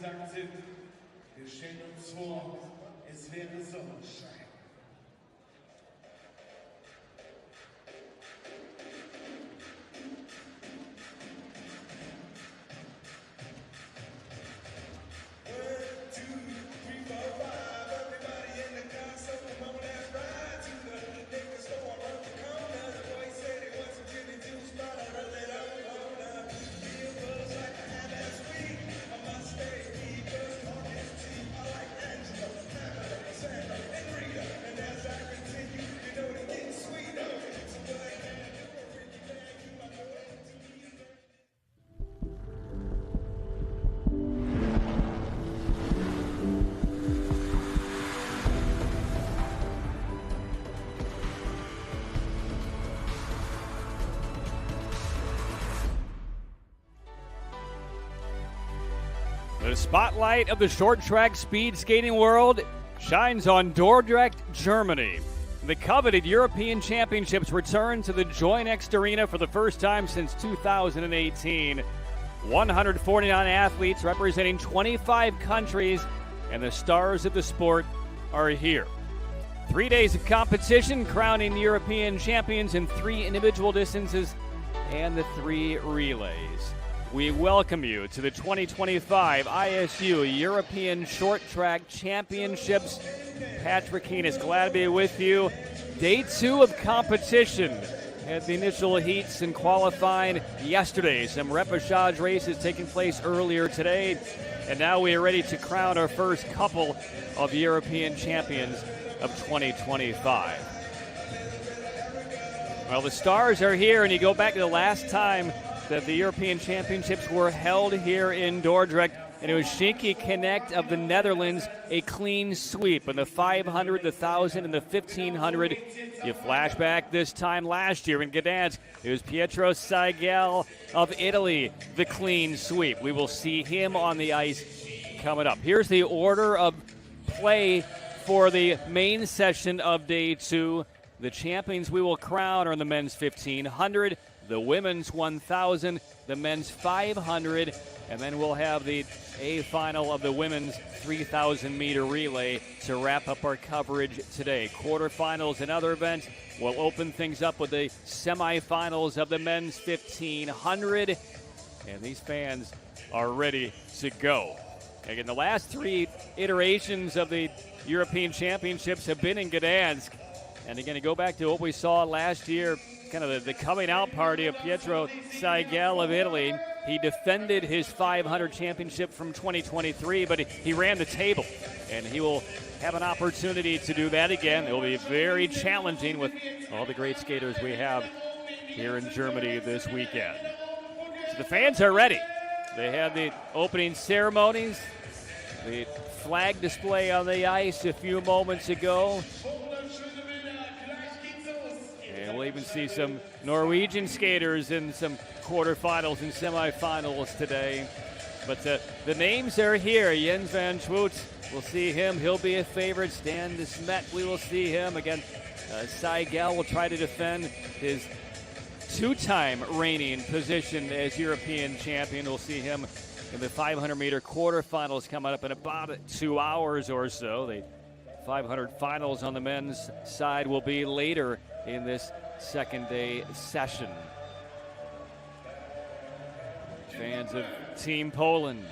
angesagt sind. Wir stellen uns vor, es wäre Sonnenschein. The spotlight of the short track speed skating world shines on Dordrecht, Germany. The coveted European Championships return to the Joinext Arena for the first time since 2018. 149 athletes representing 25 countries, and the stars of the sport are here. 3 days of competition, crowning European champions in 3 individual distances and the 3 relays. We welcome you to the 2025 ISU European Short Track Championships. Patrick Keane is glad to be with you. Day 2 of competition. Had the initial heats and qualifying yesterday. Some repechage races taking place earlier today. And now we are ready to crown our first couple of European champions of 2025. Well, the stars are here, and you go back to the last time that the European Championships were held here in Dordrecht, and it was Shinky Connect of the Netherlands, a clean sweep in the 500, the 1,000, and the 1,500. You flash back this time last year in Gdansk, it was Pietro Seigel of Italy, the clean sweep. We will see him on the ice coming up. Here's the order of play for the main session of Day 2. The champions we will crown are in the men's 1,500, the women's 1,000, the men's 500, and then we'll have the A final of the women's 3,000-meter relay to wrap up our coverage today. Quarterfinals and other events will open things up with the semifinals of the men's 1,500, and these fans are ready to go. Again, the last 3 iterations of the European Championships have been in Gdansk, and again, to go back to what we saw last year, kind of the coming out party of Pietro Seigel of Italy. He defended his 500 championship from 2023, but he ran the table, and he will have an opportunity to do that again. It will be very challenging with all the great skaters we have here in Germany this weekend. So the fans are ready. They had the opening ceremonies, the flag display on the ice a few moments ago. And we'll even see some Norwegian skaters in some quarterfinals and semifinals today. But the names are here. Jens van Schwoet, we'll see him. He'll be a favorite. Stan de Smet, we will see him. Again, Seigel will try to defend his 2-time reigning position as European champion. We'll see him in the 500-meter quarterfinals coming up in about 2 hours or so. The 500 finals on the men's side will be later in this second day session. Fans of Team Poland,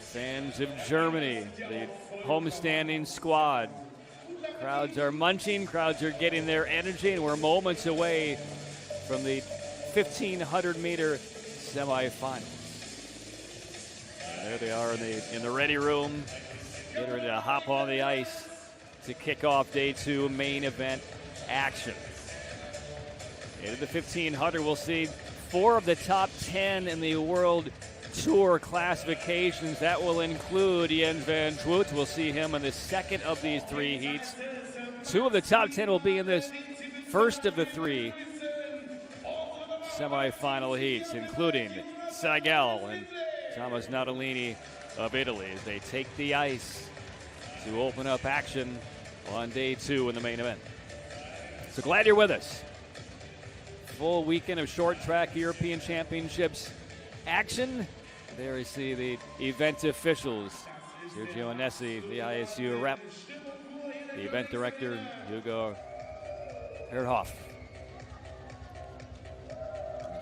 fans of Germany, the homestanding squad. Crowds are munching, crowds are getting their energy, and we're moments away from the 1,500-meter semifinals. And there they are in the ready room, getting ready to hop on the ice to kick off Day 2 main event action. In the 1,500, we'll see 4 of the top 10 in the World Tour classifications. That will include Jens van Schwoet. We'll see him in the second of these 3 heats. 2 of the top 10 will be in this first of the 3 semifinal heats, including Seigel and Thomas Natalini of Italy as they take the ice to open up action on Day 2 in the main event. So glad you're with us. Full weekend of short track European Championships action. There we see the event officials. Sergio Anesi, the ISU rep. The event director, Hugo Herdhoff.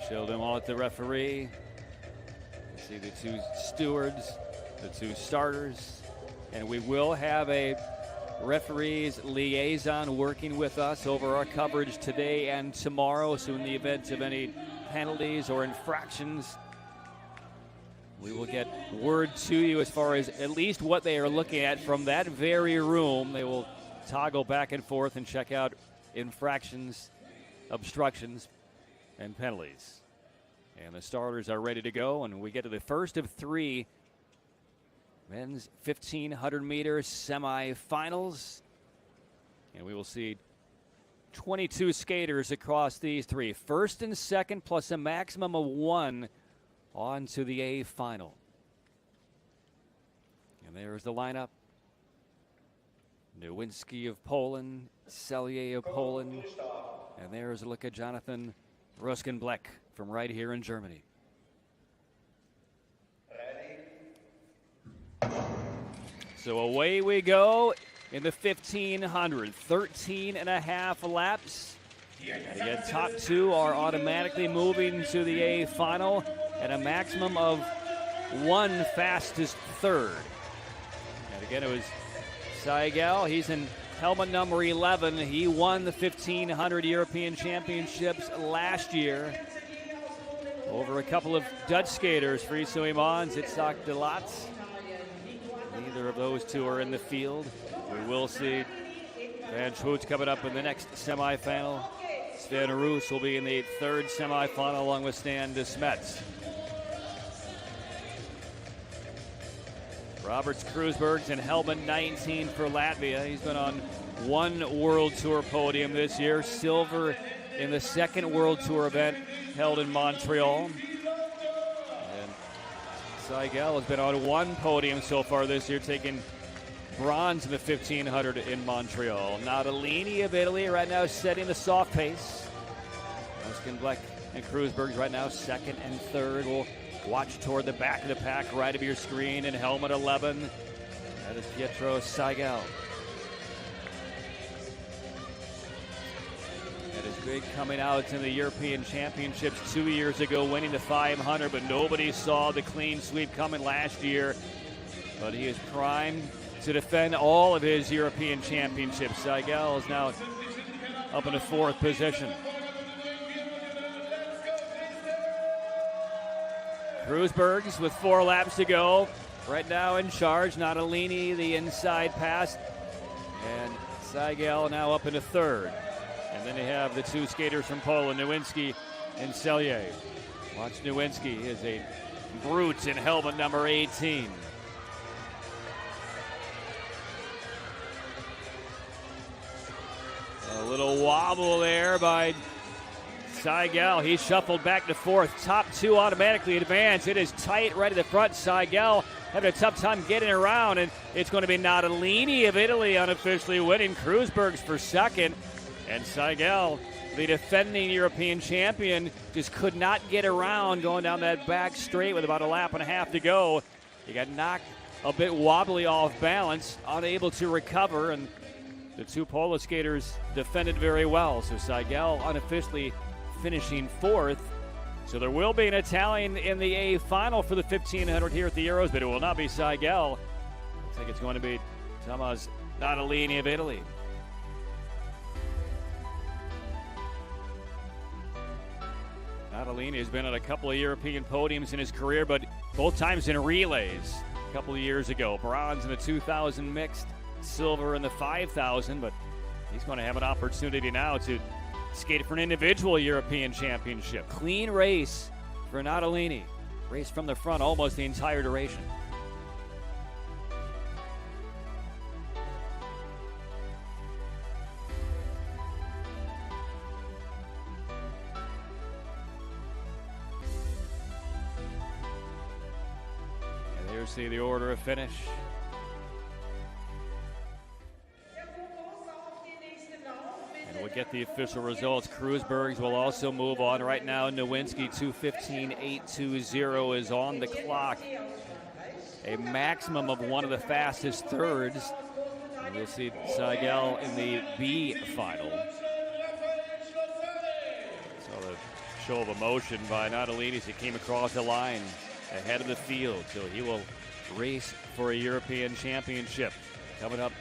Showed them all at the referee. You see the two stewards, the two starters. And we will have a referees liaison working with us over our coverage today and tomorrow. So in the event of any penalties or infractions, we will get word to you as far as at least what they are looking at from that very room. They will toggle back and forth and check out infractions, obstructions, and penalties. And the starters are ready to go, and we get to the first of three men's 1,500 meter semifinals. And we will see 22 skaters across these three. First and second plus a maximum of one on to the A final. And there's the lineup. Nowinski of Poland, Selye of Poland, and there's a look at Jonathan Ruskenbleck from right here in Germany. So away we go in the 1,500, 13 and a half laps. And again, top two are automatically moving to the A final, and a maximum of one fastest third. And again, it was Seigel. He's in helmet number 11. He won the 1,500 European Championships last year over a couple of Dutch skaters, Friso Imans, Itzhak de Latz. Neither of those two are in the field. We will see Van Schwoot coming up in the next semifinal. Sven Roos will be in the third semifinal along with Stan de Smets. Roberts Kruisberg's in helmet 19 for Latvia. He's been on one World Tour podium this year, silver in the second World Tour event held in Montreal. And Seigel has been on one podium so far this year, taking bronze in the 1,500 in Montreal. Natalini of Italy right now setting the soft pace. Ruskenbleck and Kruisberg's right now second and third. We'll watch toward the back of the pack, right of your screen, in helmet 11. That is Pietro Seigel. That is big coming out in the European Championships 2 years ago, winning the 500, but nobody saw the clean sweep coming last year. But he is primed to defend all of his European Championships. Seigel is now up in the fourth position. Kruisberg's with 4 laps to go. Right now in charge, Natalini, the inside pass. And Seigel now up into third. And then they have the two skaters from Poland, Nowinski and Selye. Watch Nowinski, he is a brute in helmet number 18. A little wobble there by Seigel. He shuffled back to fourth. Top two automatically advance. It is tight right at the front. Seigel having a tough time getting around, and it's going to be Natalini of Italy unofficially winning. Kruisberg's for second, and Seigel, the defending European champion, just could not get around going down that back straight with about a lap and a half to go. He got knocked a bit wobbly off balance, unable to recover, and the two Polish skaters defended very well. So Seigel unofficially finishing fourth. So there will be an Italian in the A final for the 1,500 here at the Euros, but it will not be Seigel. I think it's going to be Tomas Natalini of Italy. Natalini has been at a couple of European podiums in his career, but both times in relays. A couple of years ago, bronze in the 2,000 mixed, silver in the 5,000, but he's going to have an opportunity now to skate for an individual European championship. Clean race for Natalini. Race from the front almost the entire duration. And there's the order of finish. We'll get the official results. Kreuzbergs will also move on. Right now, Nowinski 2:15.820 is on the clock. A maximum of one of the fastest thirds. And we'll see Seigel in the B final. Saw the show of emotion by Natalini as he came across the line ahead of the field. So he will race for a European championship coming up.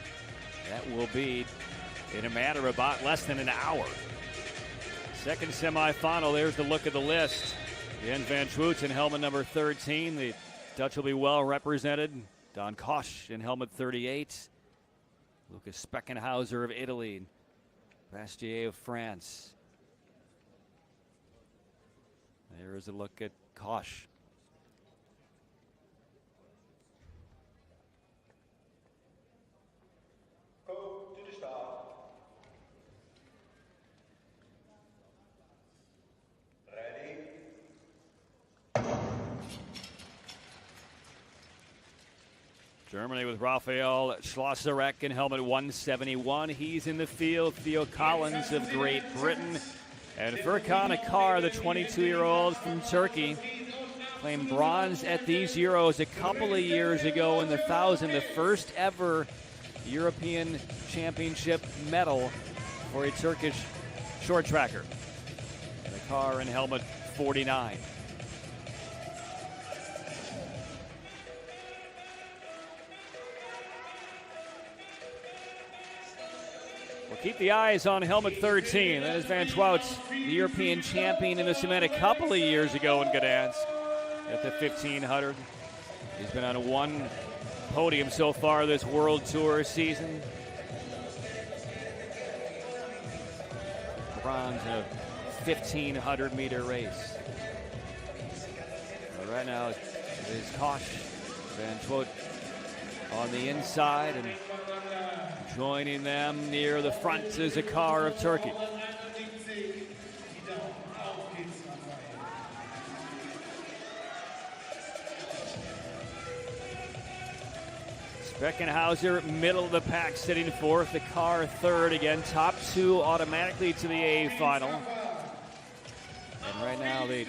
That will be in a matter of about less than an hour. Second semifinal, there's the look at the list. Jens van Schwoets in helmet number 13. The Dutch will be well represented. Don Kosch in helmet 38. Lucas Speckenhauser of Italy. Bastier of France. There is a look at Kosch. Germany with Raphael Schlosserek in helmet 171. He's in the field. Theo Collins of Great Britain. And Furkan Akar, the 22-year-old from Turkey, claimed bronze at these Euros a couple of years ago in the 1,000, the first ever European Championship medal for a Turkish short tracker. Akar in helmet 49. Keep the eyes on helmet 13. That is Van Schwoets, the European champion in this event a couple of years ago in Gdansk at the 1500. He's been on one podium so far this World Tour season. Bronze in a 1,500-meter race. But right now it is Kosch, Van Schwoet on the inside, and joining them near the front is Akar of Turkey. Speckenhauser, middle of the pack, sitting fourth. Akar third. Again, top two automatically to the A final. And right now the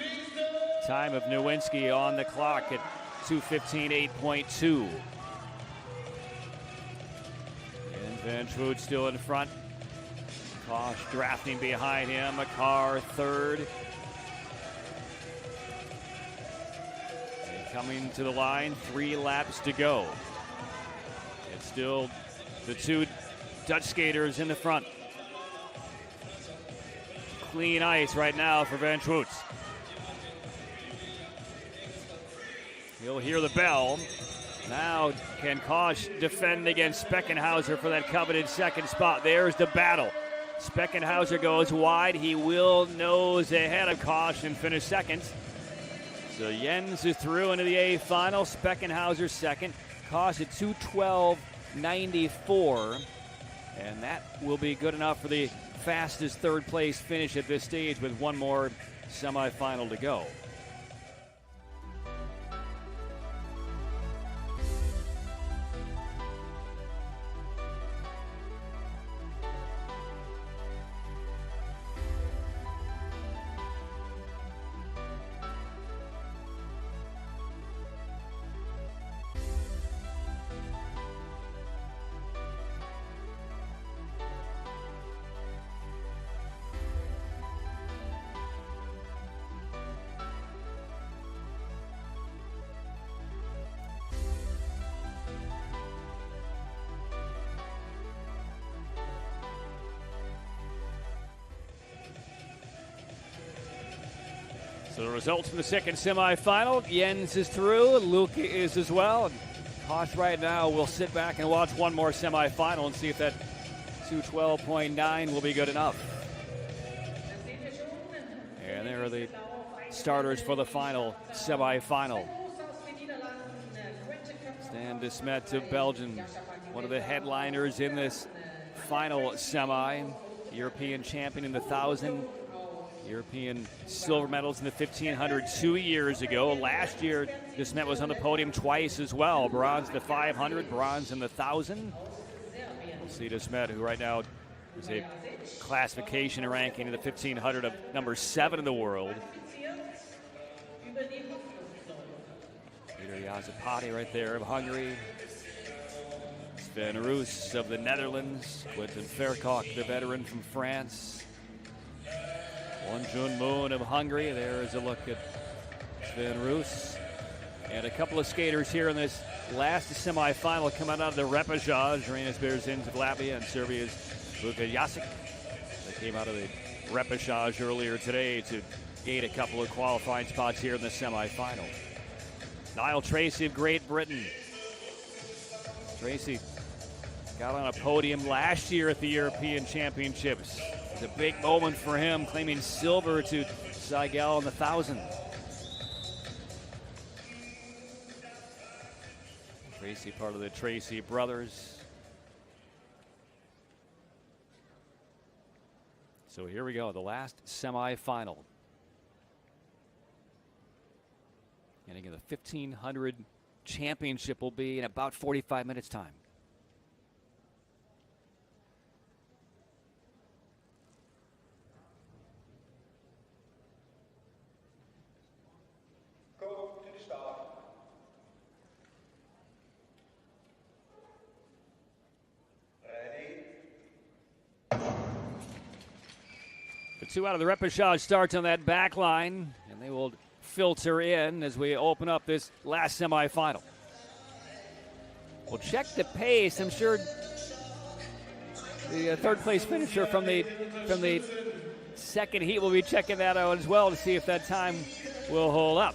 time of Nowinski on the clock at 2:15.8.2. Van Schwoet still in front. Kosch drafting behind him. Akar third. And coming to the line, 3 laps to go. It's still the two Dutch skaters in the front. Clean ice right now for Van Schwoet. He'll hear the bell. Now can Kosch defend against Speckenhauser for that coveted second spot. There's the battle. Speckenhauser goes wide. He will nose ahead of Kosch and finish second. So Jens is through into the A final. Speckenhauser second. Kosch at 2:12.94. And that will be good enough for the fastest third place finish at this stage with one more semifinal to go. So the results from the second semifinal, Jens is through, Luke is as well. And Kosch right now will sit back and watch one more semifinal and see if that 2:12.9 will be good enough. And there are the starters for the final semifinal. Stan de Smet of Belgium, one of the headliners in this final semi. European champion in the 1,000. European silver medals in the 1,500 2 years ago. Last year, de Smet was on the podium twice as well. Bronze in the 500, bronze in the 1,000. We'll see de Smet, who right now There's a classification ranking in the 1500 of number 7 in the world. Peter Yazapati right there of Hungary. Sven Roos of the Netherlands. Quentin Verkock, the veteran from France. Won Jun Moon of Hungary. There is a look at Sven Roos. And a couple of skaters here in this last semifinal coming out of the repechage. Arenas Berzins of Latvia and Serbia's Luka Jasic. They came out of the repechage earlier today to gain a couple of qualifying spots here in the semifinal. Niall Tracy of Great Britain. Tracy got on a podium last year at the European Championships. It was a big moment for him, claiming silver to Seigel in the 1,000. Tracy, part of the Tracy brothers. So here we go, the last semifinal. And again, the 1500 championship will be in about 45 minutes time. The two out of the repechage starts on that back line, and they will filter in as we open up this last semifinal. We'll check the pace. I'm sure the third place finisher from the second heat will be checking that out as well to see if that time will hold up.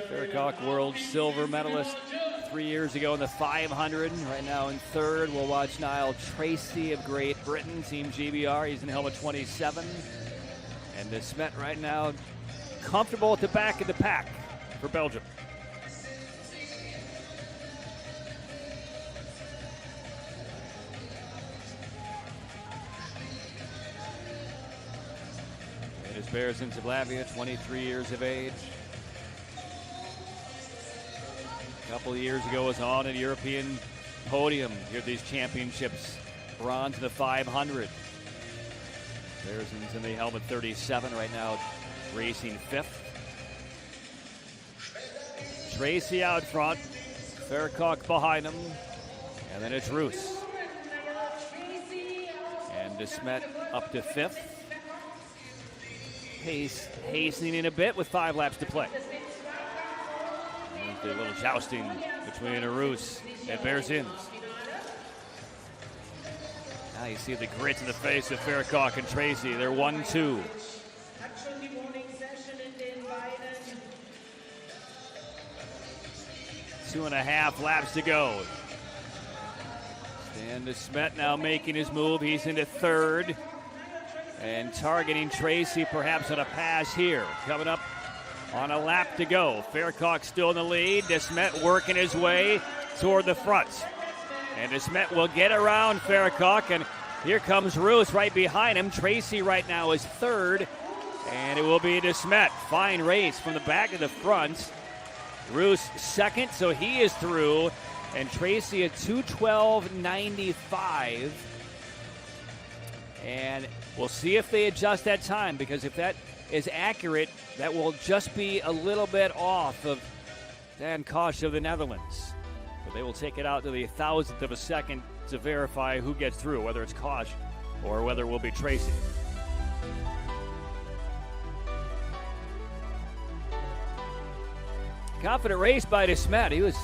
Verkock, world silver medalist 3 years ago in the 500. Right now in third, we'll watch Niall Tracy of Great Britain, Team GBR. He's in helmet 27. And De Smet right now comfortable at the back of the pack for Belgium. It is Berzins of Latvia, 23 years of age. A couple of years ago was on a European podium here at these championships. Bronze in the 500. Berzins in the helmet 37 right now, racing 5th. Tracy out front, Verkock behind him, and then it's Roos. And De Smet up to 5th. Pace hastening in a bit with 5 laps to play. A little jousting between Roos and Berzins. Now you see the grit in the face of Verkock and Tracy. They're 1-2. 2.5 laps to go. And De Smet now making his move. He's into third and targeting Tracy perhaps on a pass here. Coming up on a lap to go. Verkock still in the lead. De Smet working his way toward the front. And De Smet will get around Verkock, and here comes Roos right behind him. Tracy right now is third, and it will be De Smet. Fine race from the back to the front. Roos second, so he is through. And Tracy at 2:12.95. And we'll see if they adjust that time, because if that is accurate, that will just be a little bit off of Dan Kosh of the Netherlands. But they will take it out to the 1,000th of a second to verify who gets through, whether it's Kosh or whether it will be Tracy. Confident race by De Smet. He was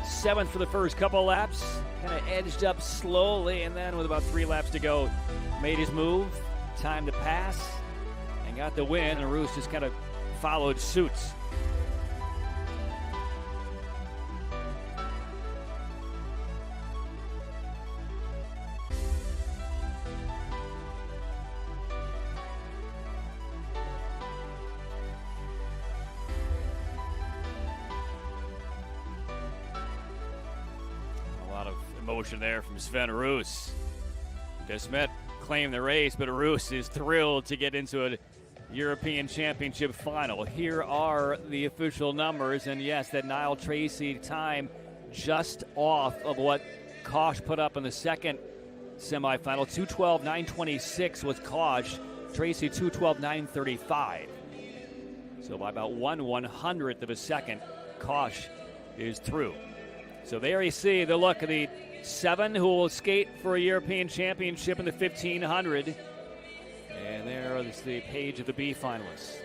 7th for the first couple laps, kind of edged up slowly, and then with about 3 laps to go, made his move, time to pass, and got the win, and Roos just kind of followed suit. A lot of emotion there from Sven Roos. De Smet claimed the race, but Roos is thrilled to get into European Championship final. Here are the official numbers, and yes, that Niall Tracy time just off of what Kosh put up in the second semifinal. 2:12.926 was Kosh. Tracy 2:12.935. So by about 1/100th of a second, Kosh is through. So there you see the look of the 7 who will skate for a European Championship in the 1500. And there is the page of the B finalists.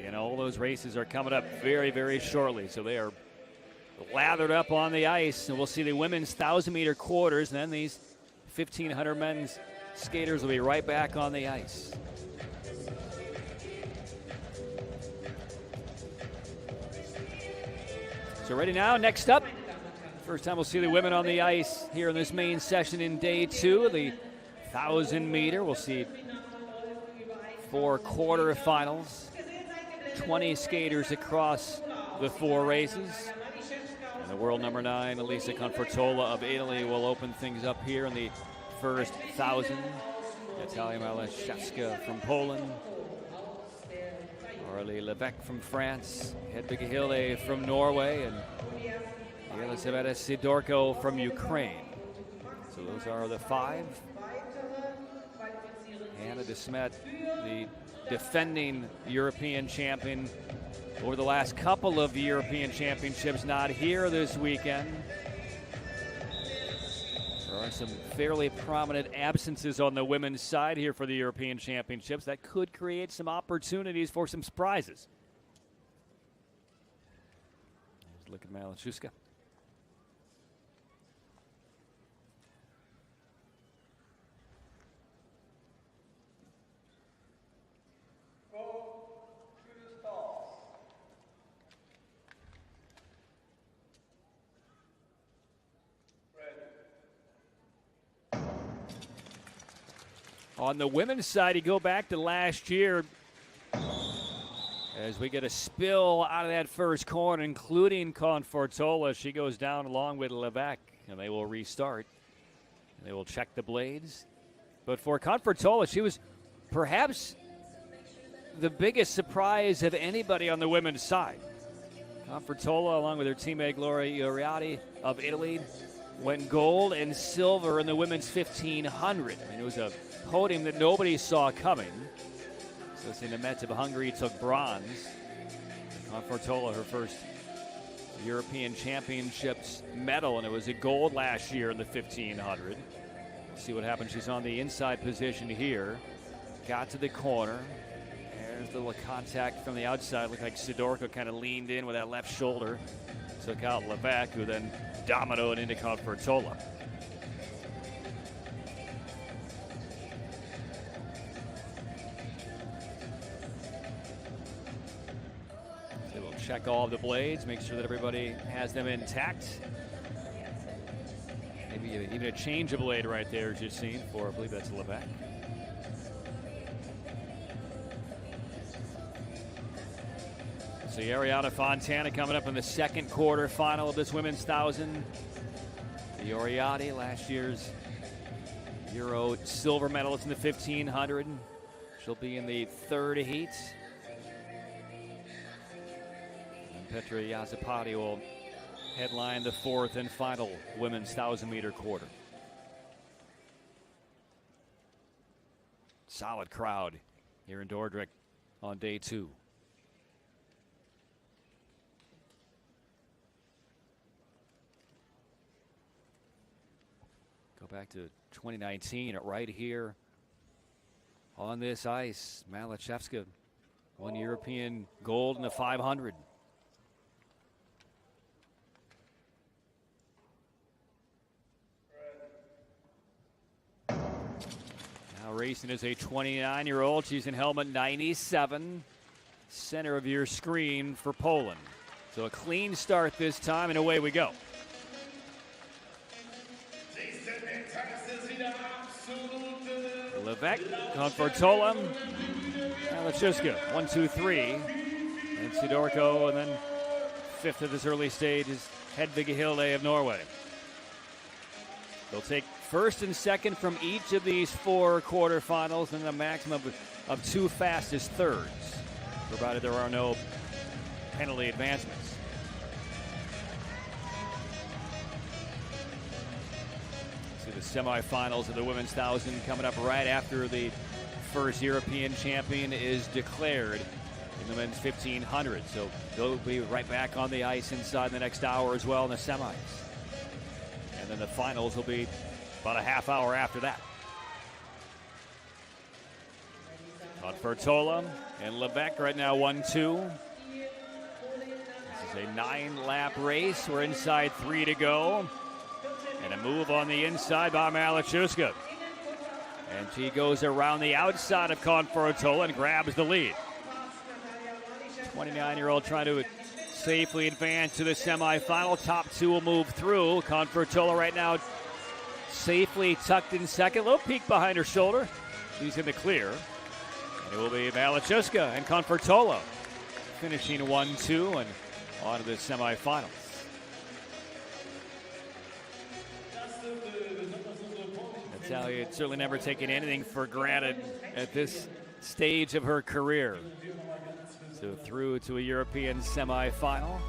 And all those races are coming up very, very shortly. So they are lathered up on the ice. And we'll see the women's 1,000-meter quarters. And then these 1,500 men's skaters will be right back on the ice. So ready now, next up. First time we'll see the women on the ice here in this main session in day 2 of the 1,000-meter. We'll see 4 quarterfinals, 20 skaters across the 4 races. And the world number 9, Elisa Confortola of Italy, will open things up here in the first 1,000. Natalia Malashevska from Poland. Arlie Levesque from France. Hedvig Hilde from Norway. And Elisabetta Sidorko from Ukraine. So those are the 5. Hannah de Smet, the defending European champion over the last couple of European championships, not here this weekend. There are some fairly prominent absences on the women's side here for the European championships that could create some opportunities for some surprises. Look at Malashevska. On the women's side, you go back to last year as we get a spill out of that first corner, including Confortola. She goes down along with Levesque, and they will restart. And they will check the blades. But for Confortola, she was perhaps the biggest surprise of anybody on the women's side. Confortola, along with her teammate Gloria Ioriati of Italy, went gold and silver in the women's 1,500. I mean, it was a podium that nobody saw coming. So Nemeth of Hungary took bronze. Confortola, her first European Championships medal, and it was a gold last year in the 1,500. We'll see what happens. She's on the inside position here. Got to the corner. There's the little contact from the outside. Looked like Sidorko kind of leaned in with that left shoulder. Took out Levesque, who then dominoed into Confortola. So we'll check all of the blades, make sure that everybody has them intact. Maybe even a change of blade right there, as you've seen, for, I believe that's Levesque. So Ariana Fontana coming up in the second quarterfinal of this women's 1,000. Ioriati, last year's Euro silver medalist in the 1,500. She'll be in the third heat. And Petra Yazapati will headline the fourth and final women's 1,000-meter quarter. Solid crowd here in Dordrecht on day 2. Back to 2019, right here on this ice. Malashevska won European gold in the 500. Now racing is a 29-year-old. She's in helmet 97, center of your screen for Poland. So a clean start this time, and away we go. Levesque, Confortola, Malashevska, 1, 2, 3. And Sidorko, and then fifth of this early stage is Hedvig Hilde of Norway. They'll take first and second from each of these 4 quarterfinals, and a maximum of 2 fastest thirds, provided there are no penalty advancements. See the semifinals of the women's 1,000 coming up right after the first European champion is declared in the men's 1,500. So they'll be right back on the ice inside the next hour as well in the semis. And then the finals will be about a half hour after that. Confortola and Levesque right now 1-2. This is a 9-lap race. We're inside 3 to go. And a move on the inside by Malachuska. And she goes around the outside of Confortola and grabs the lead. 29-year-old trying to safely advance to the semifinal. Top 2 will move through. Confortola right now safely tucked in second. Little peek behind her shoulder. She's in the clear. And it will be Malachuska and Confortola finishing 1-2 and on to the semifinals. Natalia had certainly never taken anything for granted at this stage of her career. So through to a European semifinal.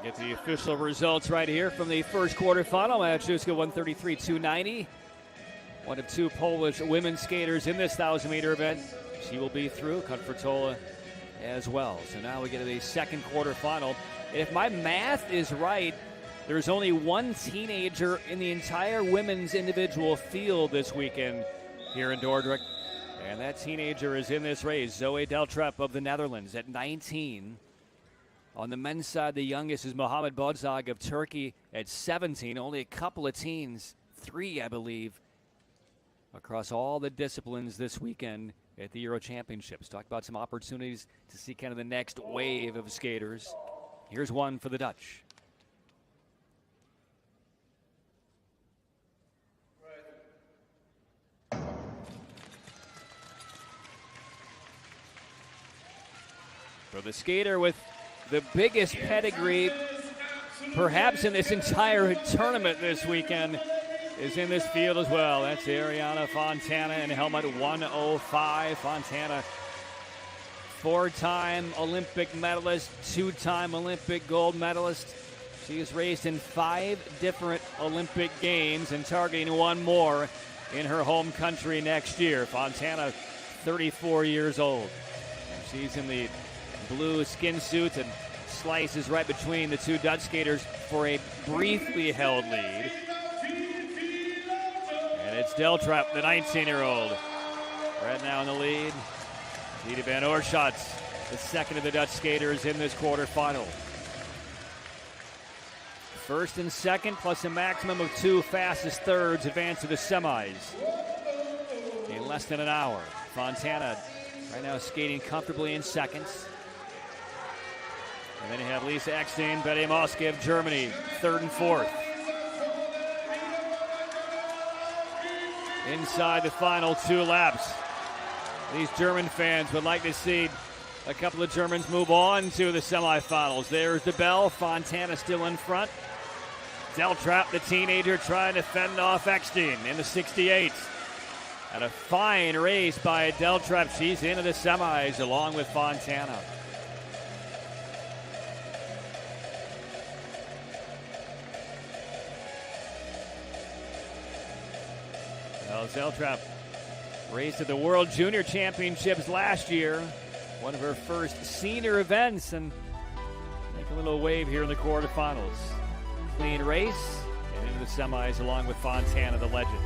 Get the official results right here from the first quarterfinal. Malachuska 133-290. One of 2 Polish women skaters in this 1,000-meter event. She will be through. Confortola as well. So now we get to the second quarterfinal. And if my math is right, there's only 1 teenager in the entire women's individual field this weekend here in Dordrecht. And that teenager is in this race. Zoe Deltrep of the Netherlands at 19. On the men's side, the youngest is Mohamed Bodzag of Turkey at 17. Only a couple of teens, 3, I believe, across all the disciplines this weekend at the Euro Championships. Talk about some opportunities to see kind of the next wave of skaters. Here's one for the Dutch. For the skater with the biggest pedigree, perhaps in this entire tournament this weekend, is in this field as well. That's Ariana Fontana in helmet 105. Fontana, 4-time Olympic medalist, 2-time Olympic gold medalist. She has raced in 5 different Olympic games and targeting 1 more in her home country next year. Fontana, 34 years old. She's in the blue skin suit and slices right between the 2 Dutch skaters for a briefly held lead. And it's Deltrep, the 19-year-old, right now in the lead. Dita van Oorschot, the second of the Dutch skaters in this quarterfinal. First and second, plus a maximum of 2 fastest thirds advance to the semis in less than an hour. Fontana right now skating comfortably in seconds. And then you have Lisa Eckstein, Betty Moske of Germany, 3rd and 4th. Inside the final 2 laps. These German fans would like to see a couple of Germans move on to the semifinals. There's the bell. Fontana still in front. Deltrep, the teenager, trying to fend off Eckstein in the 68. And a fine race by Deltrep. She's into the semis along with Fontana. Deltrep raced at the World Junior Championships last year, one of her first senior events, and make a little wave here in the quarterfinals. clean race and into the semis along with Fontana, the legend.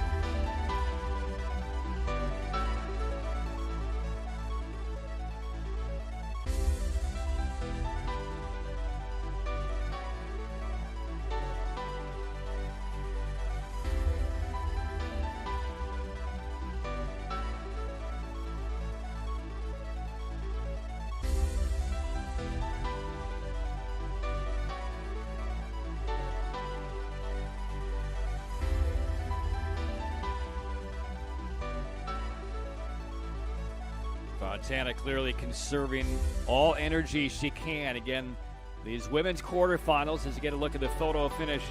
Fontana clearly conserving all energy she can. Again, these women's quarterfinals, as you get a look at the photo finish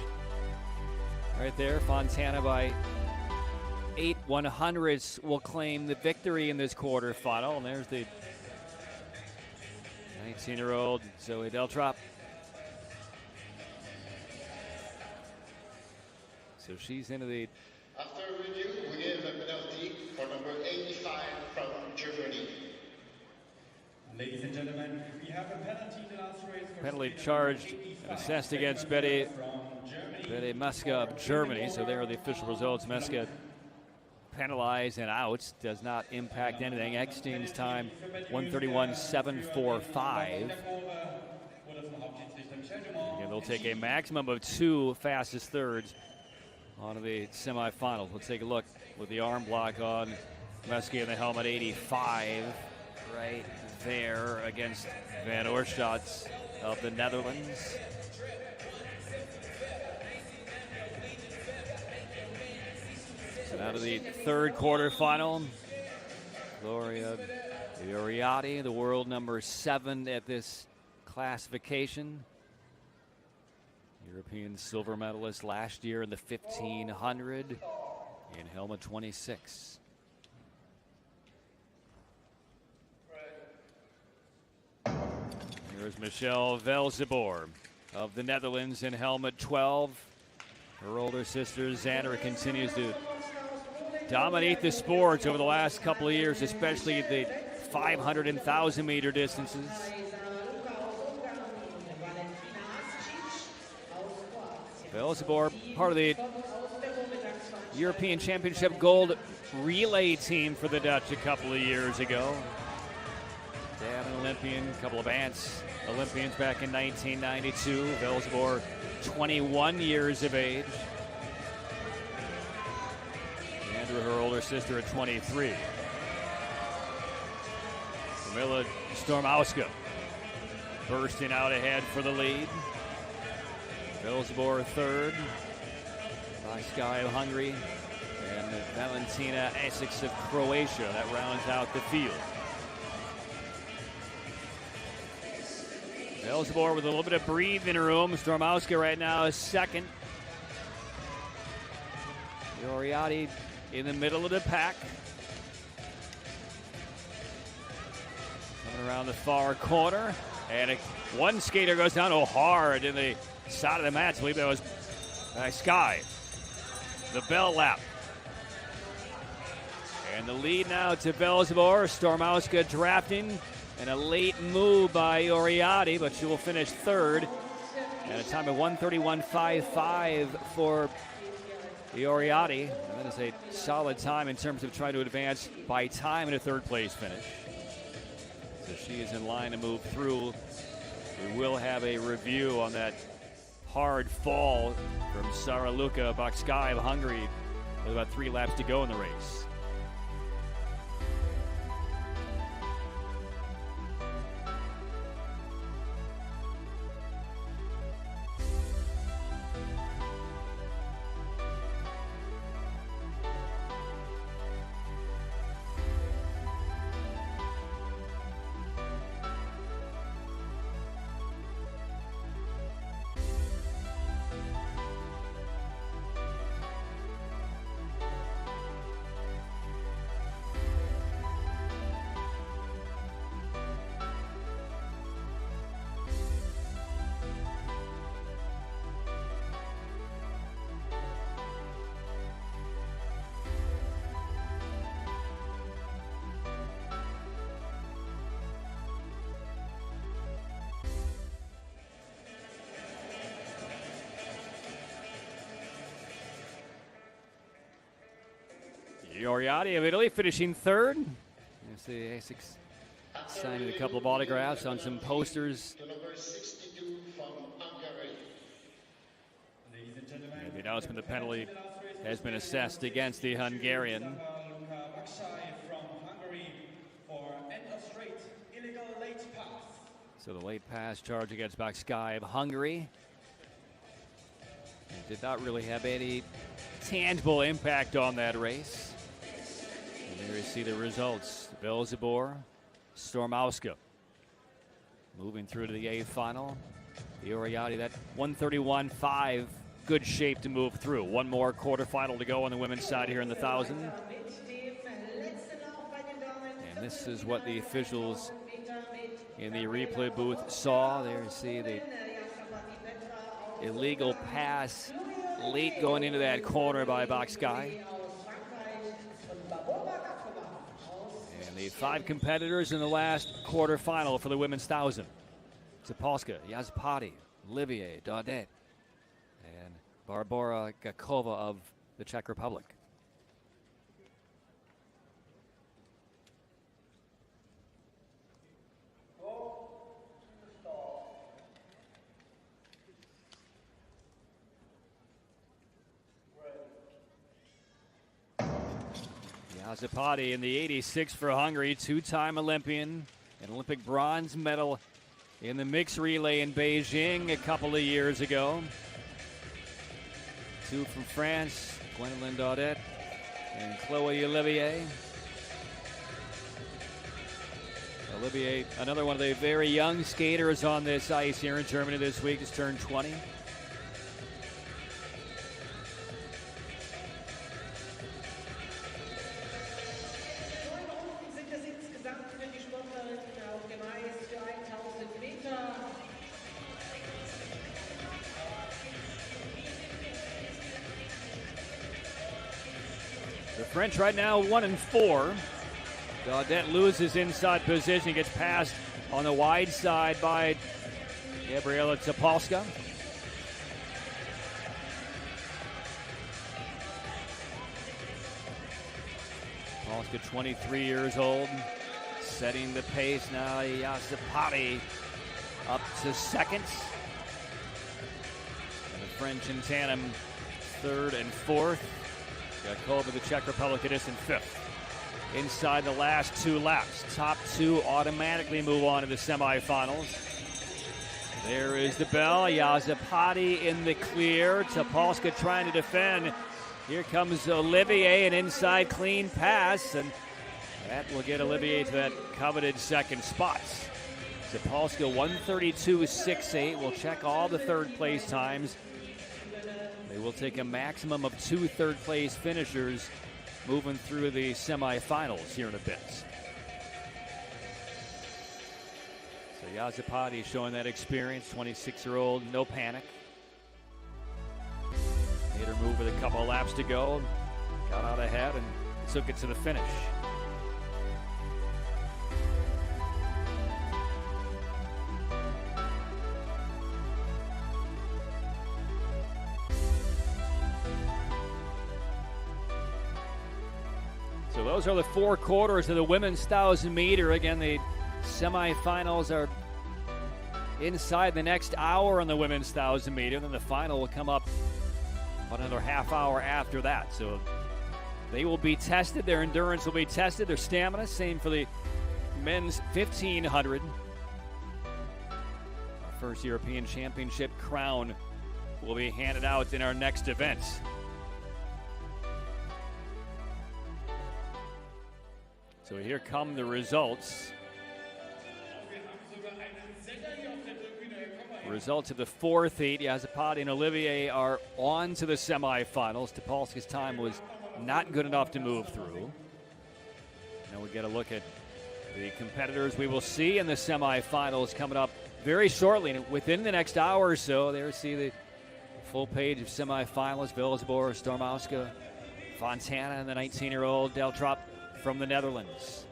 right there, Fontana by 8/100ths will claim the victory in this quarterfinal. And there's the 19-year-old Zoe Deltrop. So she's into the... After review, we give a penalty for number 85 from Germany. Ladies and gentlemen, we have a penalty in the last race. Penalty charged and assessed against Betty Meska of Germany. So there are the official results. Meska penalized and out. Does not impact anything. Eckstein's time 1:31.745. And they'll take a maximum of 2 fastest thirds on the semifinals. We'll take a look with the arm block on Meska in the helmet 85 right there against Van Oorschot of the Netherlands. So now to the third quarterfinal. Gloria Uriati, the world number 7 at this classification. European silver medalist last year in the 1500 in helmet 26. Here's Michelle Velzeboer of the Netherlands in helmet 12. Her older sister Xandra continues to dominate the sports over the last couple of years, especially the 500 and 1,000 meter distances. Velzeboer, part of the European Championship gold relay team for the Dutch a couple of years ago. Dad, an Olympian, a couple of aunts, Olympians back in 1992. Velzeboer, 21 years of age. Andrew, her older sister, at 23. Camilla Stormauska bursting out ahead for the lead. Velzeboer third, by Sky of Hungary, and Valentina Essex of Croatia. That rounds out the field. Velzeboer with a little bit of breathing room. Stormauska right now is second. Uriati in the middle of the pack. Coming around the far corner, and one skater goes down hard in the side of the mat. I believe that was by Sky. The bell lap. And the lead now to Velzeboer. Stormauska drafting, and a late move by Uriati, but she will finish third at a time of 1:31.55 for Uriati. And that is a solid time in terms of trying to advance by time in a third place finish. So she is in line to move through. We will have a review on that hard fall from Sara Luka Bakskai of Hungary with about 3 laps to go in the race. Ioriati of Italy finishing third. There's the ASICS signing a couple of autographs on some posters. To number 62 from Hungary. And the announcement, the penalty has been assessed against the Hungarian. From Hungary for end of straight illegal late pass. So the late pass charge against Bakskai of Hungary. And did not really have any tangible impact on that race. And there you see the results. Velzibor, Stormauska moving through to the A final. The Ioriati, that 131.5, good shape to move through. One more quarterfinal to go on the women's side here in the 1,000. And this is what the officials in the replay booth saw. There you see the illegal pass late going into that corner by Bakskai. And the 5 competitors in the last quarterfinal for the women's 1,000. Zapolska, Yazpati, Olivier, Daudet, and Barbara Gakova of the Czech Republic. Yazpati in the 86 for Hungary, 2-time Olympian, an Olympic bronze medal in the mixed relay in Beijing a couple of years ago. 2 from France, Gwendolyn Daudet and Chloe Olivier. Olivier, another one of the very young skaters on this ice here in Germany this week, just turned 20. The French right now 1-4. Daudet loses inside position. He gets passed on the wide side by Gabriela Zapolska. Zapolska, 23 years old, setting the pace now. Yazpati up to second. And the French in tandem, 3rd and 4th. Gakova, the Czech Republic, it is in 5th. Inside the last 2 laps. Top 2 automatically move on to the semifinals. There is the bell. Yazpati in the clear. Zapolska trying to defend. Here comes Olivier, an inside clean pass, and that will get Olivier to that coveted second spot. Zapolska 132.68. We'll check all the third place times. They will take a maximum of 2 third-place finishers moving through the semifinals here in a bit. So Yazpati showing that experience, 26-year-old, no panic. Made her move with a couple of laps to go, got out ahead and took it to the finish. So those are the 4 quarters of the women's 1,000 meter. Again, the semifinals are inside the next hour on the women's 1,000 meter. Then the final will come up about another half hour after that. So they will be tested. Their endurance will be tested. Their stamina. Same for the men's 1,500. Our first European Championship crown will be handed out in our next event. So here come the results. Results of the 4th heat. Yazpati and Olivier are on to the semifinals. Topolska's time was not good enough to move through. Now we get a look at the competitors we will see in the semifinals coming up very shortly, within the next hour or so. There you see the full page of semifinalists. Velzibor, Stormauska, Fontana, and the 19-year-old Deltrop from the Netherlands.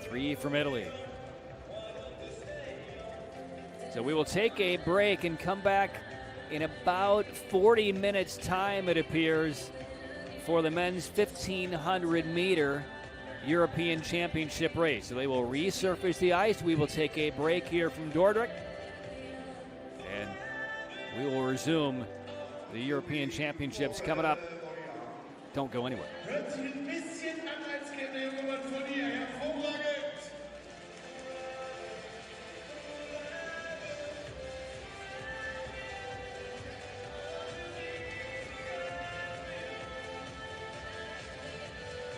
3 from Italy. So we will take a break and come back in about 40 minutes time, it appears, for the men's 1,500 meter European Championship race. So they will resurface the ice. We will take a break here from Dordrecht, and we will resume the European Championships coming up. Don't go anywhere. Hört sich ein bisschen an, als kennt der junge Mann von ihr. Hervorragend!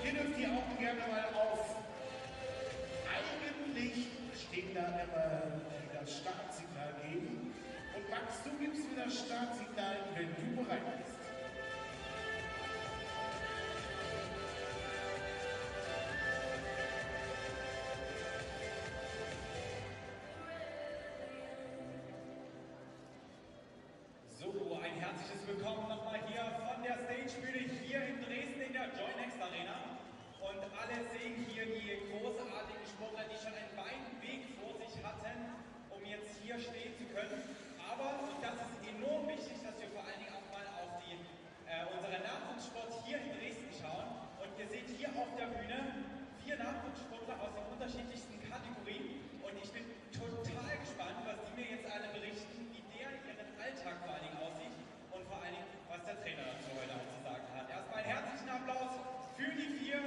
Hier dürft die Augen gerne mal auf. Eigentlich steht da immer das Startsignal geben. Und Max, du gibst mir das Startsignal, wenn du bereit bist. So, ein herzliches Willkommen nochmal hier von der Stagebühne hier in Dresden in der Joy Next Arena. Und alle sehen hier die großartigen Sportler, die schon einen weiten Weg vor sich hatten, um jetzt hier stehen zu können. Aber, und das ist enorm wichtig, dass wir vor allen Dingen auch mal auf unseren Nachwuchssport hier in Dresden schauen. Und ihr seht hier auf der Bühne 4 Nachwuchssportler aus den unterschiedlichsten Kategorien. Und ich bin total gespannt, was die mir jetzt alle berichten, wie der ihren Alltag vor allen Dingen aussieht und vor allen Dingen, was der Trainer dazu heute auch zu sagen hat. Erstmal einen herzlichen Applaus für die 4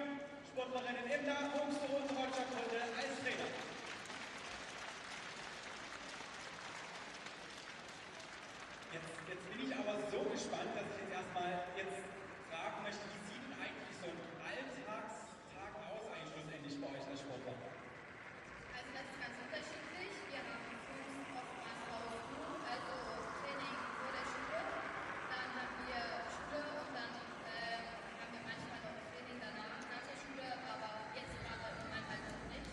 Sportlerinnen im Nachwuchs und Roger Kunde als Trainer. Jetzt bin ich aber so gespannt, dass ich jetzt erstmal fragen möchte, wie sieht denn eigentlich so ein Alltagstag aus eigentlich schlussendlich bei euch als Sportler? Also das ist ganz unterschiedlich. Wir haben frühs oftmals Pausen, also Training vor der Schule. Dann haben wir Schule und dann haben wir manchmal noch Training danach, nach der Schule, aber jetzt gerade im Moment halt noch nicht.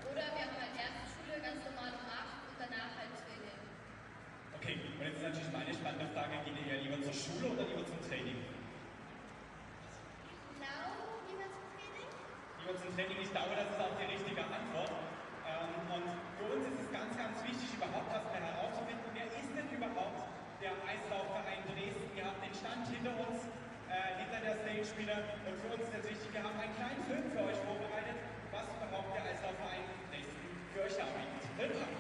Oder wir haben halt erst Schule ganz normal um 8 und danach halt Training. Okay, und jetzt ist natürlich meine spannende Frage, geht ihr eher lieber zur Schule oder lieber zum Training? Genau, lieber zum Training? Lieber zum Training, ich glaube, das ist auch die richtige Antwort. Und für uns ist es ganz, ganz wichtig, überhaupt erstmal herauszufinden, wer ist denn überhaupt der Eislaufverein Dresden? Wir haben den Stand hinter uns, hinter der Stagebühne. Und für uns ist es wichtig, wir haben einen kleinen Film für euch vorbereitet, was überhaupt der Eislaufverein Dresden für euch anbietet. Film ab!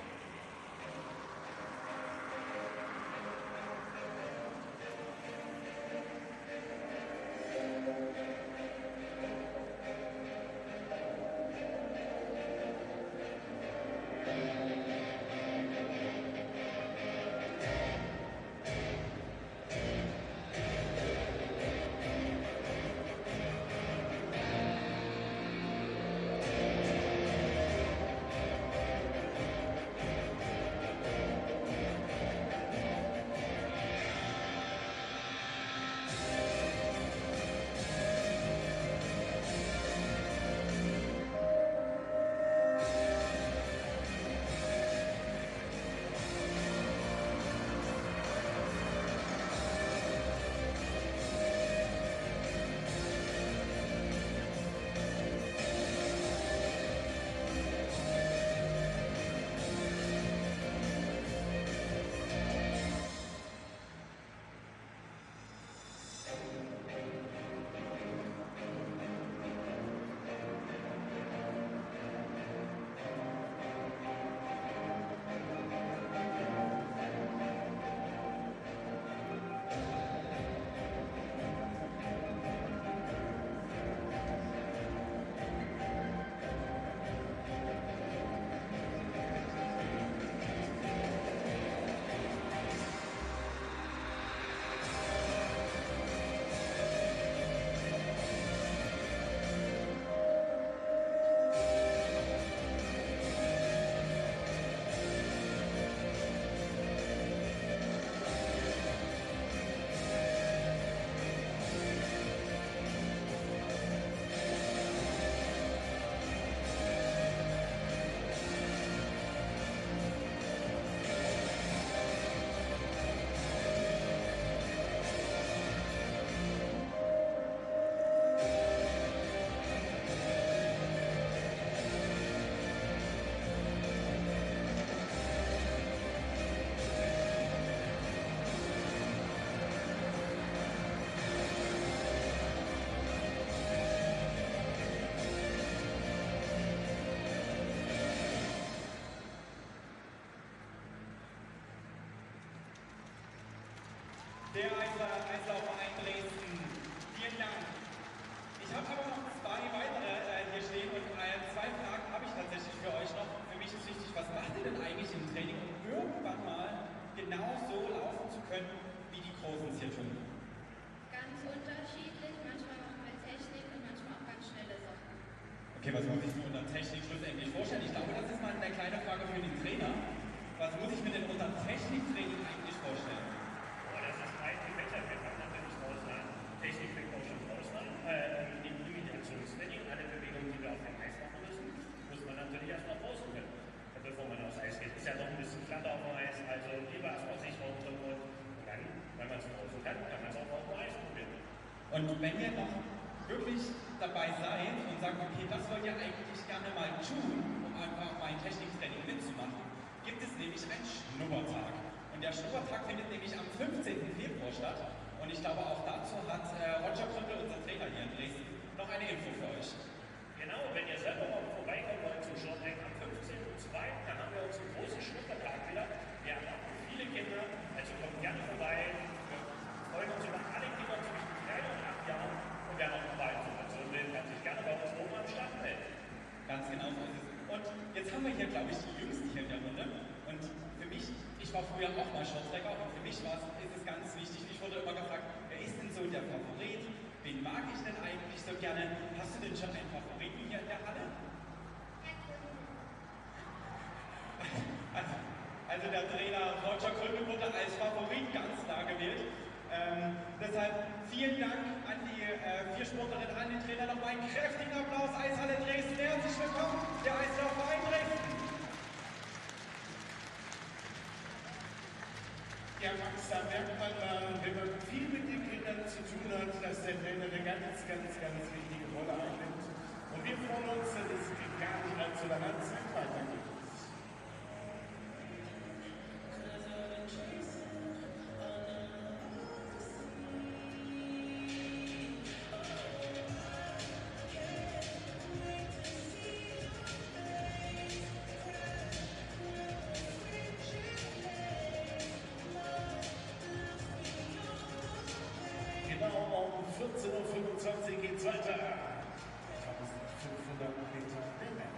der Eislaufverein Dresden. Vielen Dank. Ich habe aber noch zwei weitere hier stehen und zwei Fragen habe ich tatsächlich für euch noch. Für mich ist wichtig, was macht ihr denn eigentlich im Training, um irgendwann mal genau so laufen zu können, wie die Großen es hier tun? Ganz unterschiedlich, manchmal machen wir Technik und manchmal auch ganz schnelle Sachen. Okay, was muss ich mir unter Technik schlussendlich vorstellen? Ich glaube, das ist mal eine kleine Frage für den Trainer. Was muss ich mir denn unter Techniktraining eigentlich vorstellen? Oh, das ist breit gefächert. Wir fangen natürlich raus an. Technik fängt auch schon raus an. Im Imitationstraining, alle Bewegungen, die wir auf dem Eis machen müssen, muss man natürlich erstmal draußen können, bevor man aufs Eis geht. Ist ja noch ein bisschen glatter auf dem Eis, also lieber erstmal sich rausdrücken und dann, wenn man es draußen kann man es auch auf dem Eis probieren. Und wenn ihr noch wirklich dabei seid und sagt, okay, das wollt ihr eigentlich gerne mal tun, um einfach mein Techniktraining mitzumachen, gibt es nämlich einen Schnuppertag. Und der Schnuppertag findet nämlich am 15. Februar statt. Und ich glaube, auch dazu hat Roger Krüppel, unser Trainer hier in Dresden, noch eine Info für euch. Genau, wenn ihr selber mal vorbeikommen wollt zum Shorttrack am 15.02., dann haben wir uns einen großen Schnuppertag wieder. Wir haben auch viele Kinder, also kommt gerne vorbei. Wir freuen uns über alle Kinder zwischen 3 und 8 Jahren und wer noch dabei ist. Also kann sich gerne bei uns oben am Start melden. Ganz genau so ist es. Und jetzt haben wir hier, glaube ich, die Jüngsten hier in der Runde. Und für mich, ich war früher auch mal Shorttracker und für mich ist es ganz wichtig, ich wurde immer gefragt, wer ist denn so der Favorit? Wen mag ich denn eigentlich so gerne? Hast du denn schon einen Favoriten hier in der Halle? Also der Trainer Roger Krüppel wurde als Favorit ganz klar gewählt. Deshalb vielen Dank an die 4 Sportlerinnen, an den Trainer. Nochmal einen kräftigen Applaus, Eishalle Dresden. Herzlich willkommen, der Eislaufverein Dresden. Ja, Max, da merkt man, wenn man viel mit den Kindern zu tun hat, dass der Trainer eine ganz wichtige Rolle einnimmt. Und wir freuen uns, dass es gar nicht allzu langer Zeit weitergeht. Genau um 14.25 Uhr geht's weiter. 1500 Meter Männer.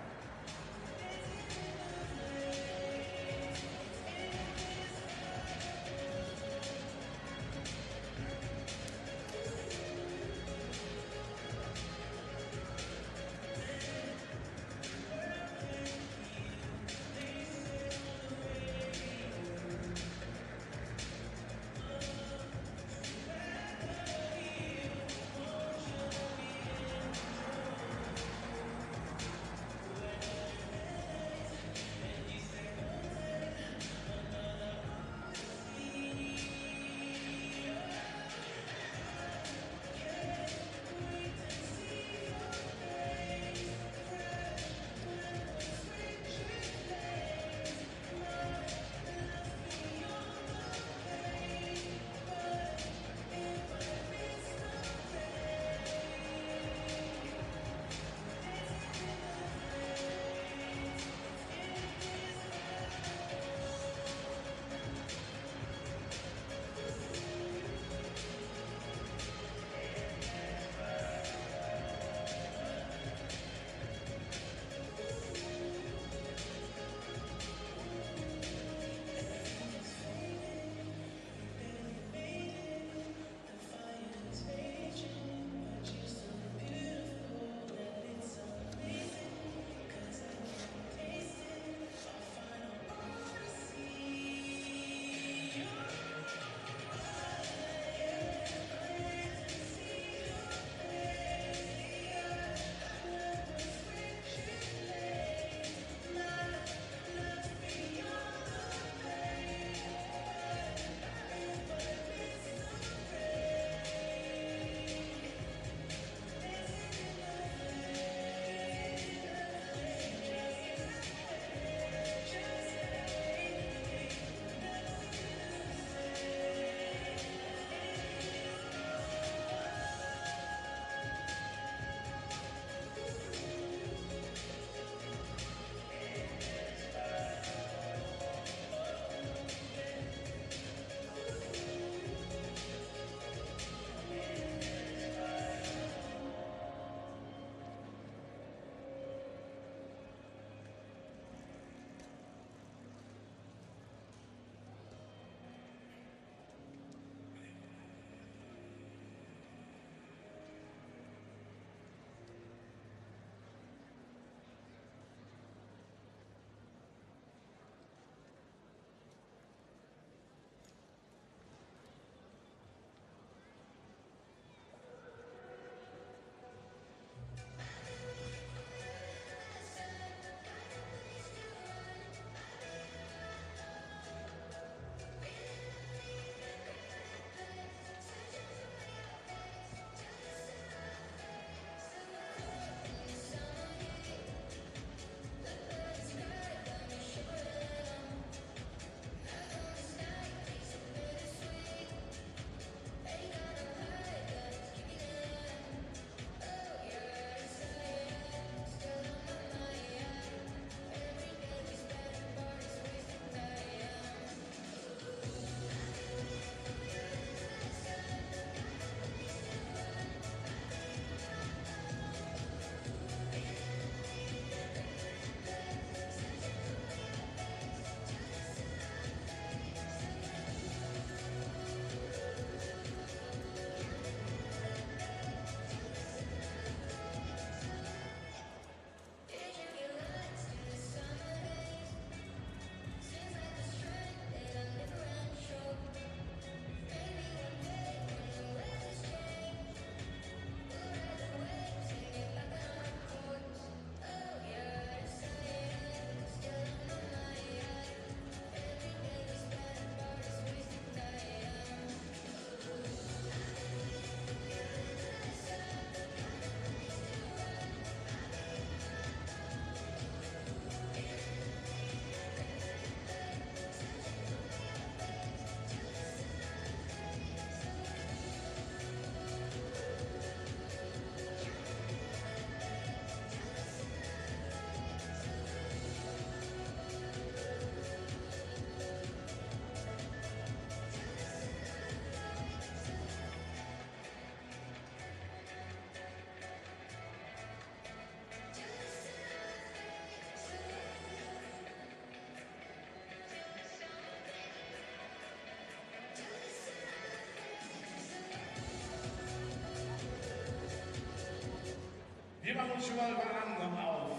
euch schon mal warm auf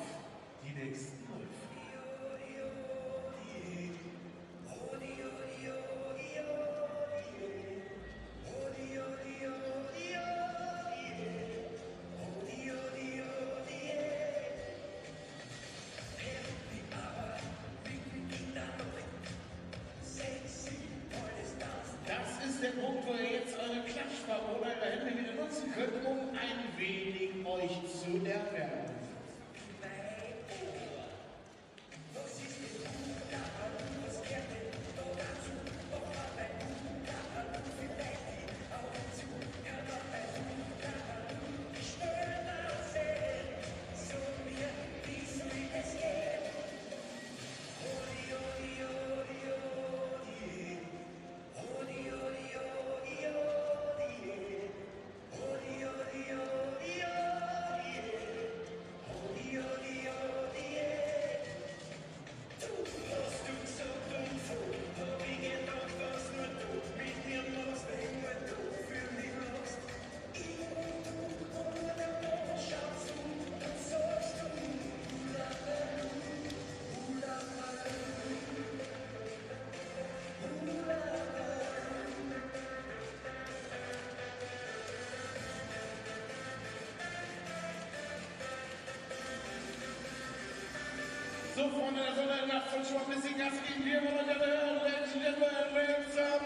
die nächsten Läufe. Das ist der Punkt, wo ihr jetzt eure Klatschparole, eure Hände wieder nutzen könnt, um ein wenig euch zu erwärmen.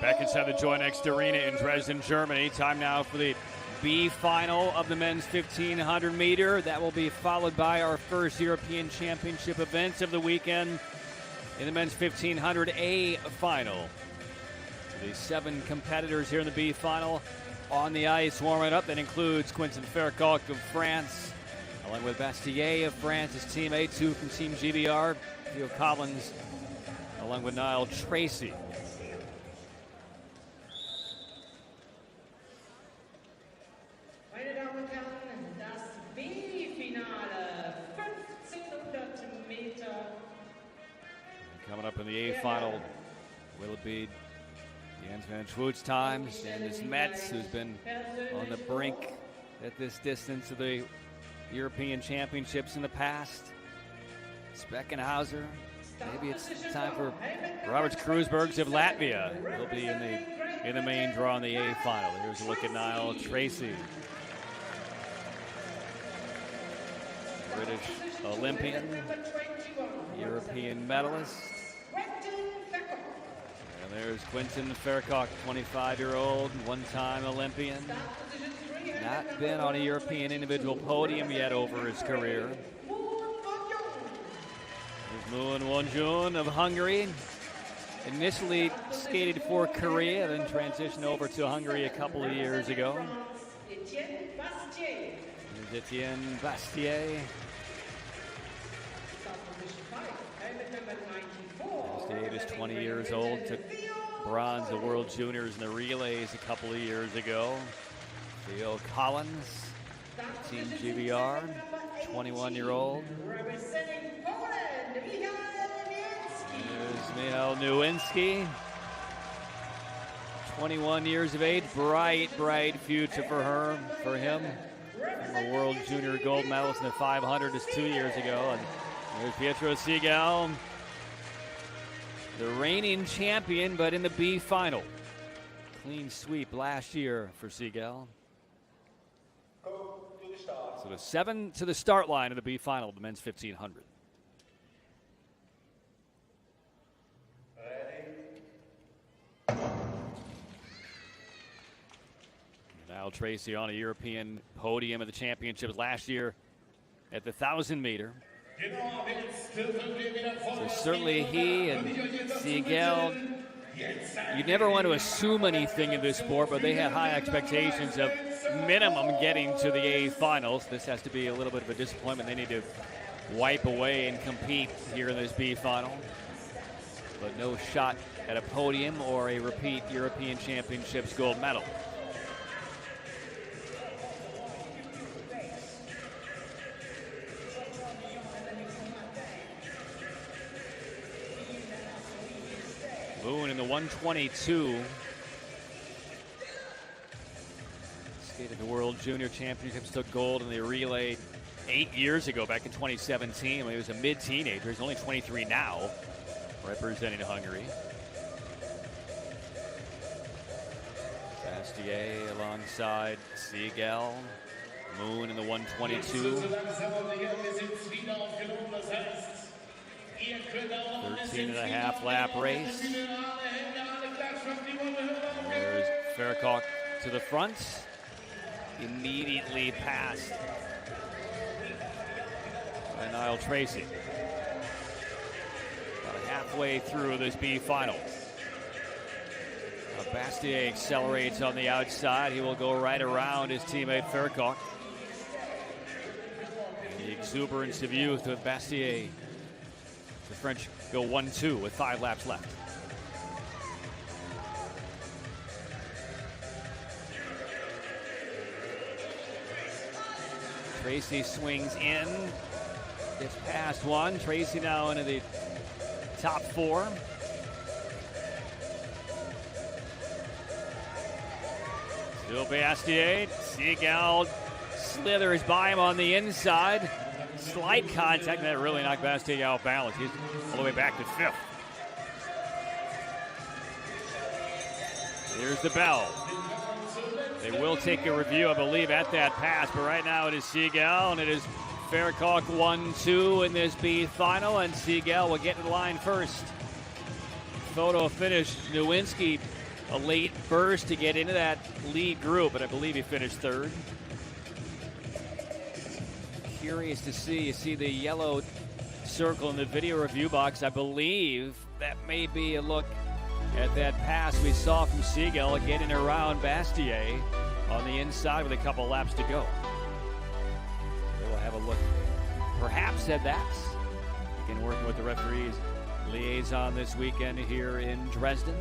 Back inside the Joy Next Arena in Dresden, Germany. Time now for the B final of the men's 1500 meter. That will be followed by our first European Championship events of the weekend in the men's 1500 A final. So the 7 competitors here in the B final on the ice warming up. That includes Quentin Fercoq of France, along with Bastier of France, his teammate, 2 from Team GBR, Theo Collins, along with Niall Tracy. Meine Damen und Herren, das B-Finale, 1500 Meter. Coming up in the A final, will it be Jens van Schwoot's time, Sanders Metz, who's been on the brink at this distance of the European Championships in the past. Speckenhauser. Maybe it's time for Roberts Kreuzbergs of Latvia. He'll be in the main draw in the A final. Here's a look at Niall Tracy, British Olympian, European medalist. And there's Quentin Fercoq, 25-year-old, one-time Olympian. Not been on a European individual podium yet over his career. There's Moon Wonjun of Hungary. Initially skated for Korea, then transitioned over to Hungary a couple of years ago. There's Etienne Bastier. Bastier is 20 years old, took bronze at World Juniors in the relays a couple of years ago. Theo Collins, Team GBR, 21-year-old. There's Michal Nowinski, 21 years of age. Bright future for him. A World Junior gold medalist in the 500 just 2 years ago. And there's Pietro Segal, the reigning champion, but in the B final. Clean sweep last year for Segal. So the 7 to the start line of the B final of the men's 1500. Niall Tracy on a European podium at the championships last year at the 1,000 meter. So certainly he and Segal, you never want to assume anything in this sport, but they have high expectations of minimum getting to the A finals. This has to be a little bit of a disappointment. They need to wipe away and compete here in this B final. But no shot at a podium or a repeat European Championships gold medal. Boone in the 122. Skated the World Junior Championships, took gold in the relay 8 years ago, back in 2017, when he was a mid-teenager. He's only 23 now, representing Hungary. Bastier alongside Siegel. Moon in the 122. 13.5 lap race. There's Faircock to the front. Immediately passed by Niall Tracy. About halfway through this B final. Bastier accelerates on the outside. He will go right around his teammate Faircock. The exuberance of youth of Bastier. The French go 1-2 with 5 laps left. Tracy swings in, gets past one. Tracy now into the top 4. Still Bastier. Siegel slithers by him on the inside. Slight contact, and that really knocked Bastier out of balance. He's all the way back to 5th. Here's the bell. They will take a review, I believe, at that pass, but right now it is Siegel, and it is Faircock 1-2 in this B final, and Siegel will get to the line first. Photo finish, Nowinski, a late burst to get into that lead group, but I believe he finished 3rd. Curious to see, you see the yellow circle in the video review box. I believe that may be a look at that pass we saw from Siegel getting around Bastier on the inside with a couple laps to go. We'll have a look perhaps at that. Again, working with the referees liaison this weekend here in Dresden.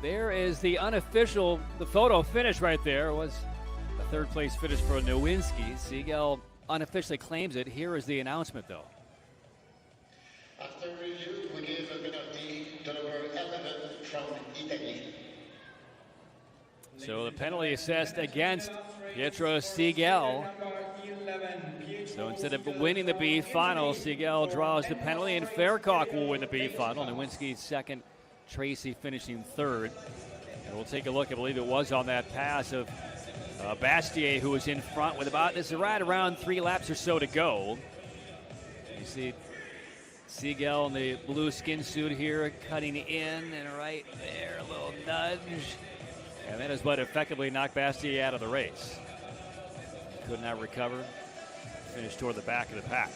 There is the unofficial, the photo finish right there was a 3rd place finish for Nowinski. Siegel unofficially claims it. Here is the announcement, though. After review, we give a penalty to number 11 from Italy. So the penalty assessed against Pietro Siegel. So instead of winning the B final, Siegel draws the penalty, and Faircock will win the B final. Nowinski's 2nd. Tracy finishing 3rd. And we'll take a look, I believe it was on that pass of Bastier, who was in front with about, this is right around 3 laps or so to go. You see Siegel in the blue skin suit here, cutting in, and right there, a little nudge. And that is what effectively knocked Bastier out of the race. Could not recover, finished toward the back of the pack.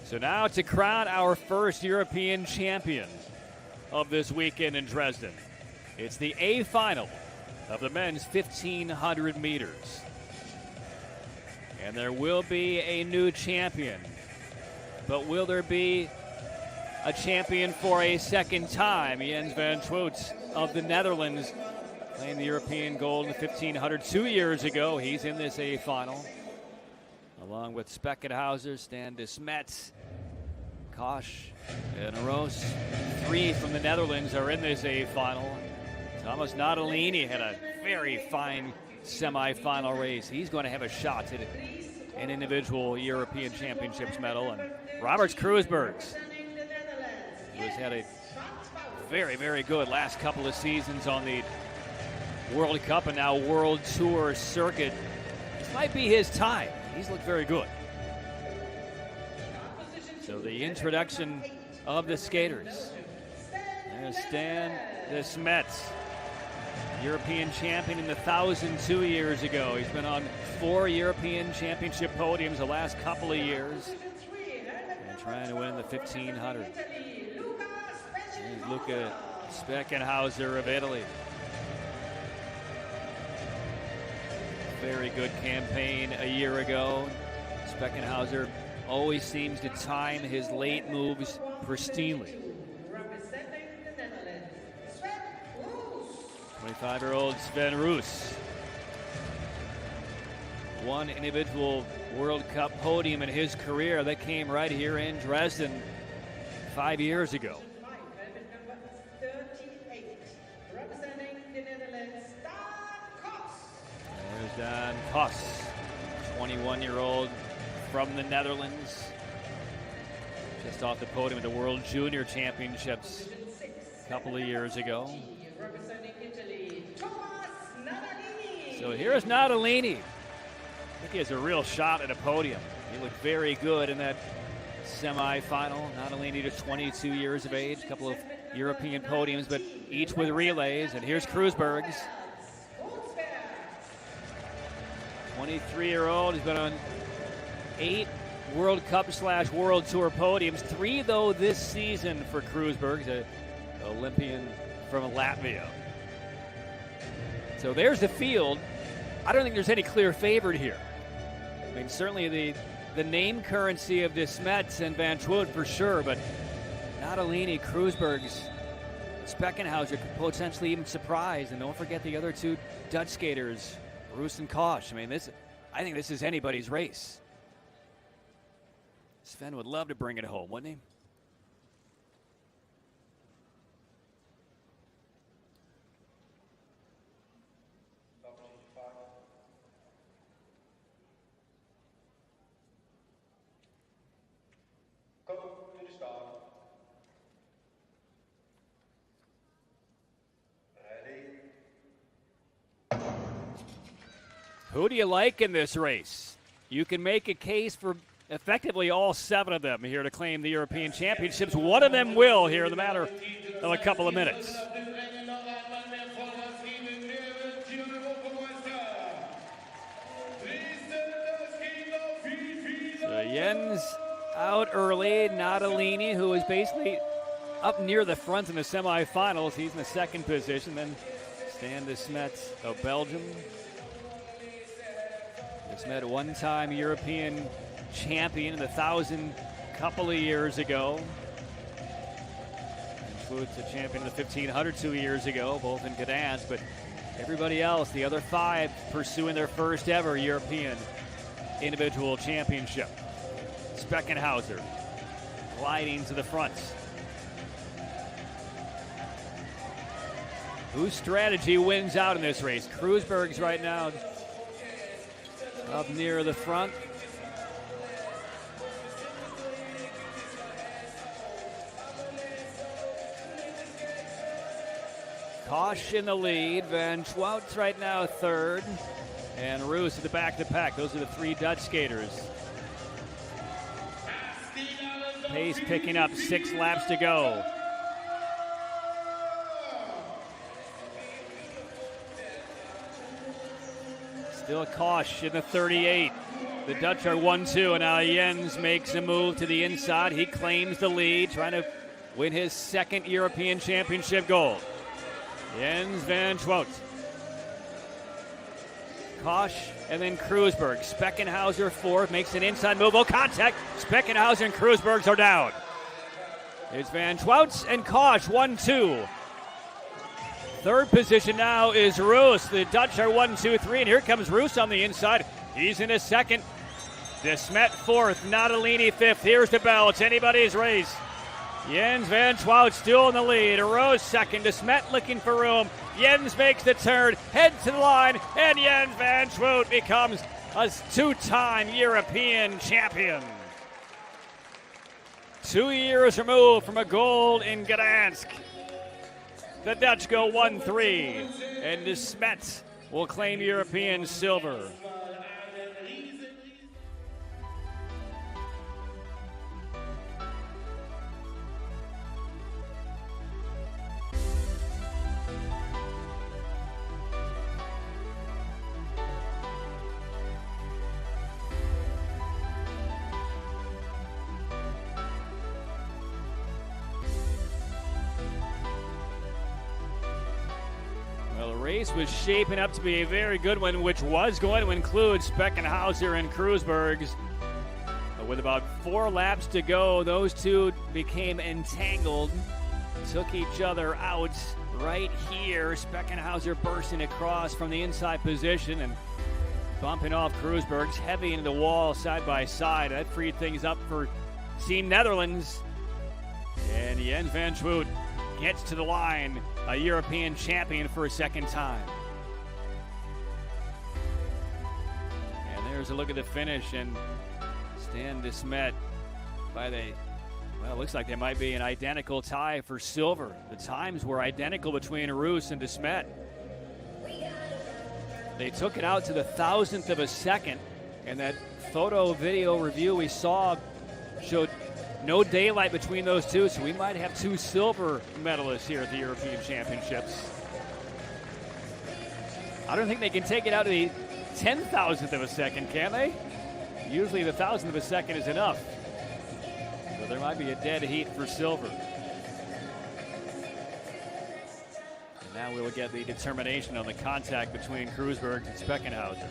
So now to crown our first European champion of this weekend in Dresden. It's the A final of the men's 1,500 meters. And there will be a new champion. But will there be a champion for a second time? Jens van Twoets of the Netherlands claimed the European gold in the 1,500 2 years ago. He's in this A final, along with Speckenhauser, Stan de Smet, Koch, and Roos. 3 from the Netherlands are in this A final. Thomas Natalini had a very fine semifinal race. He's going to have a shot at an individual European Championships medal. And Roberts Kruisbergs, who has had a very, very good last couple of seasons on the World Cup and now World Tour circuit. This might be his time. He's looked very good. So the introduction of the skaters. There's Stan de Smet, European champion in the 1,000 2 years ago. He's been on 4 European Championship podiums the last couple of years and trying to win the 1,500. Luca Speckenhauser of Italy. Very good campaign a year ago. Speckenhauser always seems to time his late moves pristinely. Representing the Netherlands, Sven Roos. 25-year-old Sven Roos. One individual World Cup podium in his career that came right here in Dresden 5 years ago. Number 38, representing the Netherlands, Dan Kos. There's Dan Kos, 21-year-old from the Netherlands. Just off the podium at the World Junior Championships a couple of years ago. Representing Italy, Thomas Nadalini. So here's Nadalini. I think he has a real shot at a podium. He looked very good in that semi-final. Nadalini, just 22 years of age, a couple of European podiums, but each with relays. And here's Kreuzberg's. 23-year-old. He's been on 8 World Cup / World Tour podiums. 3, though, this season for Kreuzberg, an Olympian from Latvia. So there's the field. I don't think there's any clear favorite here. I mean, certainly the name currency of Desmet and Van Schwoed for sure, but Nadalini, Kreuzberg's, Speckenhauser could potentially even surprise. And don't forget the other 2 Dutch skaters, Roos and Koch. I mean, I think this is anybody's race. Sven would love to bring it home, wouldn't he? Who do you like in this race? You can make a case for effectively all 7 of them here to claim the European Championships. One of them will here in the matter of a couple of minutes. So Jens out early. Nadalini, who is basically up near the front in the semifinals. He's in the 2nd position. Then Stan Desmet of Belgium. Desmet, one-time European champion in the 1,000 couple of years ago. Includes a champion in the 1,500 2 years ago, both in Gdansk. But everybody else, the other 5, pursuing their first ever European individual championship. Speckenhauser gliding to the front. Whose strategy wins out in this race? Kreuzberg's right now up near the front. Koch in the lead. Van Schwoed's right now 3rd. And Roos at the back of the pack. Those are the 3 Dutch skaters. Pace picking up, 6 laps to go. Still Koch in the 38. The Dutch are 1-2, and now Jens makes a move to the inside. He claims the lead, trying to win his 2nd European Championship gold. Jens Van Schwoed. Koch and then Kreuzberg. Speckenhauser 4th, makes an inside move. Oh, contact. Speckenhauser and Kreuzberg are down. It's Van Schwoed and Koch, 1-2. 3rd position now is Roos. The Dutch are 1, 2, 3, and here comes Roos on the inside. He's in his 2nd. Desmet 4th, Nadalini 5th. Here's the bell. It's anybody's race. Jens Van Schwoed still in the lead. Roos 2nd. Desmet looking for room. Jens makes the turn, heads to the line, and Jens Van Schwoed becomes a 2-time European champion. 2 years removed from a gold in Gdansk. The Dutch go 1-3, and Desmet will claim European silver. Race was shaping up to be a very good one, which was going to include Speckenhauser and Kreuzbergs. But with about 4 laps to go, those two became entangled, took each other out right here. Speckenhauser bursting across from the inside position and bumping off Kreuzbergs, heavy into the wall side by side. That freed things up for Team Netherlands. And Jens van Schwoet gets to the line, a European champion for a second time. And there's a look at the finish, and Stan de Smet by the, well, it looks like there might be an identical tie for silver. The times were identical between Roos and de Smet. They took it out to the 1,000th of a second, and that photo video review we saw showed no daylight between those two, so we might have 2 silver medalists here at the European Championships. I don't think they can take it out to the 10,000th of a second, can they? Usually the 1,000th of a second is enough. So there might be a dead heat for silver. And now we'll get the determination on the contact between Kreuzberg and Speckenhauser.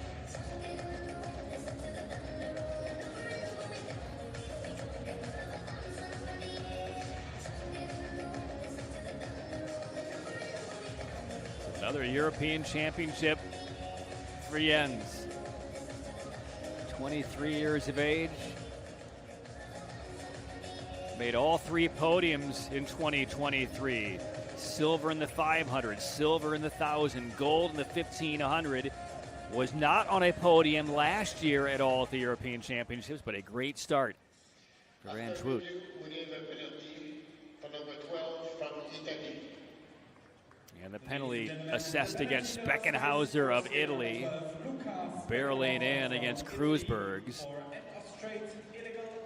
Another European Championship for Jens. 23 years of age. Made all 3 podiums in 2023. Silver in the 500, silver in the 1,000, gold in the 1,500. Was not on a podium last year at all at the European Championships, but a great start for Van Schwoet. We give a penalty for number 12 from Italy. And the penalty assessed against Speckenhauser of Italy, barreling in against Kreuzbergs.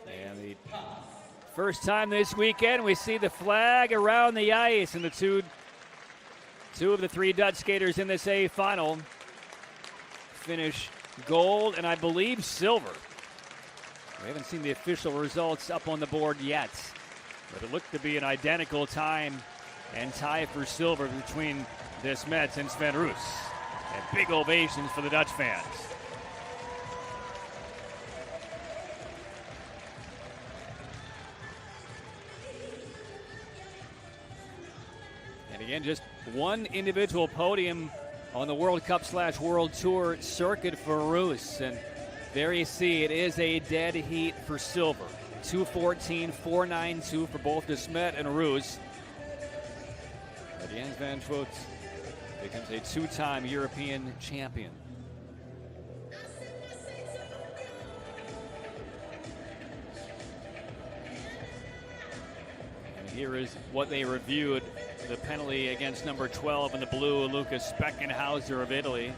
And the first time this weekend we see the flag around the ice, and the two of the 3 Dutch skaters in this A final finish gold and I believe silver. We haven't seen the official results up on the board yet, but it looked to be an identical time and tie for silver between de Smet and Sven Roos. And big ovations for the Dutch fans. And again, just one individual podium on the World Cup / World Tour circuit for Roos. And there you see it is a dead heat for silver. 2:14, 4:92 for both de Smet and Roos. Jens van Schwoet becomes a 2-time European champion. And here is what they reviewed. The penalty against number 12 in the blue, Lucas Speckenhauser of Italy.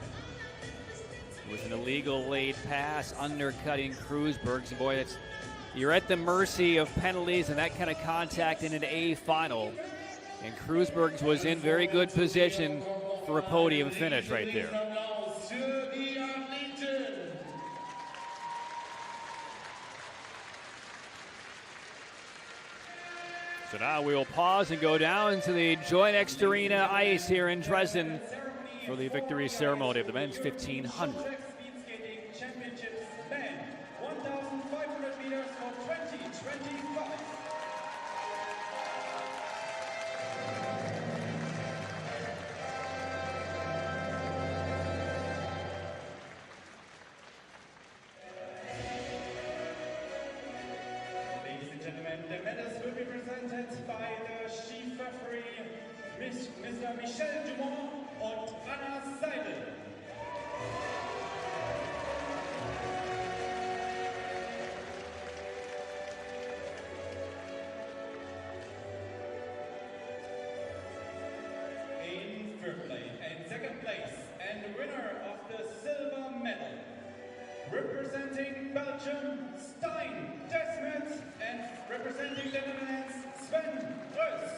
It was an illegal late pass, undercutting Kreuzbergs. And boy, you're at the mercy of penalties and that kind of contact in an A final. And Kreuzbergs was in very good position for a podium finish right there. So now we will pause and go down to the Joinex Arena ice here in Dresden for the victory ceremony of the men's 1,500. The medals will be presented by the chief referee, Mr. Michel Dumont und Anna Seidel. In third place and second place, and the winner of the silver medal, representing Belgium, Stein de Smet, and representing the Netherlands, Sven Roos.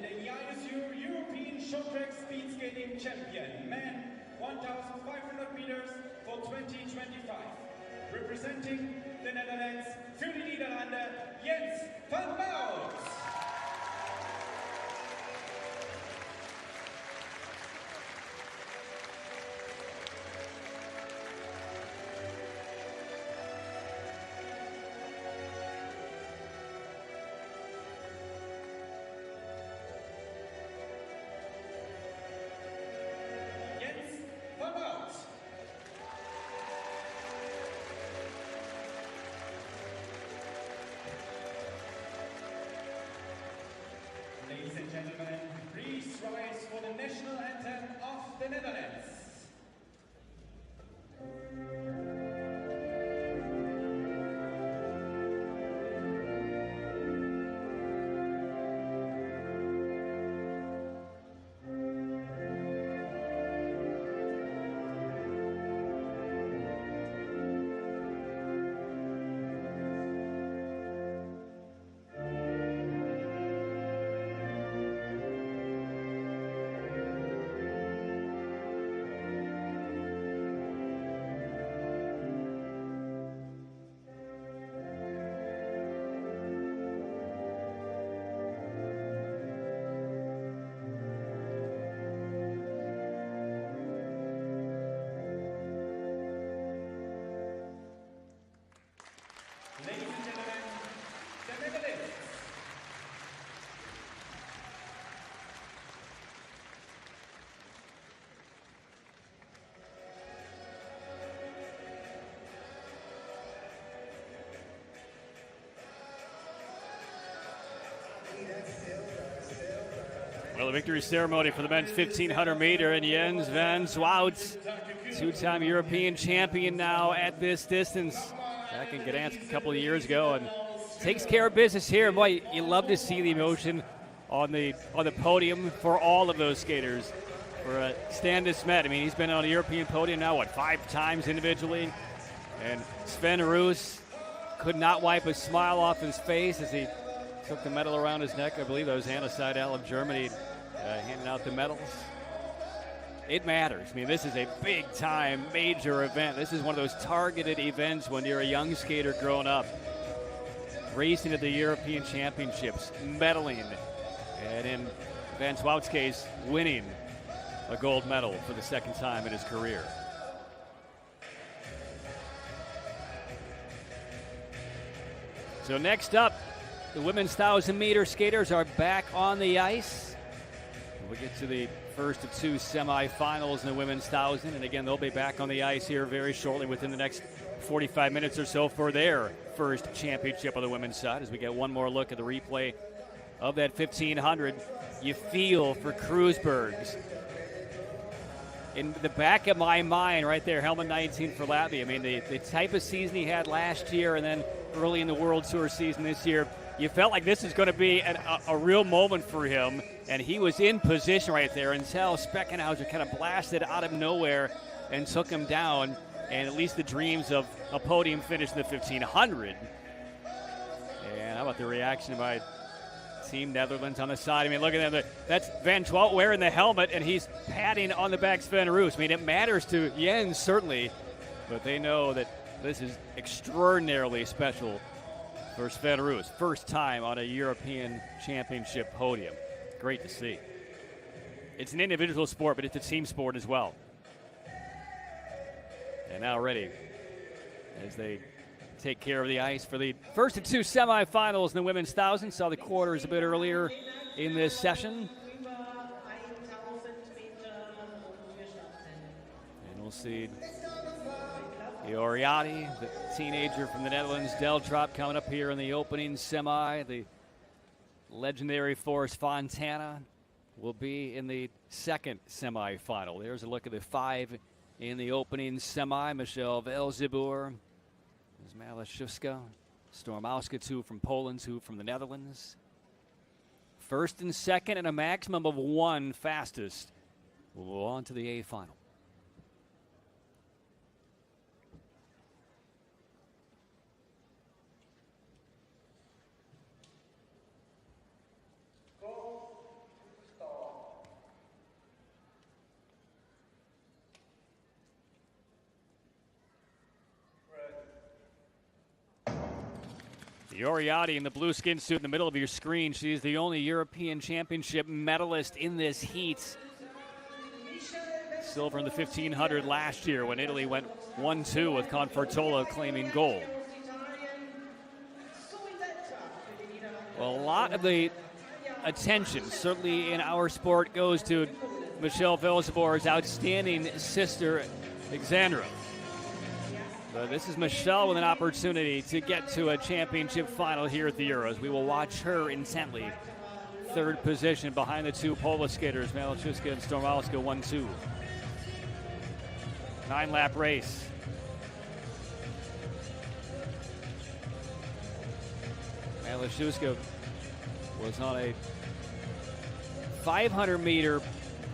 here is your European short track speed skating champion, man 1,500 meters for 2025. Representing the Netherlands, für die Niederlande, Jens van Mout. Ladies and gentlemen, please rise for the national anthem of the Netherlands. Ladies and gentlemen, the Netherlands. Well, the victory ceremony for the men's 1,500 meter, and Jens van Zwout, two-time European champion now at this distance. Back in Gdansk a couple of years ago, and takes care of business here. Boy, you love to see the emotion on the podium for all of those skaters. For Stan de Smet, I mean, he's been on a European podium now, 5 times individually. And Sven Roos could not wipe a smile off his face as he took the medal around his neck. I believe that was Hanna Seidel of Germany handing out the medals. It matters. I mean, this is a big-time, major event. This is one of those targeted events when you're a young skater growing up. Racing at the European Championships, medaling, and in Van Zwout's case, winning a gold medal for the second time in his career. So next up, the women's 1,000-meter skaters are back on the ice. We get to the first of 2 semifinals in the women's 1,000, and again, they'll be back on the ice here very shortly within the next 45 minutes or so for their first championship on the women's side. As we get one more look at the replay of that 1,500, you feel for Kreuzberg's. In the back of my mind right there, helmet 19 for Latvia. I mean, the type of season he had last year and then early in the World Tour season this year, you felt like this is going to be a real moment for him, and he was in position right there until Speckenhauser kind of blasted out of nowhere and took him down, and at least the dreams of a podium finish in the 1,500. And how about the reaction by Team Netherlands on the side? I mean, look at that. That's Van Zwout wearing the helmet, and he's patting on the back Sven Roos. I mean, it matters to Jens, certainly, but they know that this is extraordinarily special for Sven Roos. First time on a European Championship podium. Great to see. It's an individual sport, but it's a team sport as well. And now ready as they take care of the ice for the first of 2 semifinals in the women's 1,000. Saw the quarters a bit earlier in this session. And we'll see Ioriati, the teenager from the Netherlands, Deltrop, coming up here in the opening semi. The legendary Forrest Fontana will be in the second semifinal. There's a look at the 5 in the opening semi. Michelle Velzeboer, Malashewska, Stormowska, 2 from Poland, 2 from the Netherlands. First and second, and a maximum of 1 fastest will go on to the A final. Oriati in the blue skin suit in the middle of your screen. She's the only European Championship medalist in this heat. Silver in the 1500 last year when Italy went 1-2 with Confortola claiming gold. Well, a lot of the attention, certainly in our sport, goes to Michelle Velzebor's outstanding sister, Alexandra. But this is Michelle with an opportunity to get to a championship final here at the Euros. We will watch her intently. Third position behind the two Polish skaters, Malachowska and Stormalska, 1-2. 9-lap race. Malachowska was on a 500-meter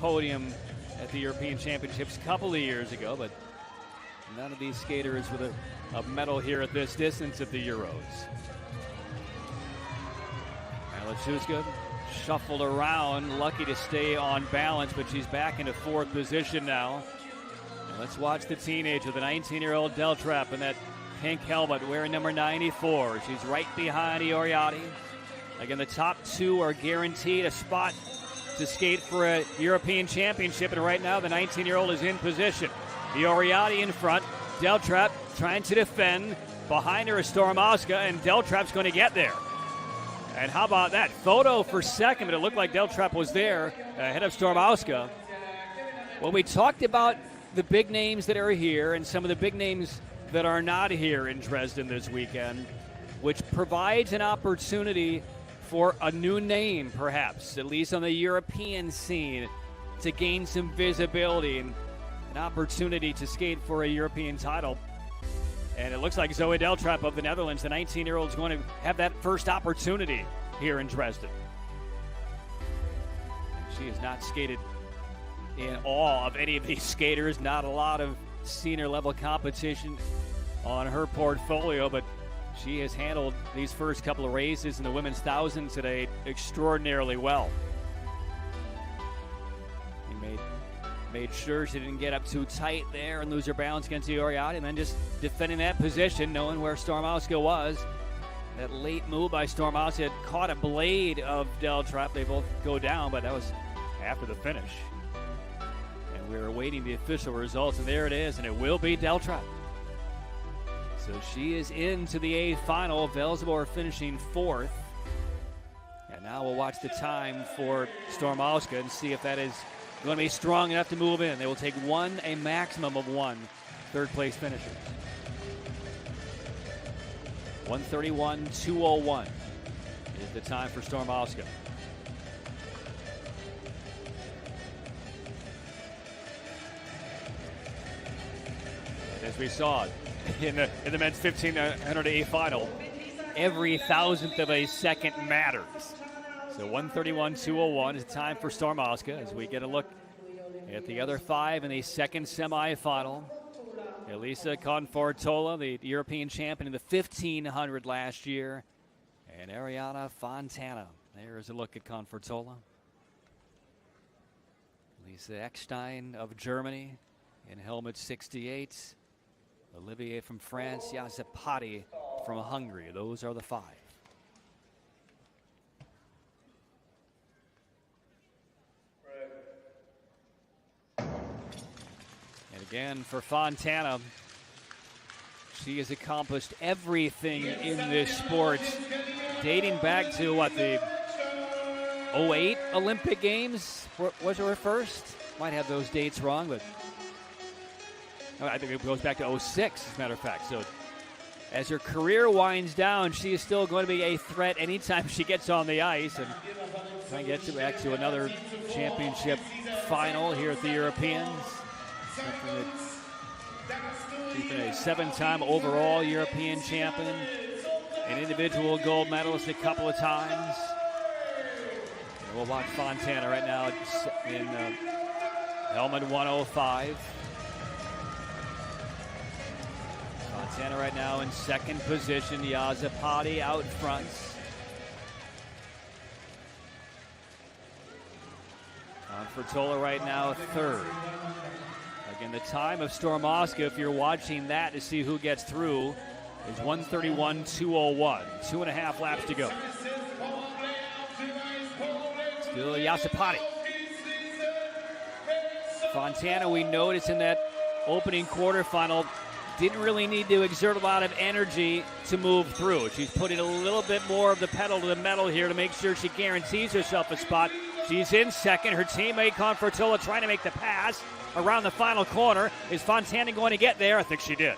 podium at the European Championships a couple of years ago, but none of these skaters with a medal here at this distance at the Euros. Malachowska shuffled around, lucky to stay on balance, but she's back into fourth position now. And let's watch the teenager, the 19-year-old Deltrap in that pink helmet wearing number 94. She's right behind Oriati. Again, the top two are guaranteed a spot to skate for a European Championship, and right now the 19-year-old is in position. Oriati in front, Deltrap trying to defend. Behind her is Stormalska, and Deltrap's going to get there. And how about that? Photo for second, but it looked like Deltrap was there ahead of Stormalska. Well, we talked about the big names that are here and some of the big names that are not here in Dresden this weekend, which provides an opportunity for a new name, perhaps, at least on the European scene, to gain some visibility and an opportunity to skate for a European title. And it looks like Zoe Deltrap of the Netherlands, the 19-year-old, is going to have that first opportunity here in Dresden. She has not skated in awe of any of these skaters, not a lot of senior level competition on her portfolio, but she has handled these first couple of races in the women's 1,000 today extraordinarily well. Made sure she didn't get up too tight there and lose her balance against Oriati, and then just defending that position, knowing where Stormalska was. That late move by Stormalska had caught a blade of Deltrap. They both go down, but that was after the finish. And we're awaiting the official results, and there it is, and it will be Deltrap. So she is into the A final. Velzebor finishing fourth. And now we'll watch the time for Stormalska and see if that is going to be strong enough to move in. They will take a maximum of one third place finisher. 1:31.201 is the time for Stormalska. As we saw in the men's 1500 A final, every thousandth of a second matters. So 1:31.201 is the time for Stormalska as we get a look at the other five in the second semifinal. Elisa Confortola, the European champion in the 1500 last year, and Ariana Fontana. There's a look at Confortola. Lisa Eckstein of Germany in helmet 68. Olivier from France, Yazepati from Hungary. Those are the five. And again, for Fontana, she has accomplished everything in this sport, dating back to the 08 Olympic Games was her first. Might have those dates wrong, but I think it goes back to 06, as a matter of fact. So as her career winds down, she is still going to be a threat anytime she gets on the ice, and try and get back to another championship final here at the Europeans. She's been a 7-time overall European champion, an individual gold medalist a couple of times. And we'll watch Fontana right now in helmet 105. Fontana right now in second position. Yazepati out front. Confortola right now third. Again, the time of Stormalska, if you're watching that to see who gets through, is 1:31.201. 2.5 laps to go. Still Yazapati. Fontana, we noticed in that opening quarterfinal, didn't really need to exert a lot of energy to move through. She's putting a little bit more of the pedal to the metal here to make sure she guarantees herself a spot. She's in second. Her teammate Confortola trying to make the pass around the final corner. Is Fontana going to get there? I think she did.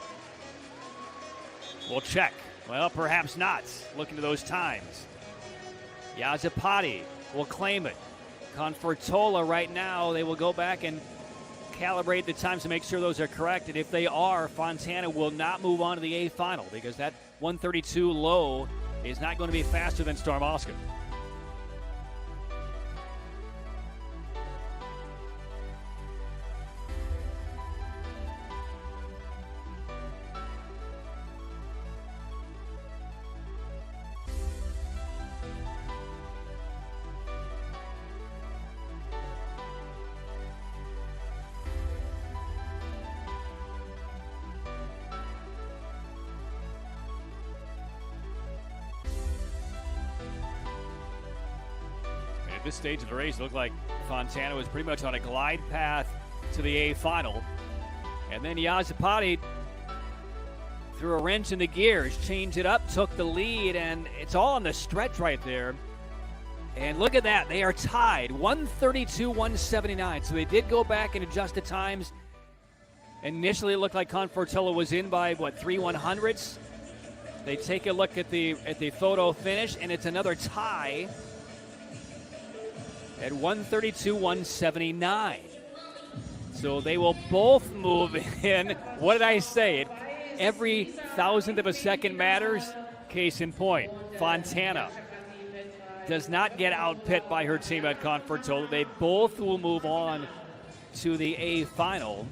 We'll check. Well, perhaps not. Looking to those times. Yazapati will claim it. Confortola right now, they will go back and calibrate the times to make sure those are correct. And if they are, Fontana will not move on to the A final because that 1:32 low is not going to be faster than Stormoska. At this stage of the race, it looked like Fontana was pretty much on a glide path to the A final. And then Yazapati threw a wrench in the gears, changed it up, took the lead, and it's all on the stretch right there. And look at that, they are tied, 1:32.179. So they did go back and adjust the times. Initially, it looked like Confortola was in by, 3/100ths? They take a look at the photo finish, and it's another tie at 1:32.179. So they will both move in. What did I say? Every thousandth of a second matters. Case in point, Fontana does not get outpit by her team at Confortola. They both will move on to the A final.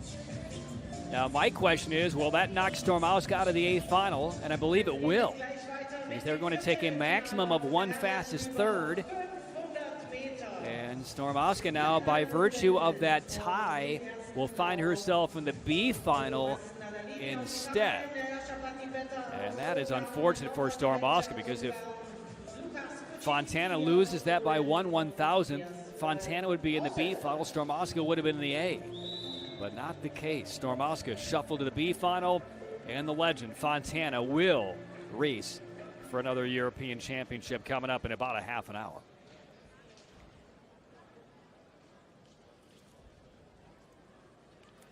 Now, my question is, will that knock Stormoska out of the A final? And I believe it will, because they're going to take a maximum of one fastest third. And Stormoska now, by virtue of that tie, will find herself in the B final instead. And that is unfortunate for Stormoska, because if Fontana loses that by 1/1000th, Fontana would be in the B final. Stormoska would have been in the A. But not the case. Stormoska shuffled to the B final, and the legend, Fontana, will race for another European Championship coming up in about a half an hour.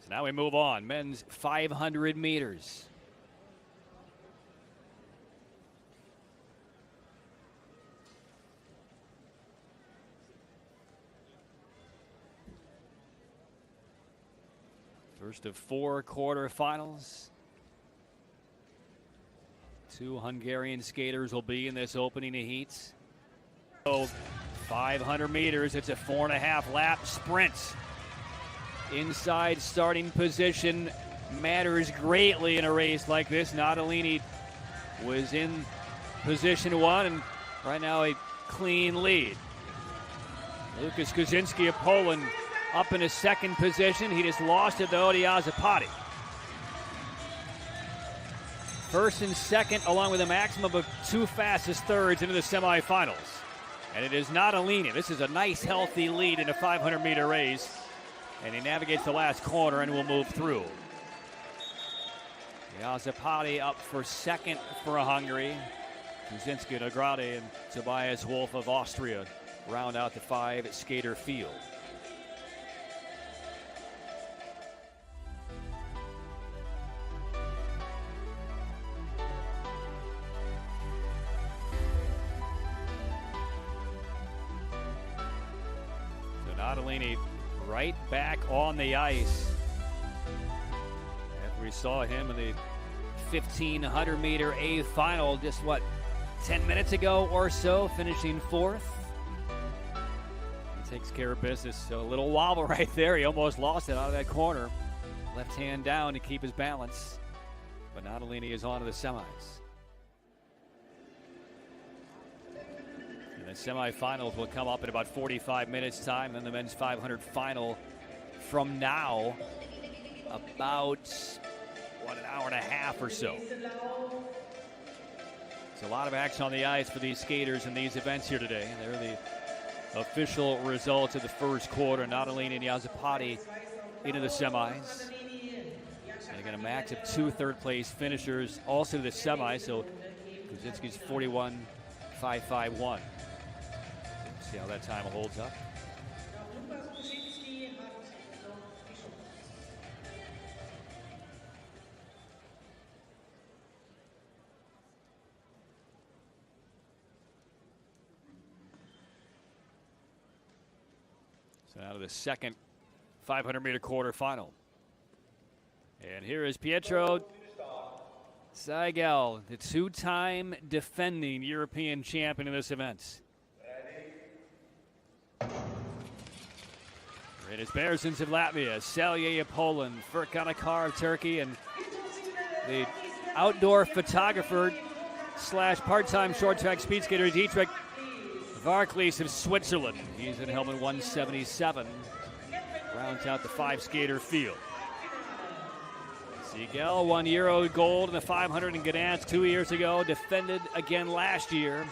So now we move on. Men's 500 meters. First of 4 quarterfinals. 2 Hungarian skaters will be in this opening of heats. So 500 meters, it's a 4.5 lap sprint. Inside starting position matters greatly in a race like this. Natalini was in position 1, and right now a clean lead. Lucas Kuczynski of Poland up in his second position. He just lost it though to Yazapati. First and second, along with a maximum of 2 fastest thirds into the semifinals. And it is Natalini. This is a nice, healthy lead in a 500-meter race. And he navigates the last corner and will move through. Yazapati up for second for Hungary. Kuczynski, Nagrade, and Tobias Wolf of Austria round out the 5-skater field. Natalini right back on the ice. After we saw him in the 1,500-meter A final just, 10 minutes ago or so, finishing 4th. He takes care of business. So a little wobble right there. He almost lost it out of that corner. Left hand down to keep his balance. But Natalini is on to the semis. The semifinals will come up in about 45 minutes time. Then the men's 500 final from now, about, an hour and a half or so. There's a lot of action on the ice for these skaters in these events here today. They're the official results of the first quarter. Nadalini and Yazapati into the semis. And again, a max of 2 third-place finishers also to the semis. So Kuzinski's 41.551. See how that time holds up. So now to the second 500-meter quarterfinal. And here is Pietro Seigel, the 2-time defending European champion in this event. It is Bearsons of Latvia, Selye of Poland, Furkanakar of Turkey, and the outdoor photographer / part-time short track speed skater Dietrich Varklees of Switzerland. He's in helmet 177. Rounds out the 5-skater field. Seigel won Euro gold in the 500 in Gdansk 2 years ago, defended again last year,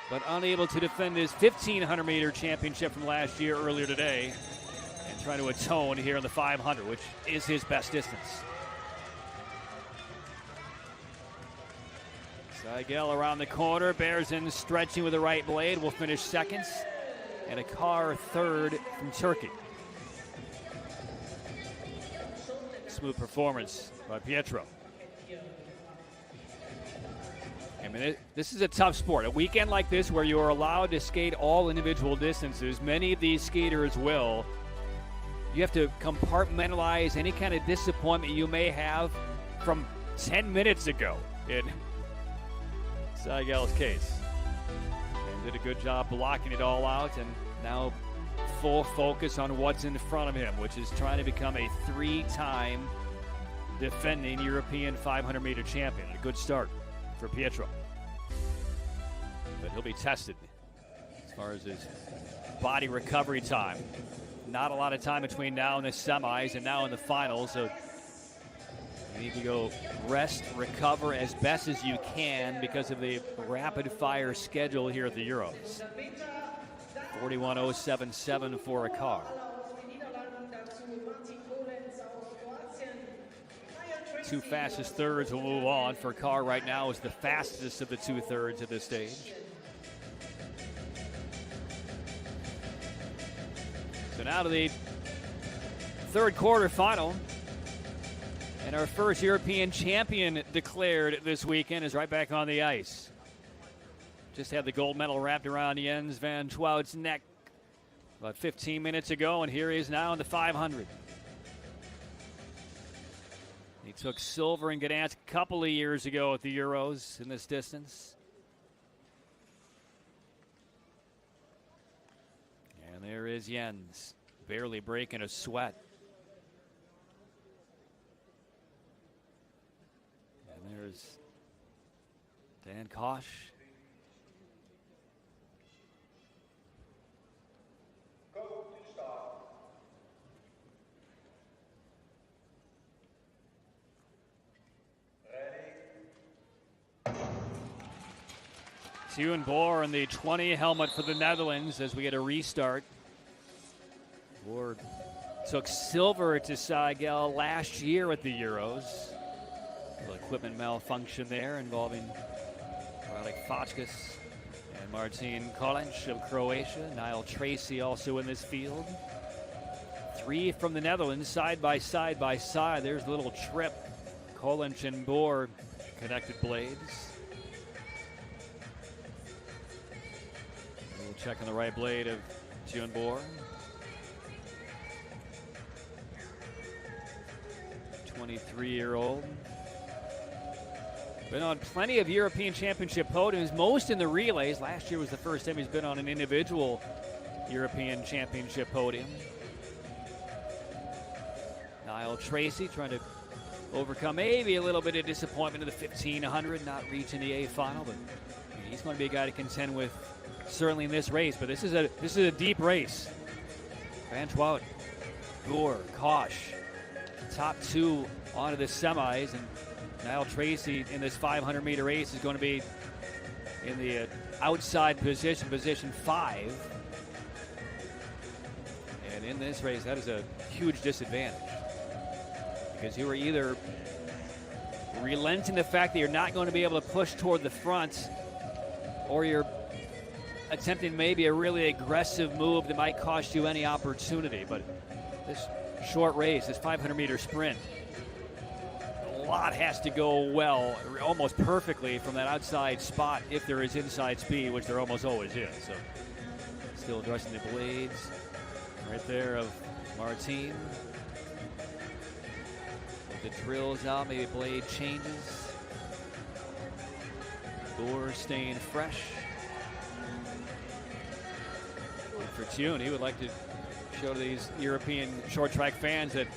but unable to defend his 1,500-meter championship from last year earlier today, and trying to atone here in the 500, which is his best distance. Seigel around the corner, Bearzin stretching with the right blade, will finish seconds, and a car third from Turkey. Smooth performance by Pietro. I mean, this is a tough sport. A weekend like this where you are allowed to skate all individual distances, many of these skaters will. You have to compartmentalize any kind of disappointment you may have from 10 minutes ago in Seigel's case. And did a good job blocking it all out, and now full focus on what's in front of him, which is trying to become a 3-time defending European 500-meter champion. A good start for Pietro. But he'll be tested as far as his body recovery time. Not a lot of time between now and the semis and now in the finals, so you need to go rest, recover as best as you can because of the rapid-fire schedule here at the Euros. 41.077 for a car. 2 fastest thirds will move on. For a car right now is the fastest of the 2 thirds at this stage. So now to the third quarterfinal. And our first European champion declared this weekend is right back on the ice. Just had the gold medal wrapped around Jens van Twout's neck about 15 minutes ago, and here he is now in the 500. He took silver in Gdansk a couple of years ago at the Euros in this distance. And there is Jens, barely breaking a sweat. And there's Dan Kosh. Teun Boer in the 20 helmet for the Netherlands as we get a restart. Boer took silver to Seigel last year at the Euros. A little equipment malfunction there involving Ralik Fatskas and Martin Kolenc of Croatia. Niall Tracy also in this field. 3 from the Netherlands, side by side by side. There's a little trip. Kolenc and Boer connected blades. Check on the right blade of Teun Boer. 23-year-old. Been on plenty of European Championship podiums, most in the relays. Last year was the first time he's been on an individual European Championship podium. Niall Tracy trying to overcome maybe a little bit of disappointment in the 1500, not reaching the A final, but he's going to be a guy to contend with certainly in this race. But this is a deep race. Van Twout, Boer, Kosh, top 2 onto the semis, and Niall Tracy in this 500-meter race is going to be in the outside position, position 5. And in this race, that is a huge disadvantage. Because you are either relenting the fact that you're not going to be able to push toward the front, or you're attempting maybe a really aggressive move that might cost you any opportunity. But this short race, this 500-meter sprint, a lot has to go well, almost perfectly from that outside spot if there is inside speed, which there almost always is. So still addressing the blades right there of Martin. With the drills out, maybe blade changes. Boer staying fresh. And for Tune, he would like to show these European short track fans that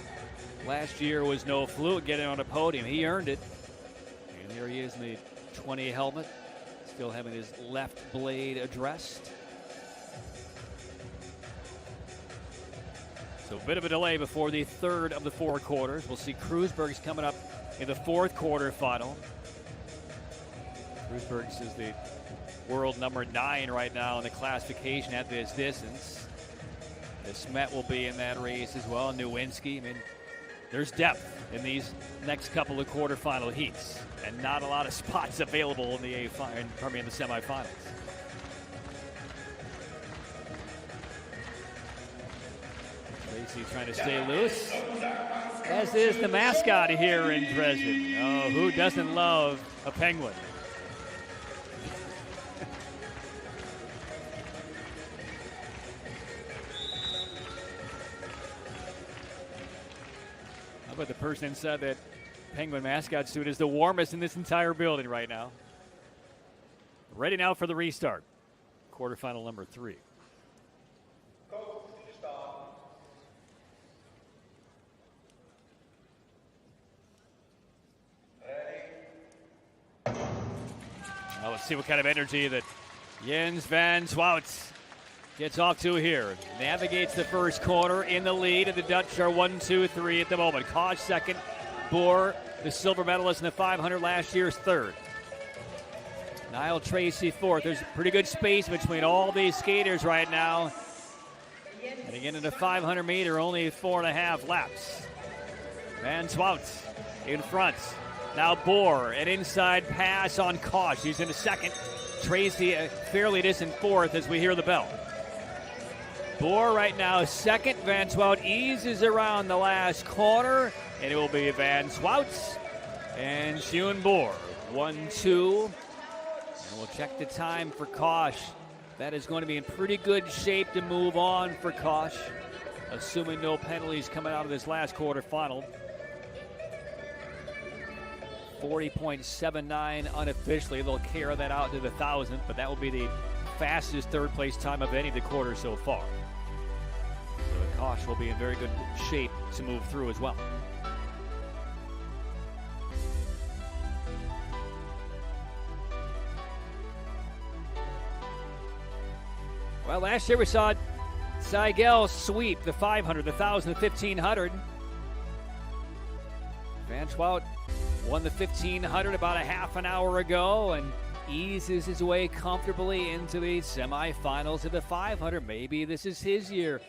last year was no fluke getting on a podium. He earned it. And here he is in the 20 helmet, still having his left blade addressed. So a bit of a delay before the third of the 4 quarters. We'll see Kreuzberg's coming up in the 4th quarterfinal. Kreuzberg's is the world number 9 right now in the classification at this distance. The Smet will be in that race as well. Nowinski. I mean, there's depth in these next couple of quarterfinal heats, and not a lot of spots available in the in the semifinals. Tracy trying to stay loose, as is the mascot here in Dresden. Oh, who doesn't love a penguin? How about the person inside that penguin mascot suit is the warmest in this entire building right now. Ready now for the restart. Quarterfinal number 3. Now let's see what kind of energy that Jens van Zwout gets off to here. Navigates the first corner in the lead, and the Dutch are 1-2-3 at the moment. Koch second, Boer, the silver medalist in the 500 last year's third. Niall Tracy fourth. There's pretty good space between all these skaters right now. And again, in the 500 meter, only 4.5 laps. Van Zwout in front. Now Boer, an inside pass on Koch. He's in the second. Tracy fairly distant fourth as we hear the bell. Boer right now second. Van Zwout eases around the last corner, and it will be Van Zwout and Schoen Boer. 1-2. And we'll check the time for Koch. That is going to be in pretty good shape to move on for Koch, assuming no penalties coming out of this last quarterfinal. 40.79 unofficially. They'll carry that out to the 1,000th, but that will be the fastest third place time of any of the quarters so far. So Koch will be in very good shape to move through as well. Well, last year we saw Seigel sweep the 500, the 1,000, the 1,500. Van Zwout won the 1,500 about a half an hour ago and eases his way comfortably into the semifinals of the 500. Maybe this is his year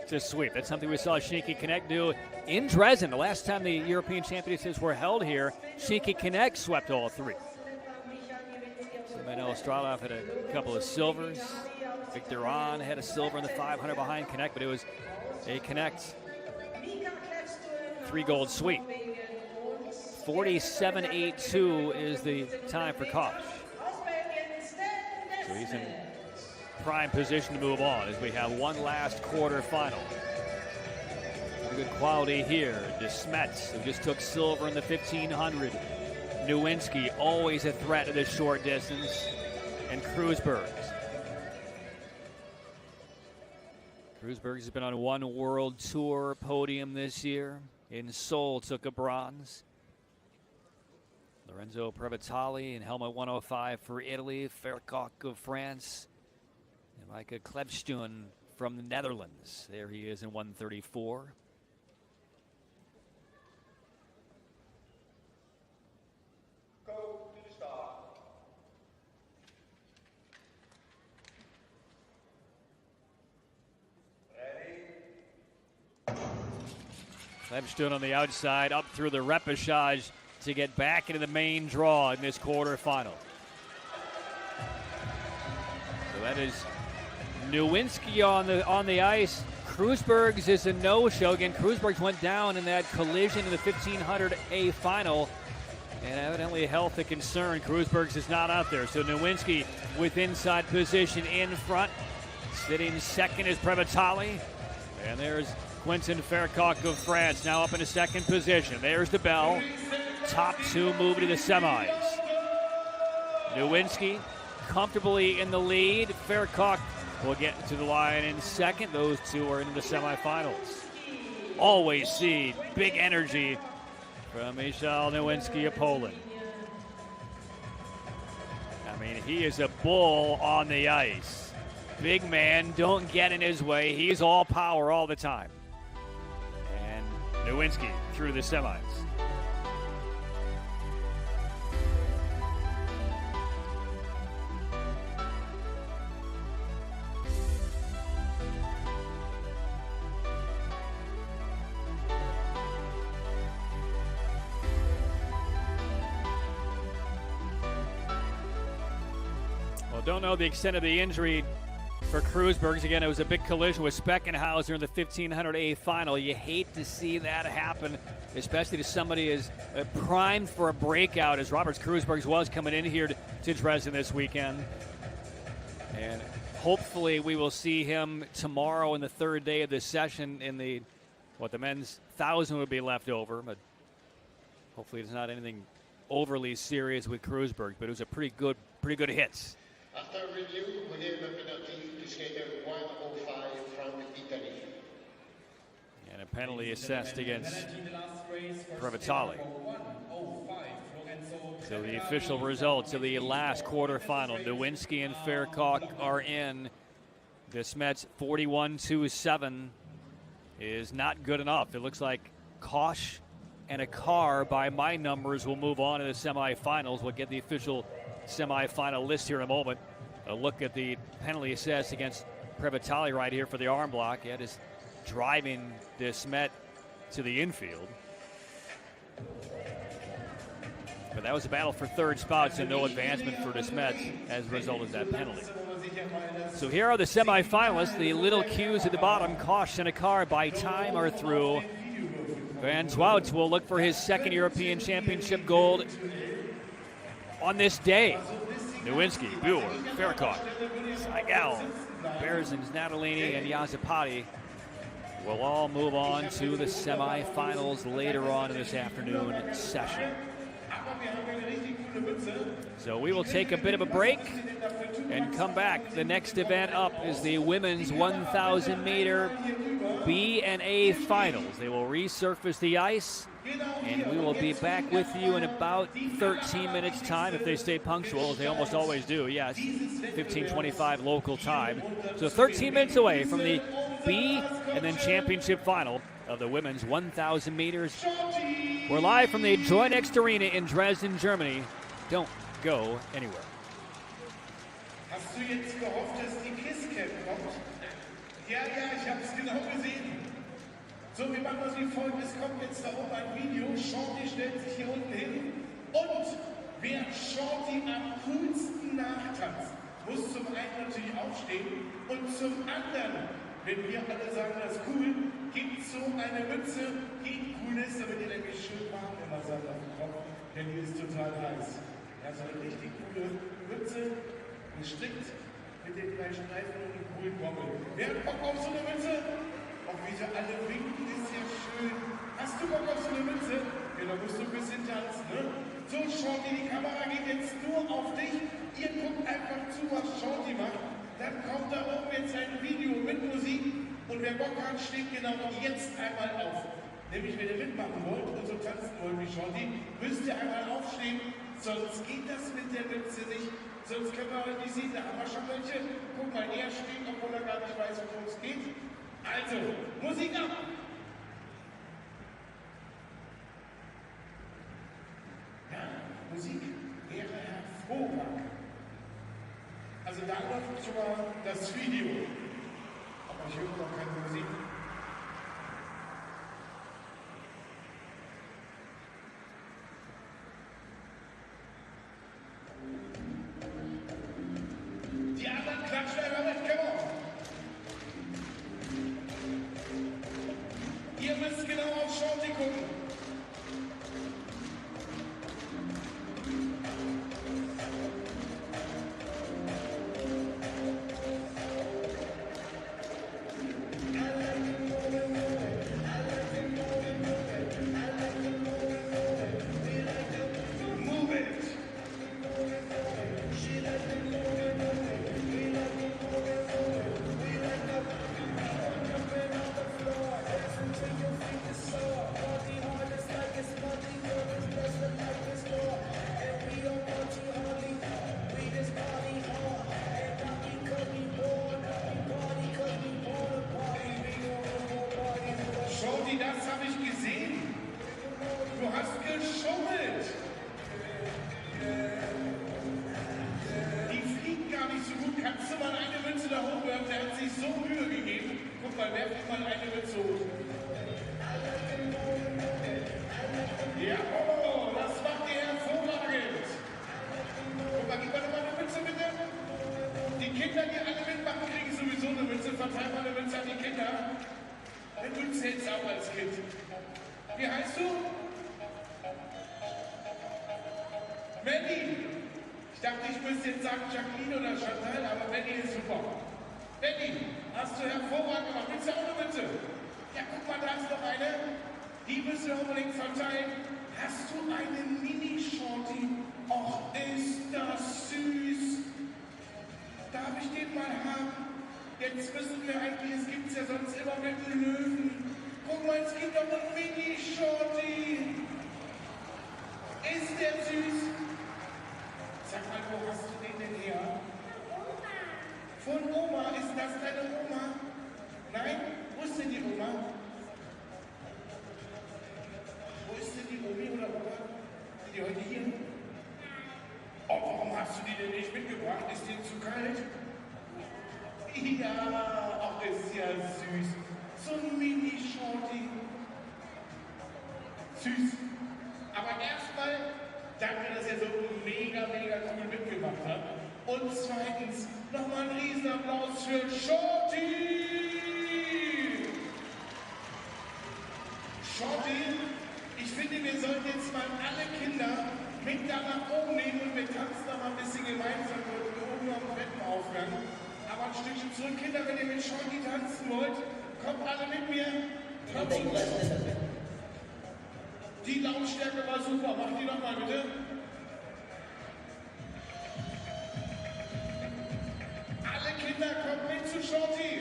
to sweep. That's something we saw Shinky Connect do in Dresden. The last time the European Championships were held here, Shinky Connect swept all 3. Manuel Stradov had a couple of silvers. Victor Ahn had a silver in the 500 behind Connect, but it was a Connect 3 gold sweep. 47.82 is the time for Koch. So he's in prime position to move on as we have one last quarterfinal. Pretty good quality here. De Smet, who just took silver in the 1,500. Nowinski, always a threat at this short distance. And Kreuzberg. Kreuzberg has been on one World Tour podium this year. In Seoul, took a bronze. Lorenzo Previtali in helmet 105 for Italy. Verkoch of France. And Micah Klebstuen from the Netherlands. There he is in 134. They've stood on the outside up through the repechage to get back into the main draw in this quarterfinal. So that is Nowinski on the ice. Kreuzberg's is a no-show. Again, Kreuzberg's went down in that collision in the 1500A final. And evidently a health concern. Kreuzberg's is not out there. So Nowinski with inside position in front. Sitting second is Previtali. And there's Quentin Faircock of France now up in a second position. There's the bell. Top two move to the semis. Nowinski comfortably in the lead. Faircock will get to the line in second. Those two are in the semifinals. Always see big energy from Michal Nowinski of Poland. I mean, he is a bull on the ice. Big man, don't get in his way. He's all power all the time. And Nowinski through the semis. Don't know the extent of the injury for Kreuzberg's. Again, it was a big collision with Speckenhauser in the 1500A final. You hate to see that happen, especially to somebody as primed for a breakout as Robert Kreuzberg's was coming in here to Dresden this weekend. And hopefully we will see him tomorrow in the third day of this session in the men's 1,000 would be left over. But hopefully it's not anything overly serious with Kreuzberg. But it was a pretty good hits. After review, we gave a penalty to skater 105 from Italy. And a penalty assessed against Previtali. So the official results of the last quarterfinal, Nowinski and Faircock are in. Desmet's 41-7 is not good enough. It looks like Kosh and a car, by my numbers, will move on to the semifinals. We'll get the official semifinal list here in a moment. A look at the penalty assessed against Previtali right here for the arm block. It is driving Desmet to the infield. But that was a battle for third spot, so no advancement for Desmet as a result of that penalty. So here are the semifinalists. The little cues at the bottom. Kosh and a car by time are through. Van Zwout will look for his second European Championship gold on this day. Nowinski, Bueller, Faircock, Seigel, Berzins, Natalini, and Yazapati will all move on to the semifinals later on in this afternoon session. So we will take a bit of a break and come back. The next event up is the women's 1,000-meter B and A finals. They will resurface the ice, and we will be back with you in about 13 minutes' time if they stay punctual, as they almost always do. Yes, 15:25 local time. So 13 minutes away from the B and then championship final of the women's 1,000 meters. We're live from the Joy Next Arena in Dresden, Germany. Don't go anywhere. Hast du jetzt gehofft, dass die Kisscam kommt? Ja, ich habe es genau gesehen. So, wir machen das wie folgt. Es kommt jetzt da oben ein Video. Shorty stellt sich hier unten hin. Und wer Shorty am coolsten nachtanzt, muss zum einen natürlich aufstehen und zum anderen, wenn wir alle sagen, das ist cool, gibt es so eine Mütze, die cool ist, damit ihr nämlich schön warm immer seid auf dem Kopf, denn die ist total heiß. Also eine richtig coole Mütze, gestrickt mit den drei Streifen und einem coolen Bommel. Wer hat Bock auf so eine Mütze? Auch wie sie alle winken, ist ja schön. Hast du Bock auf so eine Mütze? Ja, da musst du ein bisschen tanzen, ne? So, Shorty, die Kamera geht jetzt nur auf dich. Ihr guckt einfach zu, was Shorty macht. Dann kommt da oben jetzt ein Video mit Musik. Und wer Bock hat, steht genau jetzt einmal auf. Nämlich, wenn ihr mitmachen wollt und so tanzen wollt wie Shorty, müsst ihr einmal aufstehen. Sonst geht das mit der Mütze nicht. Sonst können wir heute nicht sehen. Da haben wir schon welche. Guck mal, er steht, obwohl er gar nicht weiß, worum es geht. Also, Musik ab! Ja, Musik wäre hervorragend. Also da läuft schon mal das Video. Aber ich höre noch keine Musik. Shorty, das habe ich gesehen. Du hast geschummelt. Die fliegt gar nicht so gut. Kannst du mal eine Münze da hochwerfen? Der hat sich so Mühe gegeben. Guck mal, werf mal eine Münze hoch. Ja, oh, das macht ihr hervorragend. Guck mal, gib mal nochmal eine Münze bitte. Die Kinder, die alle mitmachen, kriegen sowieso eine Münze. Verteil mal eine Münze an die Kinder. Denn du zählst auch als Kind. Wie heißt du? Mandy. Ich dachte, ich müsste jetzt sagen Jacqueline oder Chantal, aber Mandy ist super. Mandy, hast du hervorragend gemacht. Willst du auch eine Münze? Ja, guck mal, da ist noch eine. Die müssen wir unbedingt verteilen. Hast du eine Mini-Shorty? Och, ist das süß. Darf ich den mal haben? Jetzt müssen wir eigentlich, es gibt es ja sonst immer mit einem Löwen. Guck mal, es gibt doch einen Mini-Shorty. Ist der süß? Sag mal, wo hast du den denn her? Von Oma. Ist das deine Oma? Nein? Wo ist denn die Oma? Wo ist denn die Omi oder Opa? Sind die heute hier? Oh, warum hast du die denn nicht mitgebracht? Ist denen zu kalt? Ja, ach, ist ja süß. So ein Mini-Shorty. Süß. Aber erstmal danke, dass ihr so mega cool mitgemacht habt. Und zweitens nochmal ein Riesenapplaus für Shorty! Shorty, ich finde, wir sollten jetzt mal alle Kinder mit da nach oben nehmen und wir tanzen noch mal ein bisschen gemeinsam oben am Treppenaufgang. Aber ein Stückchen zurück, Kinder, wenn ihr mit Shorty tanzen wollt, kommt alle mit mir. Kommt. Die Lautstärke war super. Mach die noch mal bitte. Alle Kinder, kommt mit zu Shorty.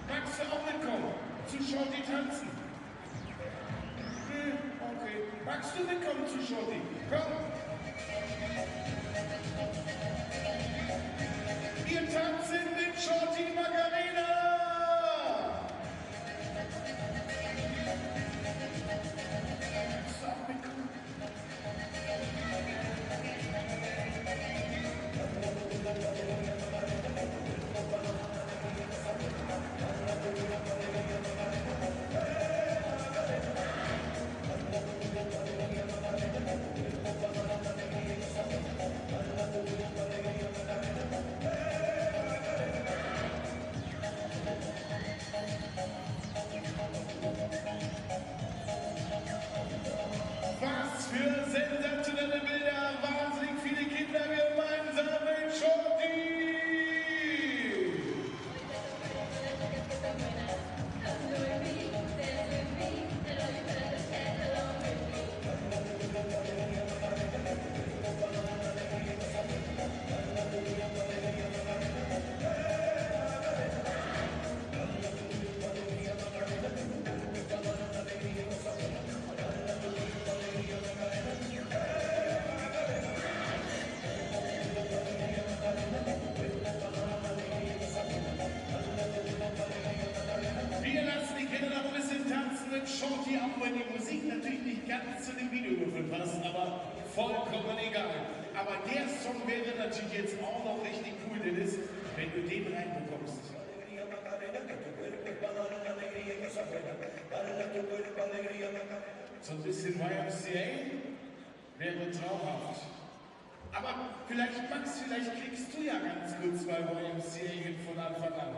Magst du auch mitkommen? Zu Shorty tanzen? Okay. Magst du mitkommen zu Shorty? Komm. Wir tanzen mit Shorty Margarina! Magst du auch mitkommen? Was für sensationelle Bilder, wahnsinnig viele Kinder gemeinsam mit Shorty! Wir lassen die Kinder noch ein bisschen tanzen mit Shorty, auch wenn die Musik natürlich nicht ganz zu dem Videogipfel passt, aber vollkommen egal. Aber der Song wäre natürlich jetzt auch noch richtig cool, Dennis, wenn du den reinbekommst. So ein bisschen YMCA wäre traumhaft. Aber vielleicht, Max, vielleicht kriegst du ja ganz kurz mal YMCA hin von Anfang an.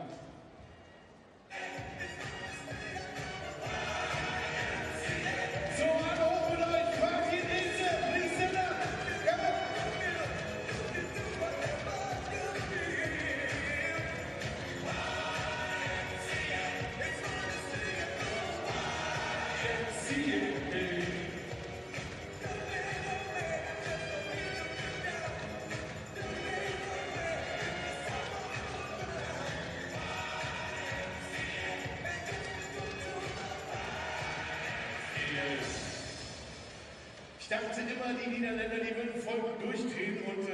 So, alle hoch mit euch, fragt die nächste, nächste nach. Ich dachte immer, die Niederländer, die würden voll durchdrehen und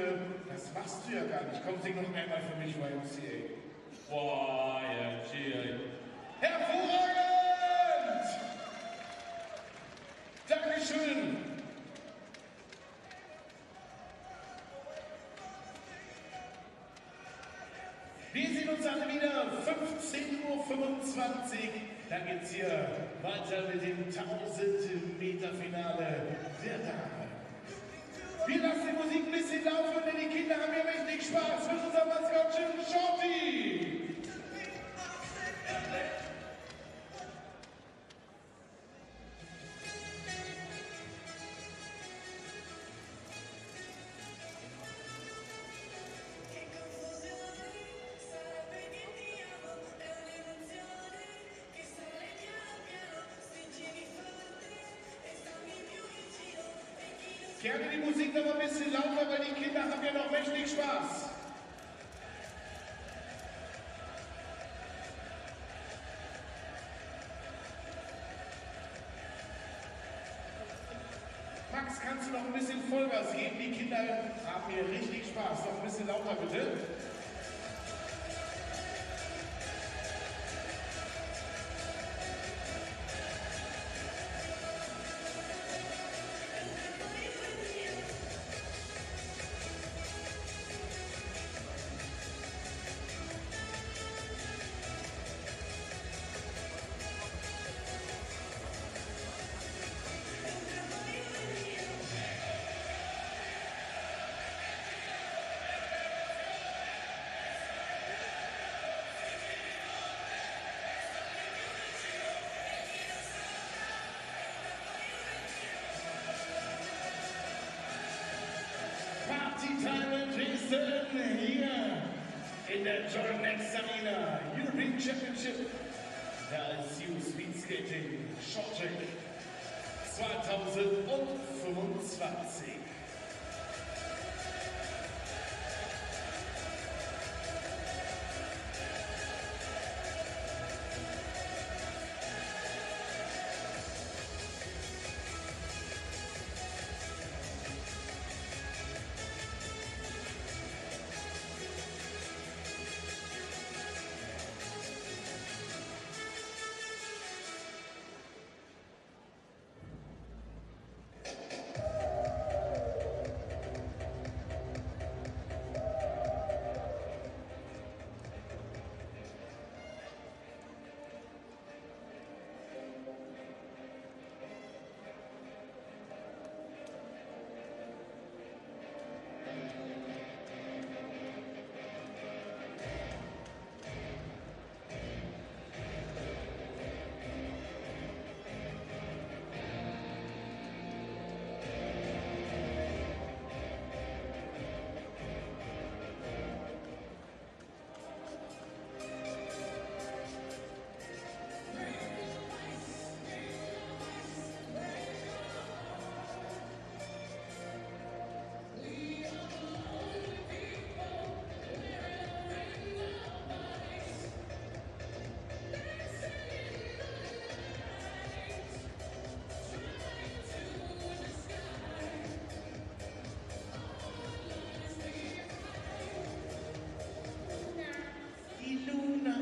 das machst du ja gar nicht. Komm, sing noch einmal für mich YMCA. YMCA. Hervorragend! Dankeschön! Wir sehen uns alle wieder 15:25 Uhr. Dann geht's hier weiter mit dem 1000-Meter-Finale der Damen. Wir lassen die Musik ein bisschen laufen, denn die Kinder haben hier richtig Spaß mit unserem Maskottchen Shorty. Gerne die Musik noch ein bisschen lauter, weil die Kinder haben ja noch mächtig Spaß. Max, kannst du noch ein bisschen Vollgas geben? Die Kinder haben hier richtig Spaß. Noch ein bisschen lauter, bitte. Time in Dresden hier in der Joint Next Arena European Championship. Da ist You Speed Skating Short Track 2025.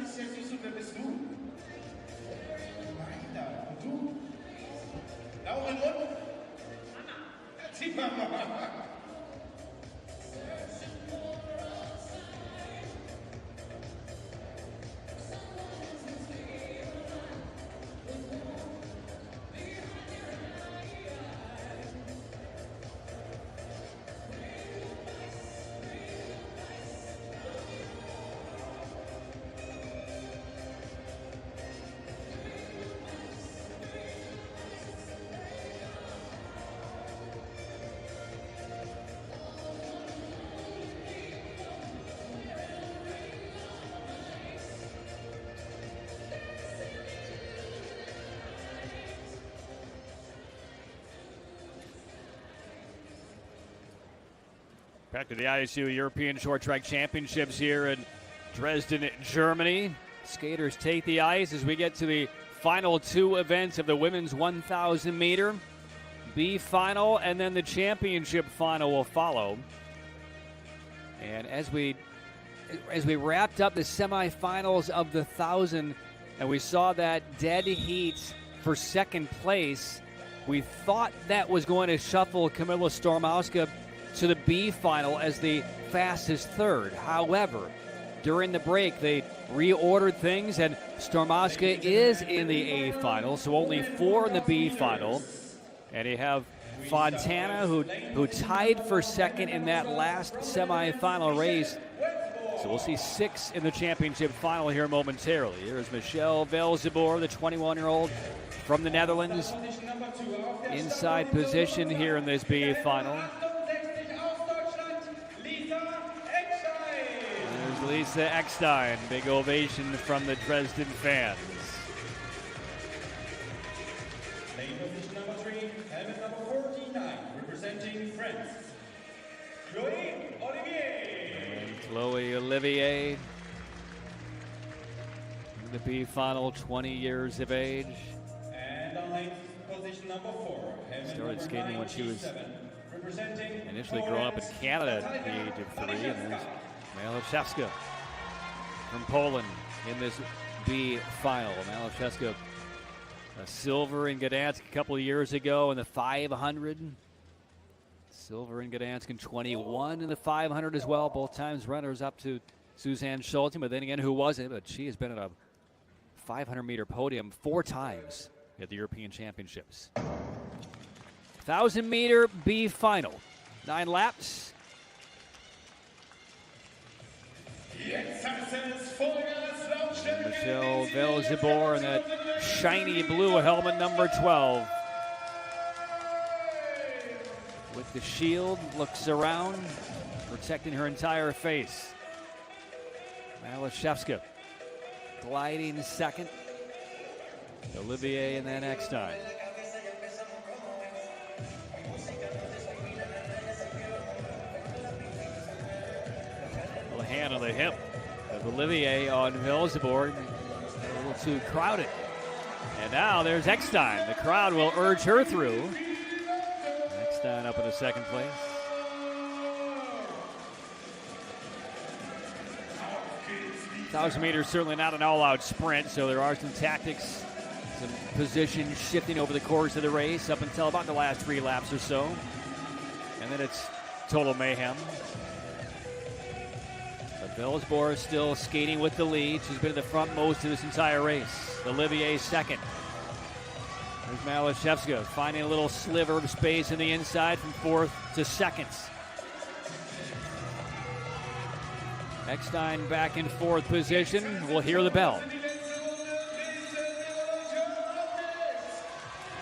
Ist ja süß, und wer bist du? Meiner. Und du? Lauren und? Mama. Die Mama. Back to the ISU European Short Track Championships here in Dresden, Germany. Skaters take the ice as we get to the final two events of the women's 1,000 meter. B final, and then the championship final will follow. And as we wrapped up the semifinals of the 1,000, and we saw that dead heat for second place, we thought that was going to shuffle Kamila Stormowska to the B final as the fastest third. However, during the break, they reordered things, and Stormowska is in the A final, so only 4 in the B final. And you have Fontana, who tied for second in that last semifinal race. So we'll see 6 in the championship final here momentarily. Here is Michelle Velzeboer, the 21-year-old from the Netherlands, inside position here in this B final. There's Lisa Eckstein, big ovation from the Dresden fans. Position number 3, helmet number 49, representing France, Chloé Olivier. And Chloe Olivier, in the B final, 20 years of age. And on position number 4, started skating when she was representing initially growing up in Canada at the age of 3. And there's Malachewska from Poland in this B final. Malachewska, a silver in Gdansk a couple of years ago in the 500. Silver in Gdansk in 21 in the 500 as well. Both times runners up to Suzanne Schulte. But then again, who wasn't? But she has been at a 500-meter podium 4 times at the European Championships. 1,000-meter B final. 9 laps. And Michelle Velzeboer in that shiny blue helmet, number 12. With the shield, looks around, protecting her entire face. Malachewska gliding second. Olivier and then Eckstein. A hand on the hip of Olivier on Velzeboer. A little too crowded. And now there's Eckstein. The crowd will urge her through. Eckstein up in the second place. $1,000 meters, certainly not an all-out sprint, so there are some tactics, some position shifting over the course of the race up until about the last 3 laps or so. And then it's total mayhem. But Velzeboer is still skating with the lead. She's been in the front most of this entire race. Olivier second. There's Malachewska finding a little sliver of space in the inside from 4th to 2nd. Eckstein back in 4th position. We'll hear the bell.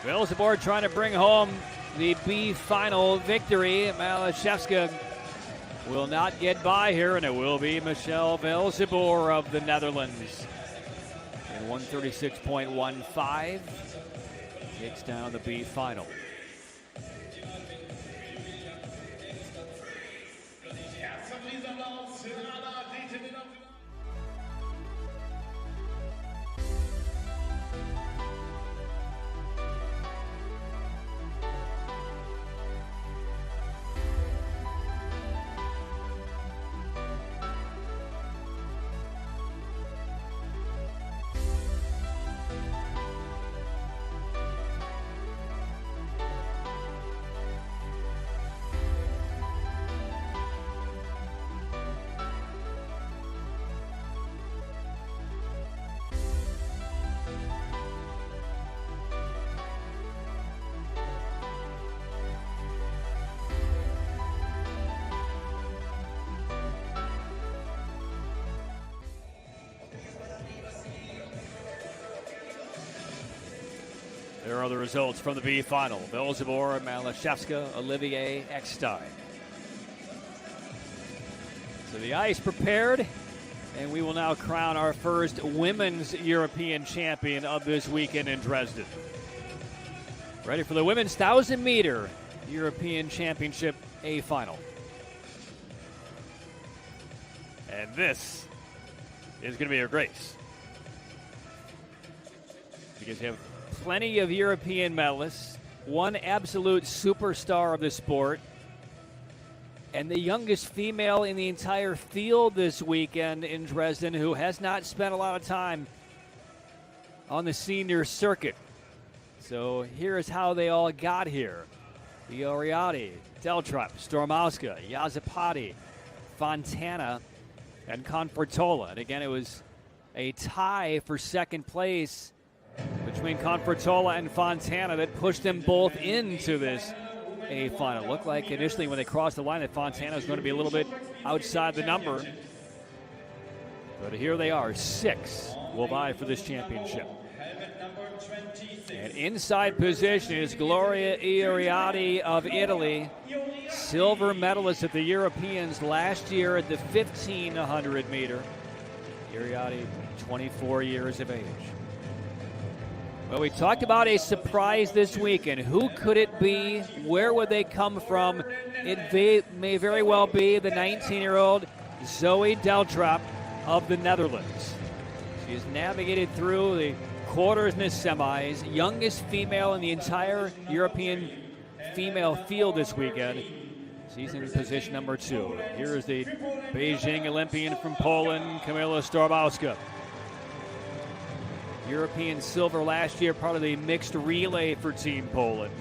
Velzeboer trying to bring home the B final victory. Malachewska will not get by here, and it will be Michelle Velzeboer of the Netherlands. In 136.15, takes down the B final. There are the results from the B final. Velzeboer, Malachewska, Olivier, Eckstein. So the ice prepared, and we will now crown our first women's European champion of this weekend in Dresden. Ready for the women's 1,000-meter European Championship A final. And this is going to be a race, because you have plenty of European medalists. one absolute superstar of the sport, and the youngest female in the entire field this weekend in Dresden, who has not spent a lot of time on the senior circuit. So here's how they all got here. Ioriati, Deltrup, Stormowska, Yazapati, Fontana, and Confortola. And again, it was a tie for second place between Confortola and Fontana that pushed them both into this A final. Looked like initially when they crossed the line that Fontana was going to be a little bit outside the number. But here they are, 6 will vie for this championship. And inside position is Gloria Ioriati of Italy, silver medalist at the Europeans last year at the 1500 meter. Ioriati, 24 years of age. Well, we talked about a surprise this weekend. Who could it be? Where would they come from? It may very well be the 19-year-old Zoe Deltrup of the Netherlands. She has navigated through the quarters and the semis, youngest female in the entire European female field this weekend. She's in position number 2. Here is the Beijing Olympian from Poland, Kamila Stormowska. European silver last year, part of the mixed relay for Team Poland.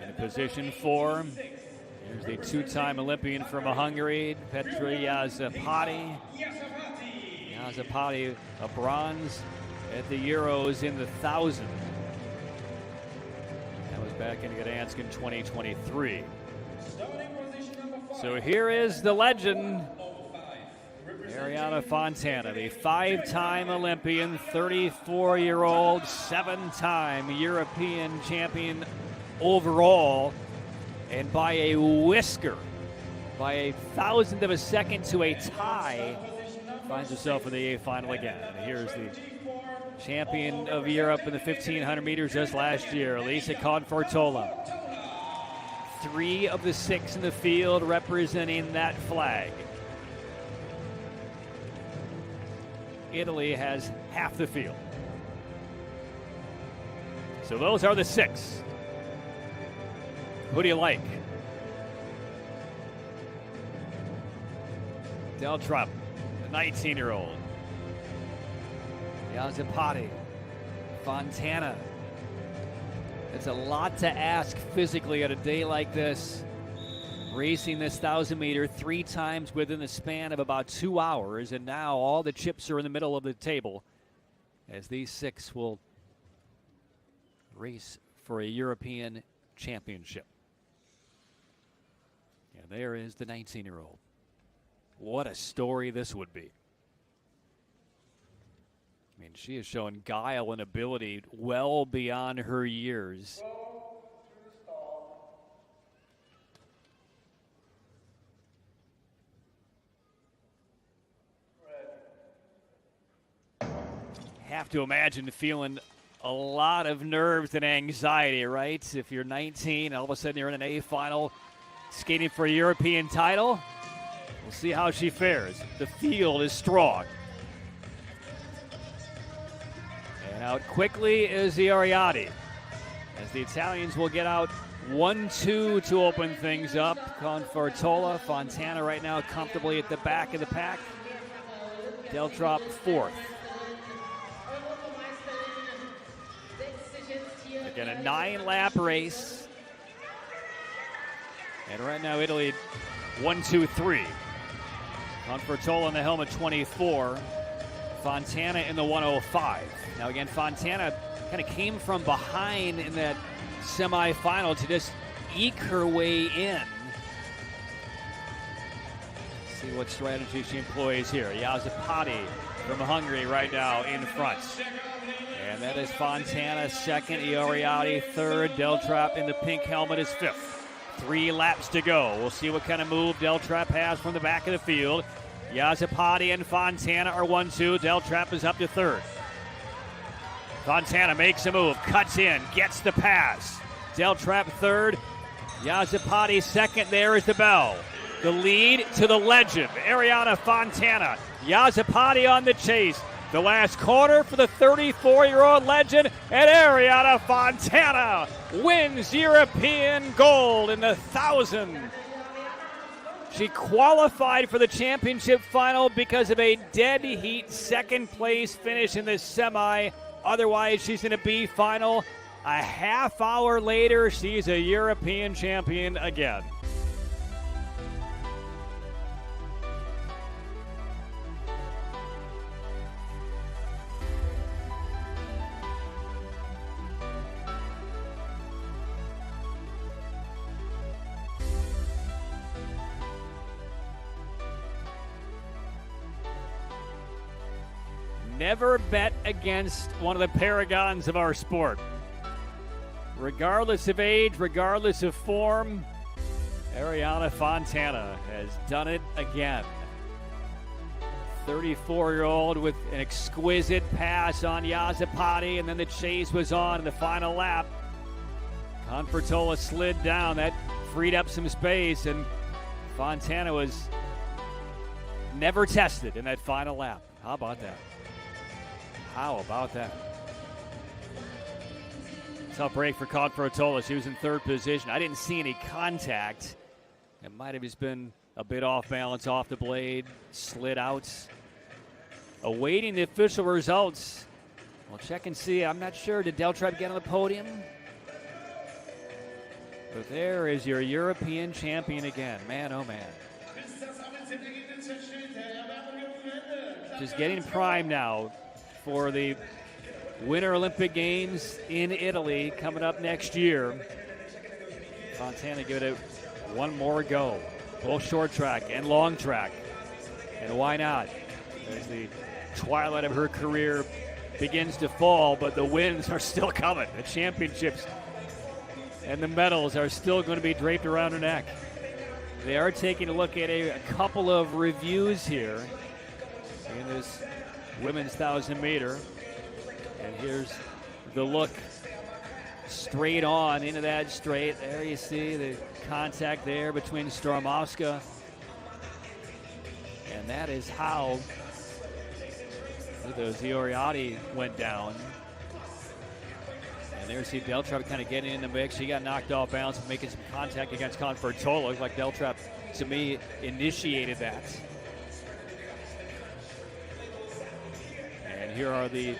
In position 4, here's the 2-time Olympian from Hungary, Petra Yazapati. Yazapati, a bronze at the Euros in the 1000. That was back in Gdansk in 2023. So here is the legend, Ariana Fontana, the 5-time Olympian, 34-year-old, 7-time European champion overall, and by a whisker, by a thousandth of a second to a tie, finds herself in the A final again. And here's the champion of Europe in the 1500 meters just last year, Elisa Confortola. 3 of the 6 in the field representing that flag. Italy has half the field. So those are the 6. Who do you like? Deltrup, the 19-year-old. Yazapati, Fontana. It's a lot to ask physically at a day like this. Racing this 1,000 meter 3 times within the span of about 2 hours, and now all the chips are in the middle of the table as these 6 will race for a European championship. And there is the 19-year-old. What a story this would be. I mean, she has shown guile and ability well beyond her years. Have to imagine feeling a lot of nerves and anxiety, right? If you're 19, all of a sudden you're in an A final, skating for a European title. We'll see how she fares. The field is strong. And out quickly is Ioriati, as the Italians will get out 1-2 to open things up. Confortola, Fontana right now comfortably at the back of the pack. Deltrup 4th. Again, a 9-lap race. And right now, Italy 1-2-3. Confortola in the helmet 24. Fontana in the 105. Now again, Fontana kind of came from behind in that semifinal to just eke her way in. See what strategy she employs here. Yazapati from Hungary right now in front. And that is Fontana second, Ioriati third, Deltrup in the pink helmet is 5th. 3 laps to go. We'll see what kind of move Deltrup has from the back of the field. Yazapati and Fontana are 1-2. Deltrup is up to 3rd. Fontana makes a move, cuts in, gets the pass. Deltrup 3rd, Yazapati 2nd. There is the bell. The lead to the legend, Ariana Fontana. Yazapati on the chase. The last corner for the 34-year-old legend, and Ariana Fontana wins European gold in the 1,000. She qualified for the championship final because of a dead heat second place finish in the semi. Otherwise, she's in a B final. A half hour later, she's a European champion again. Never bet against one of the paragons of our sport. Regardless of age, regardless of form, Ariana Fontana has done it again. 34-year-old with an exquisite pass on Yazapati, and then the chase was on in the final lap. Confortola slid down. That freed up some space, and Fontana was never tested in that final lap. How about that? How about that? Tough break for Confortola. She was in third position. I didn't see any contact. It might have just been a bit off balance off the blade, slid out. Awaiting the official results. We'll check and see. I'm not sure. Did Deltrap get on the podium? But there is your European champion again. Man, oh man. Just getting primed now for the Winter Olympic Games in Italy coming up next year. Fontana give it one more go. Both short track and long track. And why not? As the twilight of her career begins to fall, but the wins are still coming. The championships and the medals are still going to be draped around her neck. They are taking a look at a couple of reviews here in this women's 1,000 meter. And here's the look straight on into that straight. There you see the contact there between Stormowska. And that is how the Zioriati went down. And there's Deltrap kind of getting in the mix. She got knocked off balance and making some contact against Confortola. Looks like Deltrap, to me, initiated that. And here are the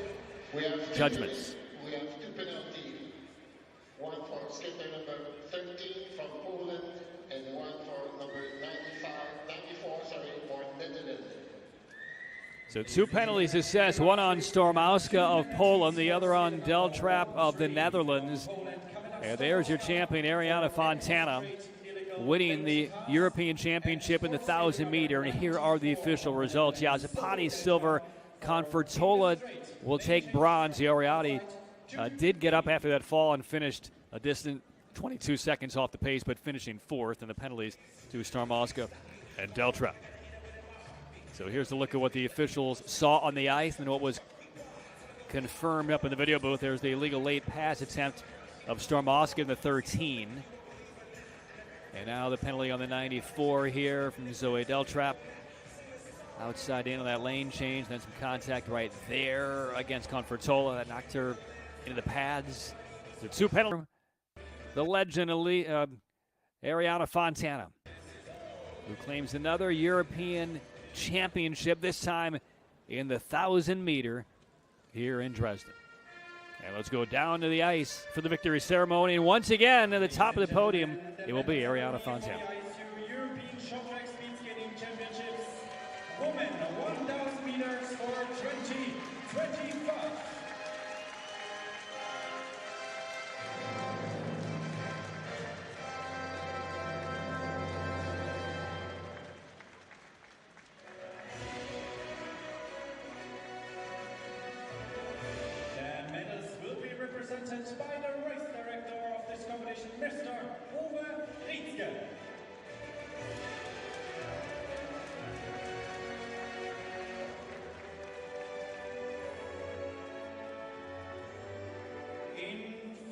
judgments. We have two penalties. One for skater number 13 from Poland and one for number 94 for Netherlands. So two penalties assessed, one on Stormowska of Poland, the other on Deltrap of the Netherlands. And there's your champion, Ariana Fontana, winning the European Championship in the 1,000 meter. And here are the official results. Yazapati silver, Confortola will take bronze. Zioriati did get up after that fall and finished a distant 22 seconds off the pace, but finishing fourth, and the penalties to Stormowska and Deltrap. So here's a look at what the officials saw on the ice and what was confirmed up in the video booth. There's the illegal late pass attempt of Stormowska in the 13. And now the penalty on the 94 here from Zoe Deltrap. Outside in on that lane change, then some contact right there against Confortola. That knocked her into the pads. So two penalties. The legend, Ariana Fontana, who claims another European championship, this time in the 1,000 meter here in Dresden. And let's go down to the ice for the victory ceremony. And once again, at the top of the podium, it will be Ariana Fontana. Women 1,000 meters for 2025. The medals will be represented by the race director of this competition, Mr. Uwe Rietzke.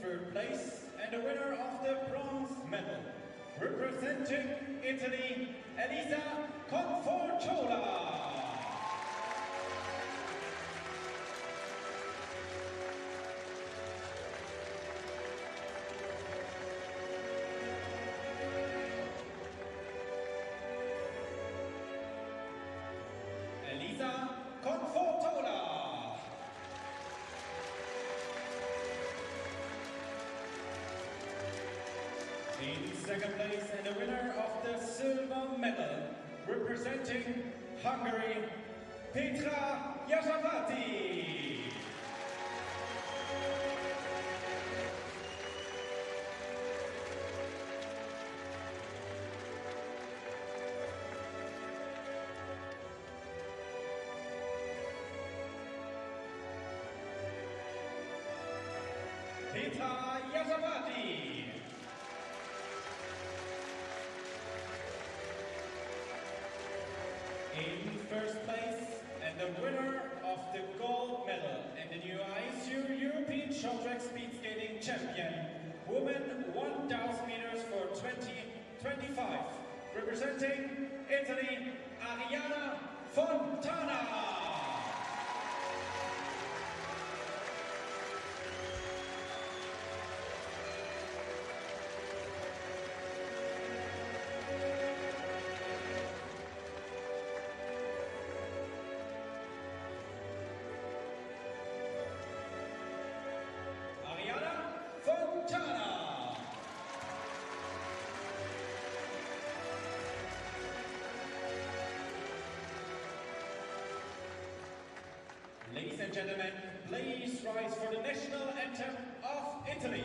Third place and the winner of the bronze medal, representing Italy, Elisa Confortola. second place, and the winner of the silver medal, representing Hungary, Petra Yazavati. Petra Yazavati. In first place, and the winner of the gold medal and the new ISU European short track speed skating champion, woman 1000 meters for 2025, representing Italy, Ariana Fontana. Ladies and gentlemen, please rise for the national anthem of Italy.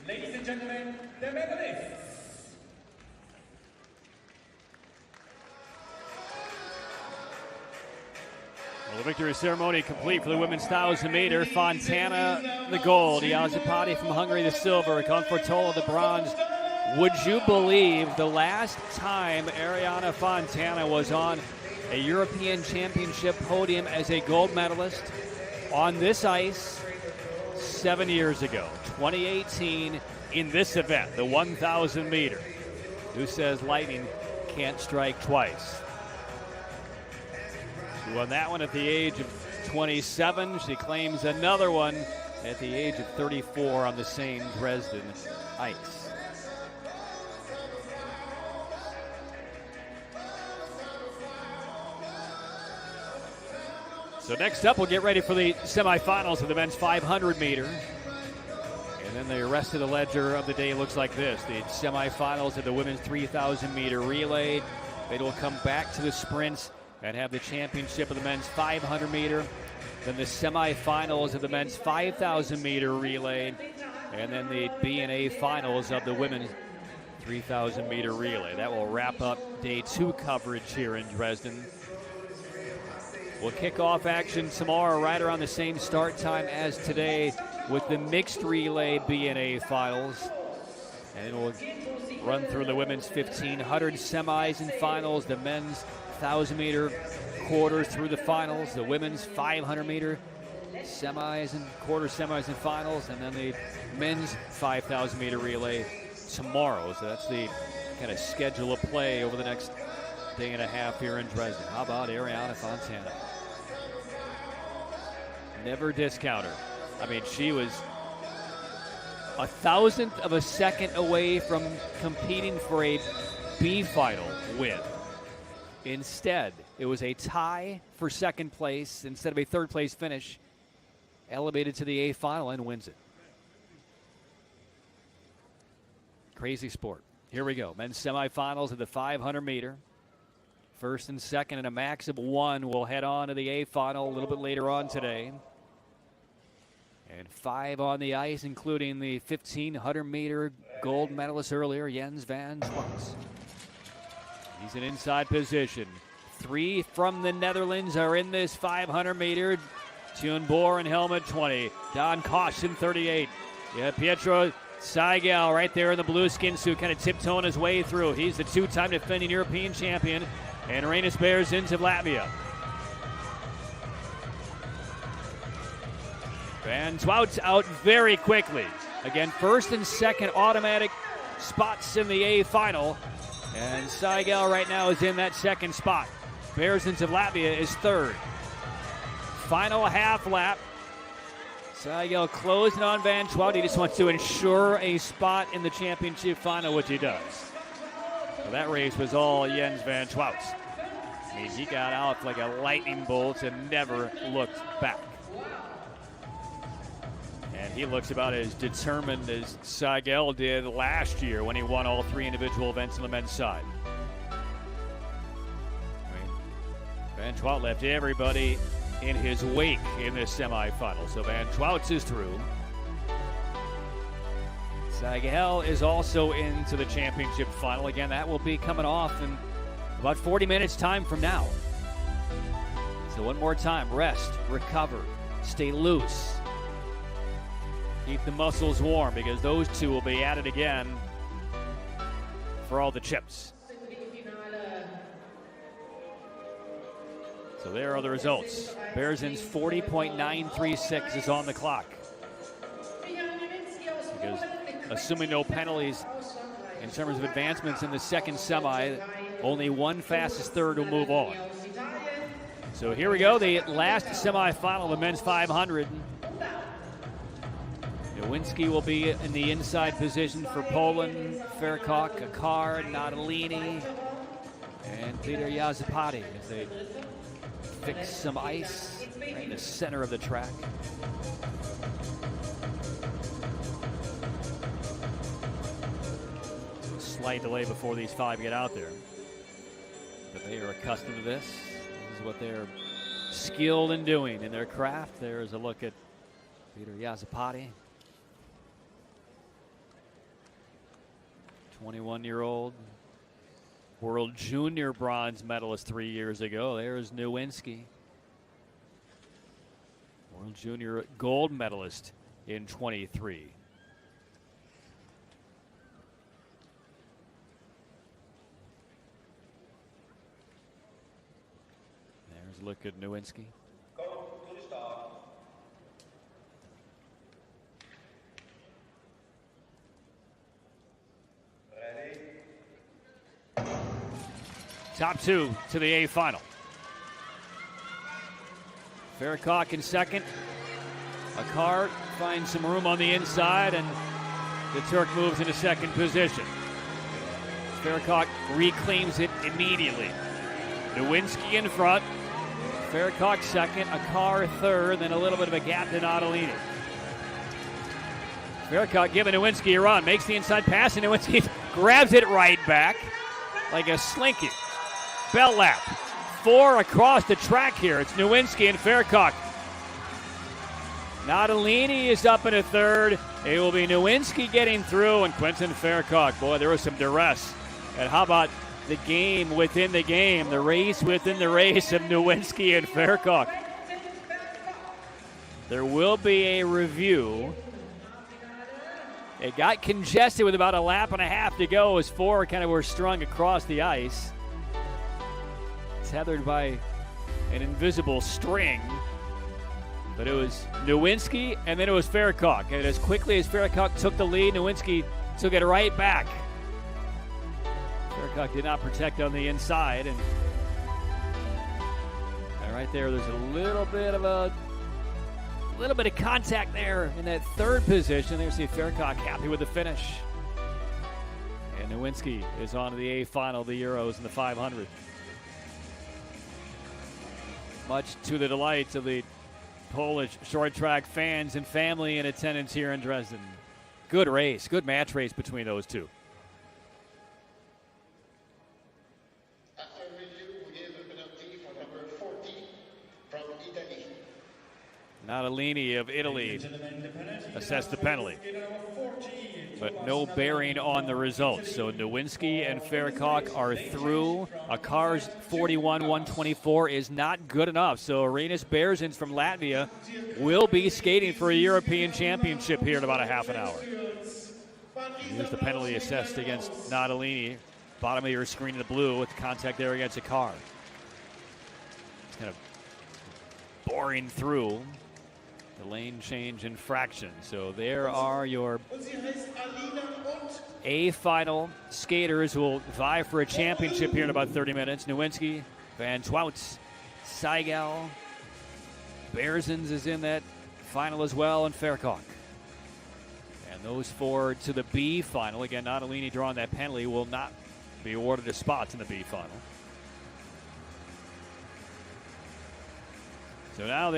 Ladies and gentlemen, the medalists. Well, the victory ceremony complete for the women's 1,000 meter. Fontana the gold, Yazavati from Hungary the silver, Confortola the bronze. Would you believe the last time Ariana Fontana was on a European Championship podium as a gold medalist on this ice 7 years ago, 2018, in this event, the 1,000 meter? Who says lightning can't strike twice? She won that one at the age of 27. She claims another one at the age of 34 on the same Dresden ice. So next up, we'll get ready for the semifinals of the men's 500 meter. And then the rest of the ledger of the day looks like this. The semifinals of the women's 3,000 meter relay. They will come back to the sprints and have the championship of the men's 500 meter. Then the semifinals of the men's 5,000 meter relay. And then the B&A finals of the women's 3,000 meter relay. That will wrap up day 2 coverage here in Dresden. We'll kick off action tomorrow right around the same start time as today with the mixed relay B&A finals. And it will run through the women's 1,500 semis and finals, the men's 1,000 meter quarters through the finals, the women's 500 meter semis and quarter semis and finals, and then the men's 5,000 meter relay tomorrow. So that's the kind of schedule of play over the next day and a half here in Dresden. How about Ariana Fontana? Never discount her. I mean, she was 1,000th of a second away from competing for a B final win. Instead, it was a tie for second place instead of a third place finish. Elevated to the A final and wins it. Crazy sport. Here we go. Men's semifinals of the 500 meter. First and second and a max of 1 will head on to the A final a little bit later on today. And 5 on the ice, including the 1,500 meter gold medalist earlier, Jens van Schwartz. He's in inside position. 3 from the Netherlands are in this 500 meter. Tune Bohr in helmet 20. Don Kosh in 38. Yeah, Pietro Seigel right there in the blue skin suit, kind of tiptoeing his way through. He's the 2-time defending European champion. And Rainis Berzins of Latvia. Van Schwartz out very quickly. Again, first and second automatic spots in the A final. And Seigel right now is in that second spot. Berzins of Latvia is third. Final half lap. Seigel closing on Van Schwartz. He just wants to ensure a spot in the championship final, which he does. Well, that race was all Jens van Schwartz. I mean, he got out like a lightning bolt and never looked back. And he looks about as determined as Seigel did last year when he won all 3 individual events on the men's side. I mean, Van Schwartz left everybody in his wake in this semifinal. So Van Schwartz is through. Seigel is also into the championship final. Again, that will be coming off in about 40 minutes time from now. So one more time, rest, recover, stay loose. Keep the muscles warm because those two will be at it again for all the chips. So there are the results. Berzins 40.936 is on the clock. Because assuming no penalties in terms of advancements in the second semi, only one fastest third will move on. So here we go, the last semifinal of the men's 500. Nowinski will be in the inside position for Poland. Ferkok, Akar, Natalini, and Peter Yazapati as they fix some ice right in the center of the track. Slight delay before these 5 get out there. But they are accustomed to this. This is what they're skilled in doing in their craft. There's a look at Peter Yazapati. 21-year-old world junior bronze medalist 3 years ago. There's Nowinski. World junior gold medalist in 23. There's a look at Nowinski. Top 2 to the A final. Ferkok in second. Akar finds some room on the inside, and the Turk moves into second position. Ferkok reclaims it immediately. Nowinski in front. Ferkok second. Akar third. Then a little bit of a gap to Natalini. Ferkok giving Nowinski a run. Makes the inside pass, and Nowinski grabs it right back like a slinky. Bell lap. 4 across the track here. It's Nowinski and Ferkok. Natalini is up in a third. It will be Nowinski getting through and Quentin Ferkok. Boy, there was some duress. And how about the game within the game, the race within the race of Nowinski and Ferkok. There will be a review. It got congested with about a lap and a half to go as 4 kind of were strung across the ice. Tethered by an invisible string. But it was Nowinski, and then it was Farrakhan. And as quickly as Farrakhan took the lead, Nowinski took it right back. Farrakhan did not protect on the inside, and right there, there's a little bit of contact there in that third position. There's the Farrakhan happy with the finish. And Nowinski is on to the A final, the Euros and the 500. Much to the delight of the Polish short track fans and family in attendance here in Dresden. Good race, good match race between those two. After review, we gave a penalty for number 40 from Italy. Natalini of Italy assessed the penalty, but no bearing on the results. So Nowinski and Farrakhan are through. A Cars 41-124 is not good enough. So Arenas Berzins from Latvia will be skating for a European Championship here in about a half an hour. Here's the penalty assessed against Natalini. Bottom of your screen in the blue with contact there against a car. It's kind of boring through the lane change infraction. So there are your A final skaters who will vie for a championship here in about 30 minutes. Nowinski, Van Twout, Seigel, Berzins is in that final as well, and Farrakhan. And those four to the B final. Again, Natalini drawing that penalty will not be awarded a spot in the B final. So now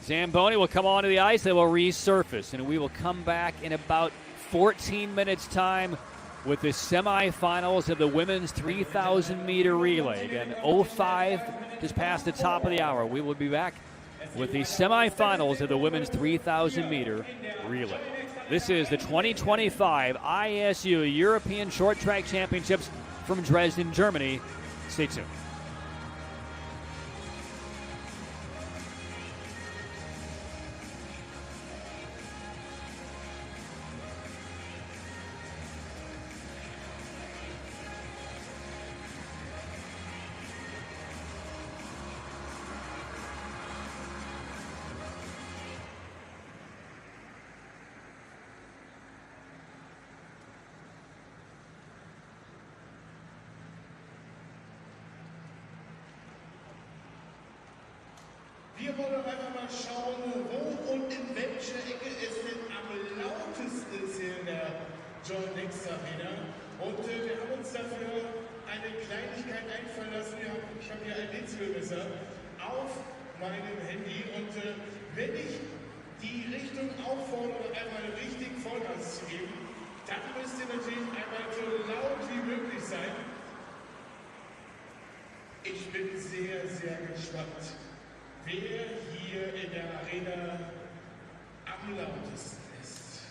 Zamboni will come onto the ice. They will resurface, and we will come back in about 14 minutes' time with the semifinals of the women's 3,000-meter relay. Again, 05 just past the top of the hour. We will be back with the semifinals of the women's 3,000-meter relay. This is the 2025 ISU European Short Track Championships from Dresden, Germany. Stay tuned. Wir wollen doch einfach mal schauen, wo und in welcher Ecke es denn am lautesten ist hier in der John Next Arena. Und wir haben uns dafür eine Kleinigkeit einfallen lassen. Ich habe hier ein Linzmesser auf meinem Handy. Und wenn ich die Richtung auffordere, einmal richtig Vollgas zu geben, dann müsst ihr natürlich einmal so laut wie möglich sein. Ich bin sehr, sehr gespannt, wer hier in der Arena am lautesten ist.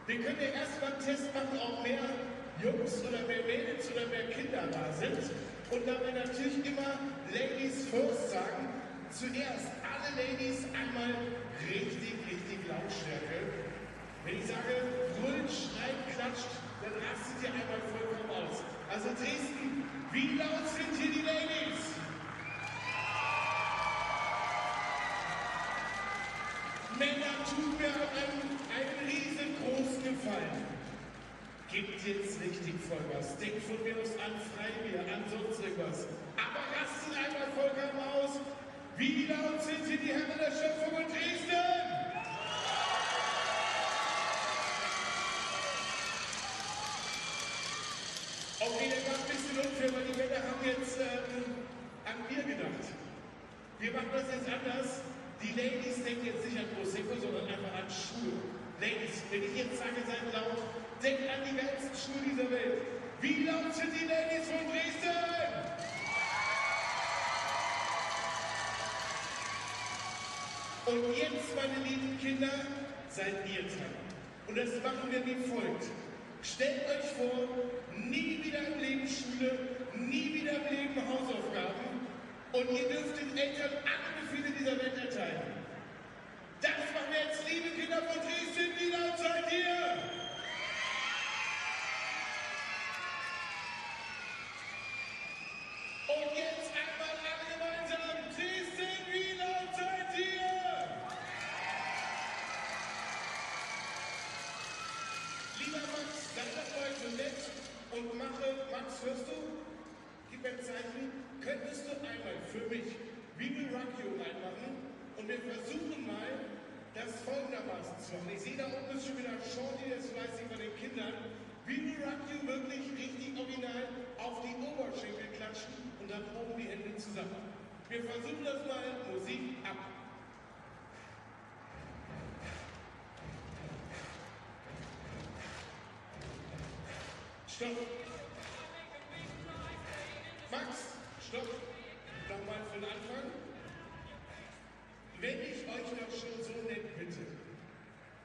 Wir können ja erstmal einen Test machen, ob mehr Jungs oder mehr Mädels oder mehr Kinder da sind. Und da wir natürlich immer Ladies first sagen, zuerst alle Ladies einmal richtig Lautstärke. Wenn ich sage, brüllt, schreit, klatscht, dann rastet ihr einmal vollkommen aus. Also Dresden, wie laut sind hier die Ladies? Männer, tut mir einen riesengroßen Gefallen. Gebt jetzt richtig Vollgas. Denkt von mir aus an Freibier, an sonst irgendwas. Aber rastet einmal vollkommen aus. Wie laut sind hier die Herren der Schöpfung und Dresden? Okay, das war ein bisschen unfair, weil die Männer haben jetzt an Bier gedacht. Wir machen das jetzt anders. Die Ladies denken jetzt nicht an Prosecco, sondern einfach an Schuhe. Ladies, wenn ich jetzt sage, seid laut, denkt an die ganzen Schuhe dieser Welt. Wie laut sind die Ladies von Dresden? Und jetzt, meine lieben Kinder, seid ihr dran. Und das machen wir wie folgt. Stellt euch vor, nie wieder im Leben Schule, nie wieder im Leben Hausaufgaben. Und ihr dürft den Eltern alle Befehle dieser Welt erteilen. Das machen wir jetzt, liebe Kinder von Dresden, wie laut Lieber Max, sei doch mal so nett und mache, Max, hörst du? Gib mir ein Zeichen. Könntest du einmal für mich We Will Rock You reinmachen? Und wir versuchen mal, das folgendermaßen zu machen. Ich sehe da oben ist schon wieder Shorty, der ist fleißig bei den Kindern. We Will Rock You wirklich richtig original auf die Oberschenkel klatschen und dann oben die Hände zusammen. Wir versuchen das mal. Musik ab. Stopp. Max, stopp. Nochmal von Anfang. Wenn ich euch doch schon so nett bitte,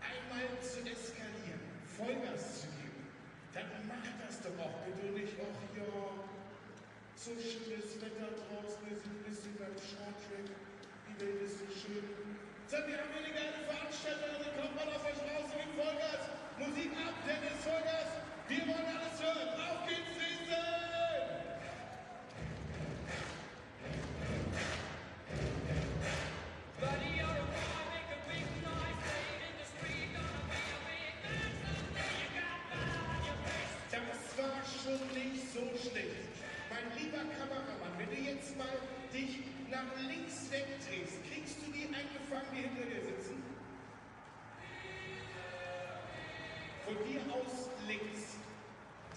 einmal zu eskalieren, Vollgas zu geben, dann macht das doch auch geduldig. Och ja, so schönes Wetter draußen, wir sind ein bisschen beim Shorttrack, die Welt ist so schön. So, wir haben hier eine geile Veranstaltung, also kommt mal auf euch raus mit Vollgas. Musik ab, Dennis, Vollgas. Wir wollen alles hören. Auf geht's, Dresden! Das war schon nicht so schlecht. Mein lieber Kameramann, wenn du jetzt mal dich nach links wegdrehst, kriegst du die eingefangen, die hinter dir sitzen? Von dir aus links.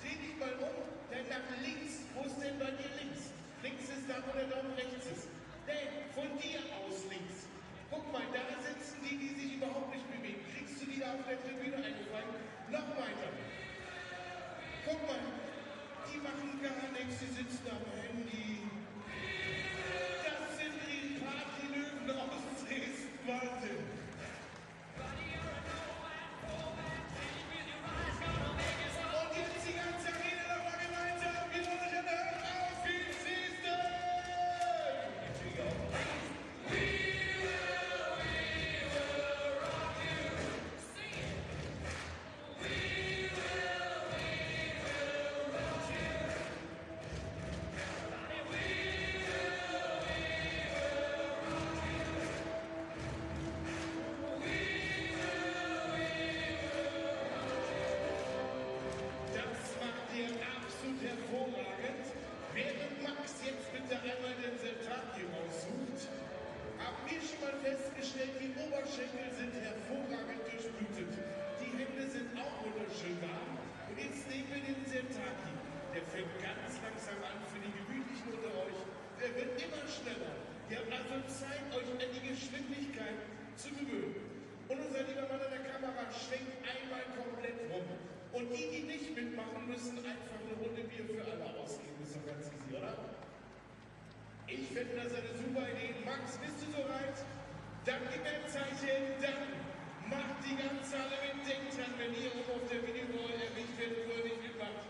Dreh dich mal um, dann nach links. Wo ist denn bei dir links? Links ist da, wo der Daumen rechts ist. Dann von dir aus links. Guck mal, da sitzen die, die sich überhaupt nicht bewegen. Kriegst du die da auf der Tribüne eingefangen? Noch weiter. Guck mal, die machen gar nichts, die sitzen am Handy. Das sind die Partylöwen aus Dresden, Wahnsinn. Und jetzt die ganze Arena nochmal gemeinsam. Wir wollen euch hören. Auf geht's, Dresden! Hervorragend. Während Max jetzt bitte einmal den Sentaki raussucht, haben wir schon mal festgestellt, die Oberschenkel sind hervorragend durchblutet. Die Hände sind auch wunderschön warm. Und jetzt nehmen wir den Sentaki. Der fängt ganz langsam an für die Gemütlichen unter euch. Der wird immer schneller. Ihr habt also Zeit, euch an die Geschwindigkeit zu gewöhnen. Und unser lieber Mann an der Kamera schwenkt einmal komplett rum. Und die, die nicht mitmachen, müssen einfach eine Runde Bier für alle ausgeben. Ist doch ganz easy, oder? Ich finde das eine super Idee. Max, bist du soweit? Dann gib mir ein Zeichen. Dann macht die ganze Halle mit. Denkt dran, wenn ihr oben auf der Videowall erwischt werdet, wo ihr nicht mitmacht,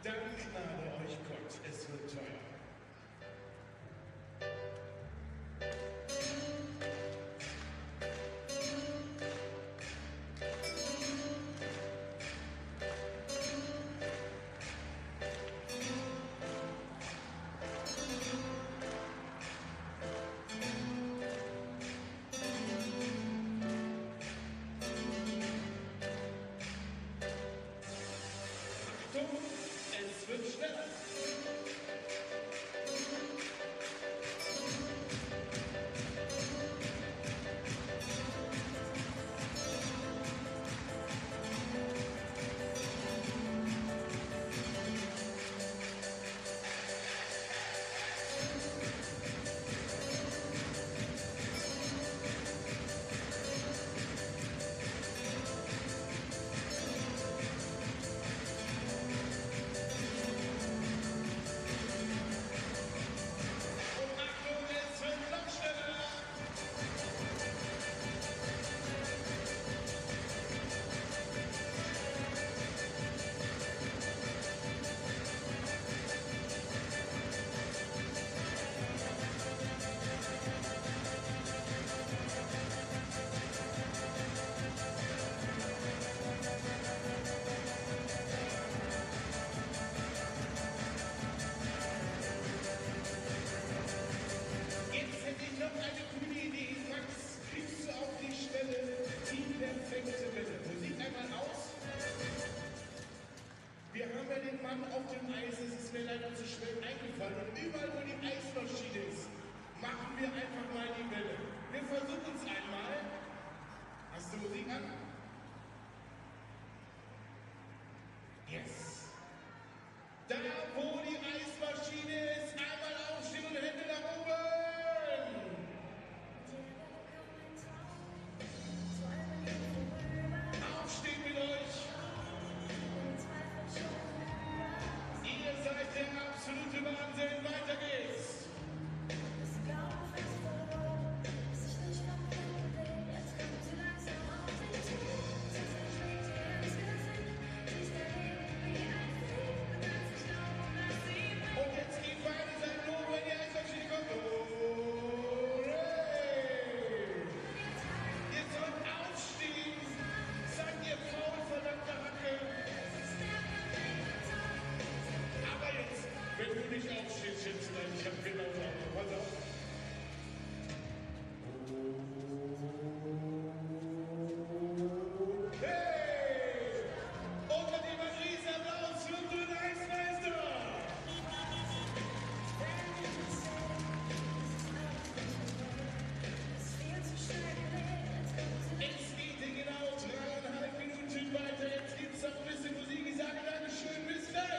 dann gnade euch Gott. Es wird teuer. uns einmal. Hast du Musik an? Yes. Da, wo die Eismaschine ist, einmal aufstehen und Hände nach oben. Aufstehen mit euch. Ihr seid der absolute Wahnsinn. Weiter geht's. Und jetzt gehen beide Seiten hoch, wenn die Eismaschine kommt. Hooray! Ihr sollt aufstehen. Seid ihr faul, verdammte Hacke. Aber jetzt, wenn du nicht aufstehst, Schätzlein, ich hab genau Ahnung. Pass auf. Hey! Unter dem ein Riesenapplaus für unseren Eismeister! Es geht hier genau 3,5 Minuten weiter. Jetzt gibt's noch ein bisschen Musik. Ich sage Dankeschön, bis gleich!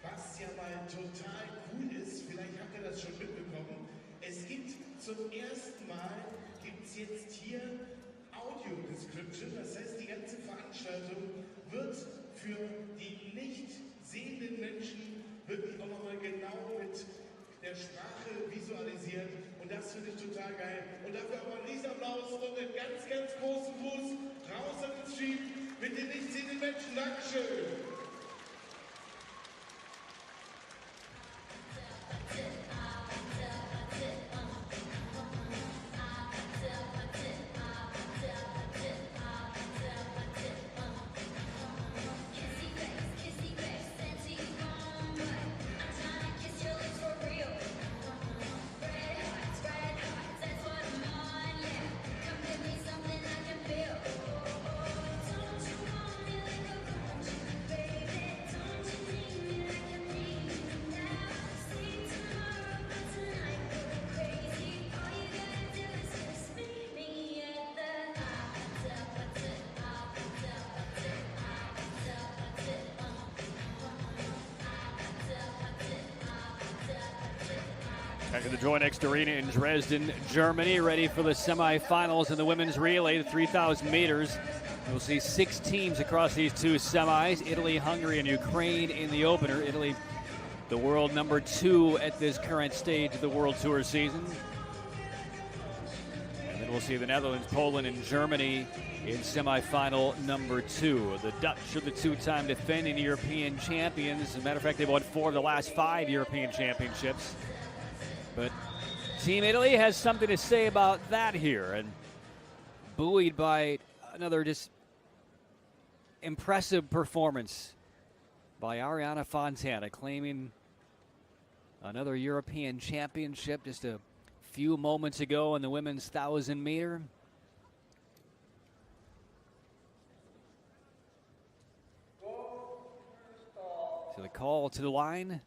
Was ja mal total cool ist, vielleicht habt ihr das schon mitbekommen, es gibt zum ersten Mal, gibt's jetzt hier Audio-Description, das heißt die ganze Veranstaltung wird für die nicht sehenden Menschen wirklich auch nochmal genau mit der Sprache visualisiert und das finde ich total geil. Und dafür auch einen Riesenapplaus und einen ganz, ganz großen Fuß raus an den Stream mit den nicht sehenden Menschen. Dankeschön. Back at the Joy Next Arena in Dresden, Germany, ready for the semifinals in the women's relay, the 3,000 meters. We'll see 6 teams across these 2 semis, Italy, Hungary, and Ukraine in the opener. Italy, the world number 2 at this current stage of the World Tour season. And then we'll see the Netherlands, Poland, and Germany in semifinal number 2. The Dutch are the 2-time defending European champions. As a matter of fact, they've won 4 of the last 5 European championships. But Team Italy has something to say about that here, and buoyed by another just impressive performance by Ariana Fontana, claiming another European championship just a few moments ago in the women's 1,000 meter. So the call to the line.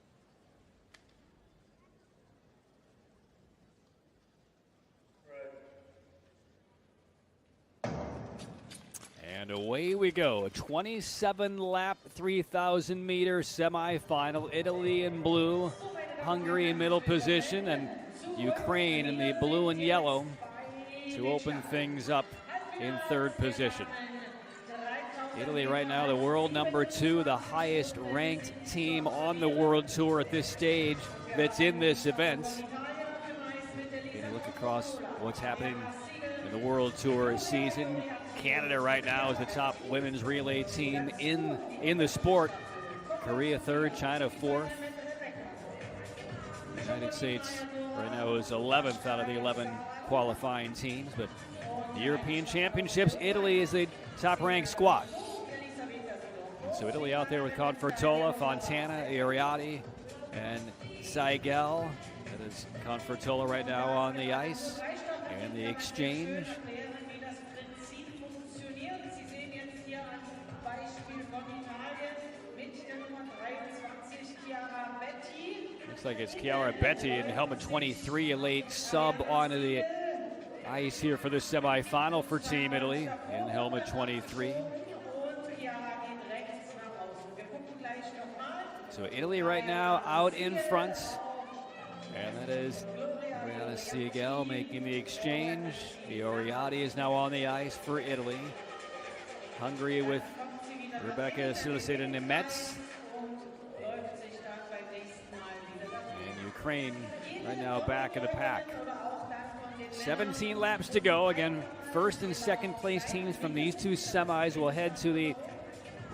And away we go. A 27-lap 3,000 meter semifinal. Italy in blue, Hungary in middle position, and Ukraine in the blue and yellow to open things up in third position. Italy right now the world number 2, the highest ranked team on the world tour at this stage that's in this event. When you look across what's happening in the world tour season, Canada right now is the top women's relay team in the sport. Korea third, China fourth. The United States right now is 11th out of the 11 qualifying teams, but the European Championships, Italy is the top-ranked squad. And so Italy out there with Confortola, Fontana, Ariati, and Seigel. That is Confortola right now on the ice. And the exchange. Looks like it's Chiara Betti in helmet 23, a late sub onto the ice here for the semifinal for Team Italy in helmet 23. So Italy right now out in front, and that is Ariana Seigel making the exchange. The Oriati is now on the ice for Italy. Hungary with Rebecca Silaseta-Nemets. And Ukraine right now back of the pack. 17 laps to go. Again, first and second place teams from these two semis will head to the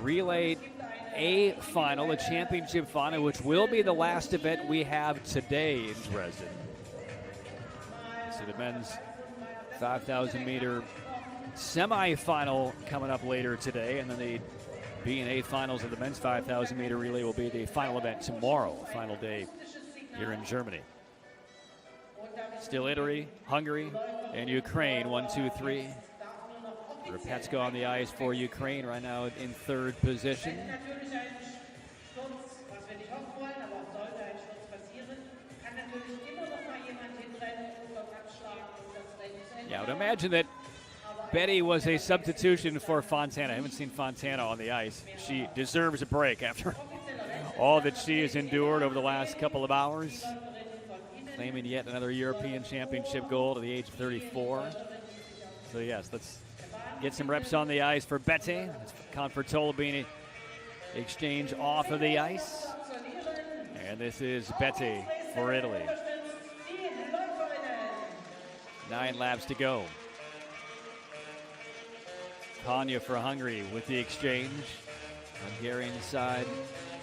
Relay A final, the championship final, which will be the last event we have today in Dresden. So the men's 5,000 meter semifinal coming up later today, and then the B and A finals of the men's 5,000 meter relay will be the final event tomorrow, final day here in Germany. Still Italy, Hungary, and Ukraine, 1, 2, 3. Repetska on the ice for Ukraine right now in third position. Yeah, I would imagine that Betty was a substitution for Fontana. I haven't seen Fontana on the ice. She deserves a break after all that she has endured over the last couple of hours. Claiming yet another European Championship gold at the age of 34. So yes, let's get some reps on the ice for Betty. Confortola being exchange off of the ice. And this is Betty for Italy. 9 laps to go. Kanya for Hungary with the exchange. Hungarian side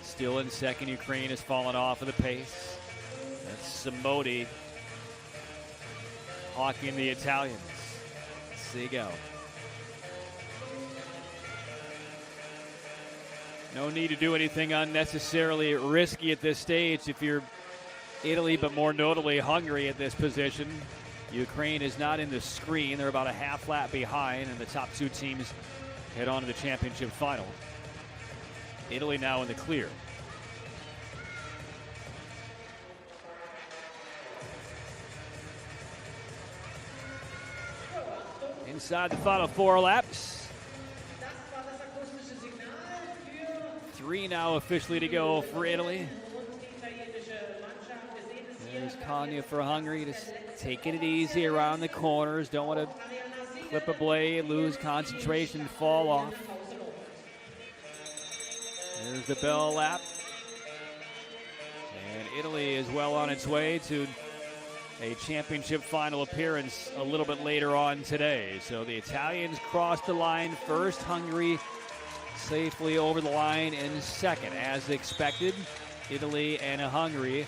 still in second. Ukraine has fallen off of the pace. That's Samodi hawking the Italians. Seigel. No need to do anything unnecessarily risky at this stage if you're Italy, but more notably Hungary at this position. Ukraine is not in the screen. They're about a half lap behind, and the top two teams head on to the championship final. Italy now in the clear. Inside the final 4 laps. 3 now officially to go for Italy. There's Kanya for Hungary, just taking it easy around the corners. Don't want to clip a blade, lose concentration, fall off. There's the bell lap. And Italy is well on its way to a championship final appearance a little bit later on today. So the Italians crossed the line first. Hungary safely over the line in second. As expected, Italy and Hungary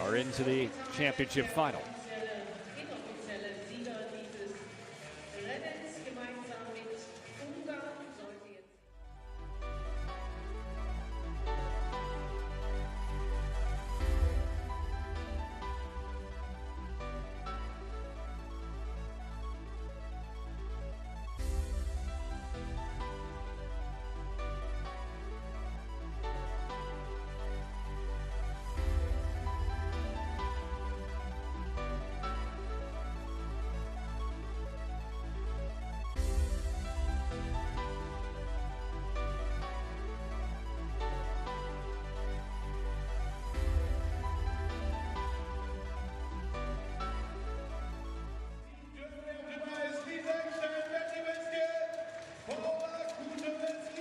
are into the championship final.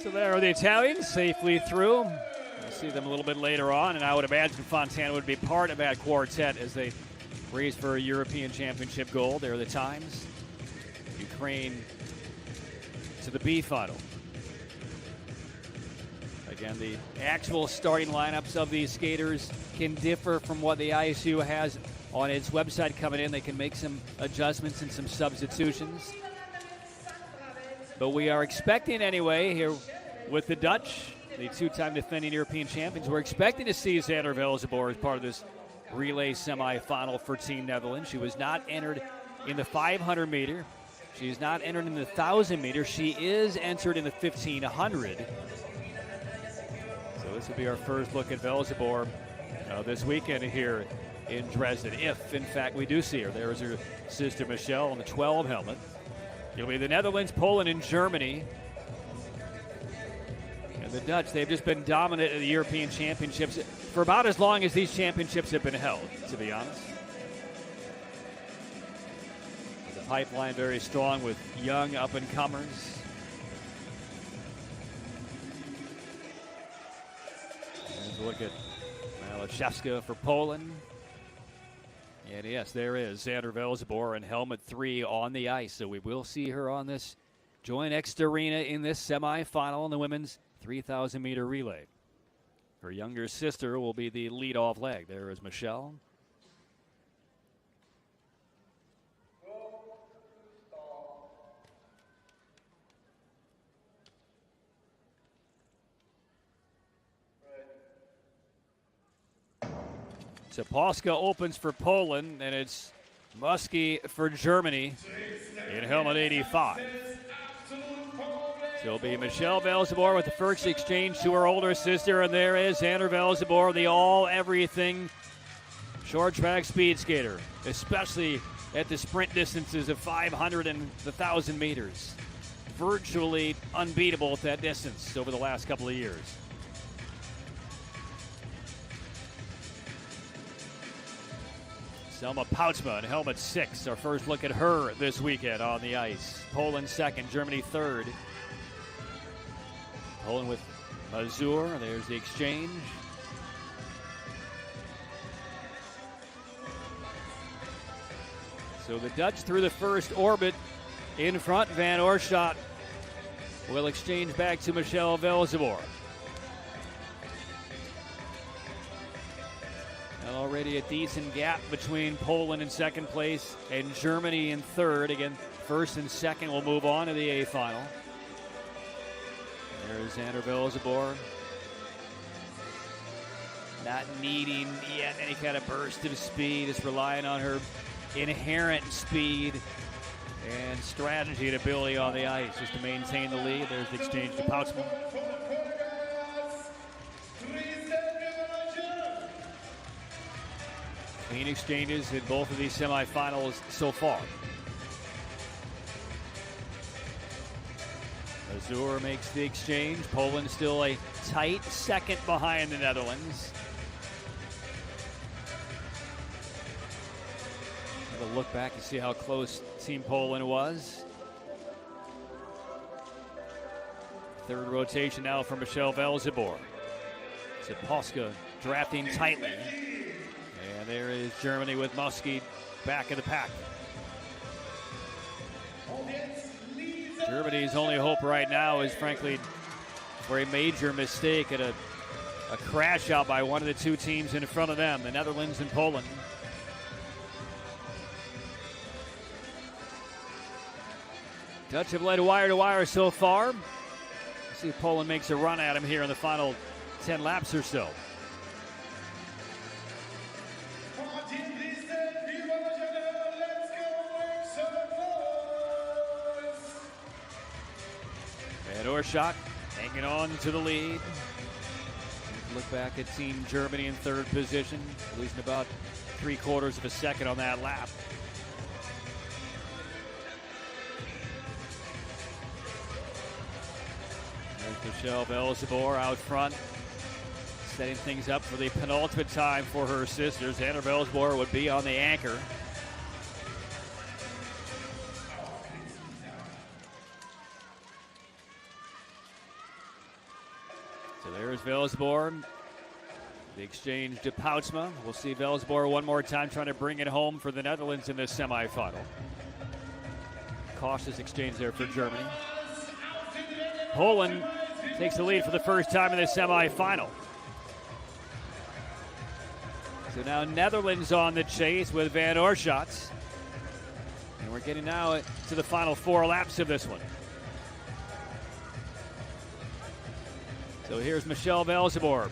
So there are the Italians safely through. We'll see them a little bit later on, and I would imagine Fontana would be part of that quartet as they race for a European Championship gold. There are the times. Ukraine to the B final. Again, the actual starting lineups of these skaters can differ from what the ISU has on its website coming in. They can make some adjustments and some substitutions. But we are expecting anyway here with the Dutch, the two-time defending European champions, we're expecting to see Xander Velzeboer as part of this relay semifinal for Team Netherlands. She was not entered in the 500 meter. She's not entered in the 1,000 meter. She is entered in the 1,500. So this will be our first look at Velzeboer this weekend here in Dresden, if in fact we do see her. There is her sister Michelle on the 12 helmet. It'll be the Netherlands, Poland, and Germany. And the Dutch, they've just been dominant in the European Championships for about as long as these championships have been held, to be honest. The pipeline very strong with young up-and-comers. Let's look at Malachevska for Poland. And yes, there is Xander Velzeboer in helmet 3 on the ice. So we will see her on this Joy Next Arena in this semifinal in the women's 3,000 meter relay. Her younger sister will be the lead-off leg. There is Michelle. Sapolska opens for Poland, and it's Muskie for Germany in helmet 85. So it'll be Michelle Velzeboer with the first exchange to her older sister, and there is Xander Velzeboer, the all-everything short track speed skater, especially at the sprint distances of 500 and the 1,000 meters. Virtually unbeatable at that distance over the last couple of years. Selma Poutsma in helmet 6. Our first look at her this weekend on the ice. Poland second, Germany third. Poland with Mazur. There's the exchange. So the Dutch through the first orbit in front. Van Oorschot will exchange back to Michelle Velzeboer. Already a decent gap between Poland in second place and Germany in third. Again, first and second will move on to the A final. There's Xander Velzeboer. Not needing yet any kind of burst of speed, just relying on her inherent speed and strategy and ability on the ice just to maintain the lead. There's the exchange to Poutsma. Clean exchanges in both of these semifinals so far. Azur makes the exchange. Poland still a tight second behind the Netherlands. Have a look back and see how close Team Poland was. Third rotation now for Michelle Velzeboer. Sapolska drafting tightly. And there is Germany with Muskie back in the pack. Germany's only hope right now is, frankly, for a major mistake at a crash out by one of the two teams in front of them, the Netherlands and Poland. Dutch have led wire to wire so far. Let's see if Poland makes a run at him here in the final 10 laps or so. Oorschot hanging on to the lead. Look back at Team Germany in third position, losing about 3/4 of a second on that lap. There's Michelle Velzeboer out front, setting things up for the penultimate time for her sisters. Xander Velzeboer would be on the anchor. So there's Velsborg. The exchange to Poutsma. We'll see Velsborg one more time trying to bring it home for the Netherlands in this semifinal. Cautious exchange there for Germany. Poland takes the lead for the first time in the semifinal. So now Netherlands on the chase with Van Oorschot. And we're getting now to the final 4 laps of this one. So here's Michelle Velsborg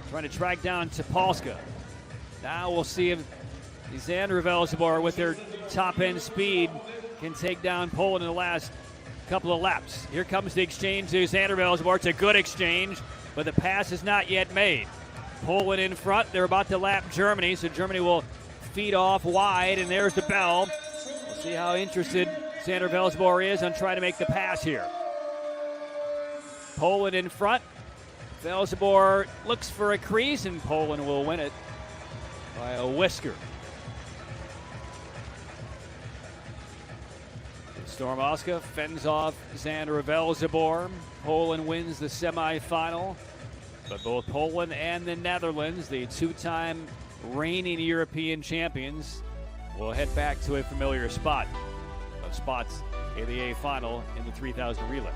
trying to track down Topolska. Now we'll see if Xander Velsborg with their top-end speed can take down Poland in the last couple of laps. Here comes the exchange to Xander Velsborg. It's a good exchange, but the pass is not yet made. Poland in front. They're about to lap Germany, so Germany will feed off wide, and there's the bell. We'll see how interested Xander Velsborg is on trying to make the pass here. Poland in front. Velsborg looks for a crease, and Poland will win it by a whisker. Storm Oska fends off Xander Velsborg. Poland wins the semifinal. But both Poland and the Netherlands, the 2-time reigning European champions, will head back to a familiar spot of spots in the A final in the 3,000 relay.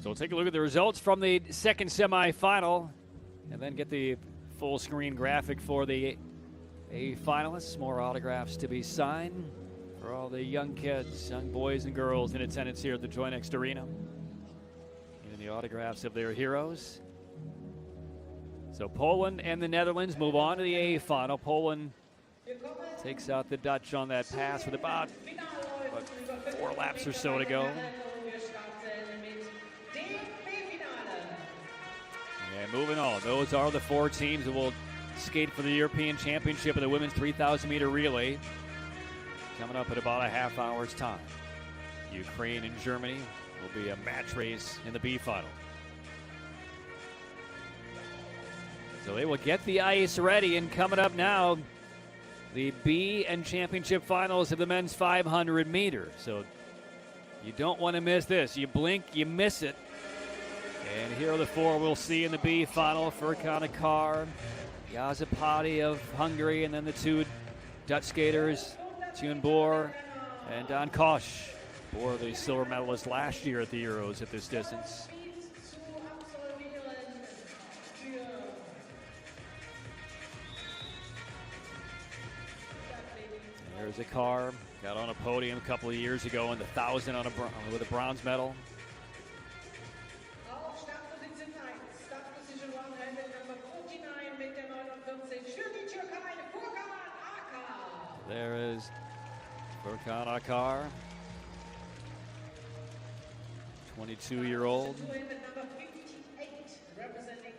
So we'll take a look at the results from the second semifinal and then get the full screen graphic for the A finalists. More autographs to be signed for all the young kids, young boys and girls in attendance here at the Joy Next Arena. And the autographs of their heroes. So Poland and the Netherlands move on to the A final. Poland takes out the Dutch on that pass with about 4 laps or so to go. And moving on, those are the 4 teams that will skate for the European Championship in the women's 3,000 meter relay. Coming up at about a half hour's time. Ukraine and Germany will be a match race in the B final. So they will get the ice ready, and coming up now, the B and championship finals of the men's 500 meters. So you don't want to miss this. You blink, you miss it. And here are the 4 we'll see in the B final. Furkan Akar, Yazapati of Hungary, and then the 2 Dutch skaters, Tune Boer and Dan Kosh. Boer, the silver medalist last year at the Euros at this distance. There's Akar, got on a podium a couple of years ago in the 1,000 with a bronze medal. There is Furkan Akar, 22-year-old.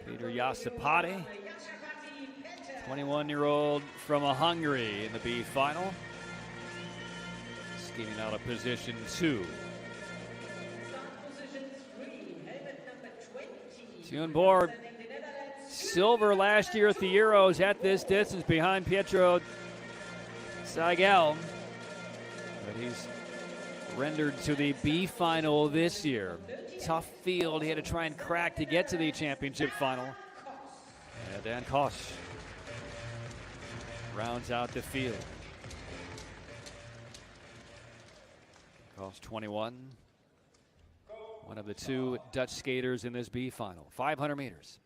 Peter Yazapati, 21-year-old from Hungary in the B final. Skating out of position 2. Tune Boer, silver last year at the Euros at this distance behind Pietro Seigel, but he's rendered to the B final this year. Tough field he had to try and crack to get to the championship final. And Dan Kosh rounds out the field. Kosh 21, one of the 2 Dutch skaters in this B final. 500 meters.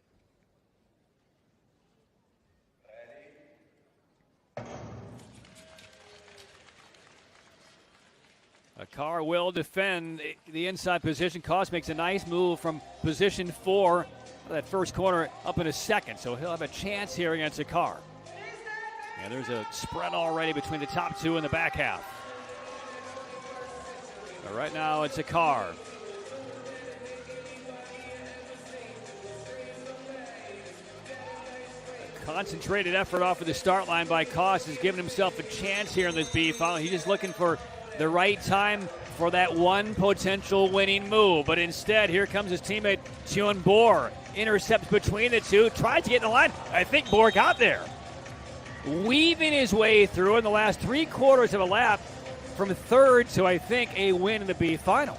A car will defend the inside position. Koss makes a nice move from position 4, that first corner up in a second, so he'll have a chance here against a car. And there's a spread already between the top 2 in the back half. But right now it's a car. A concentrated effort off of the start line by Koss has given himself a chance here in this B final. He's just looking for the right time for that one potential winning move. But instead, here comes his teammate, Tjuen Boer. Intercepts between the two, tries to get in the line. I think Boer got there. Weaving his way through in the last 3/4 of a lap from 3rd to, I think, a win in the B final.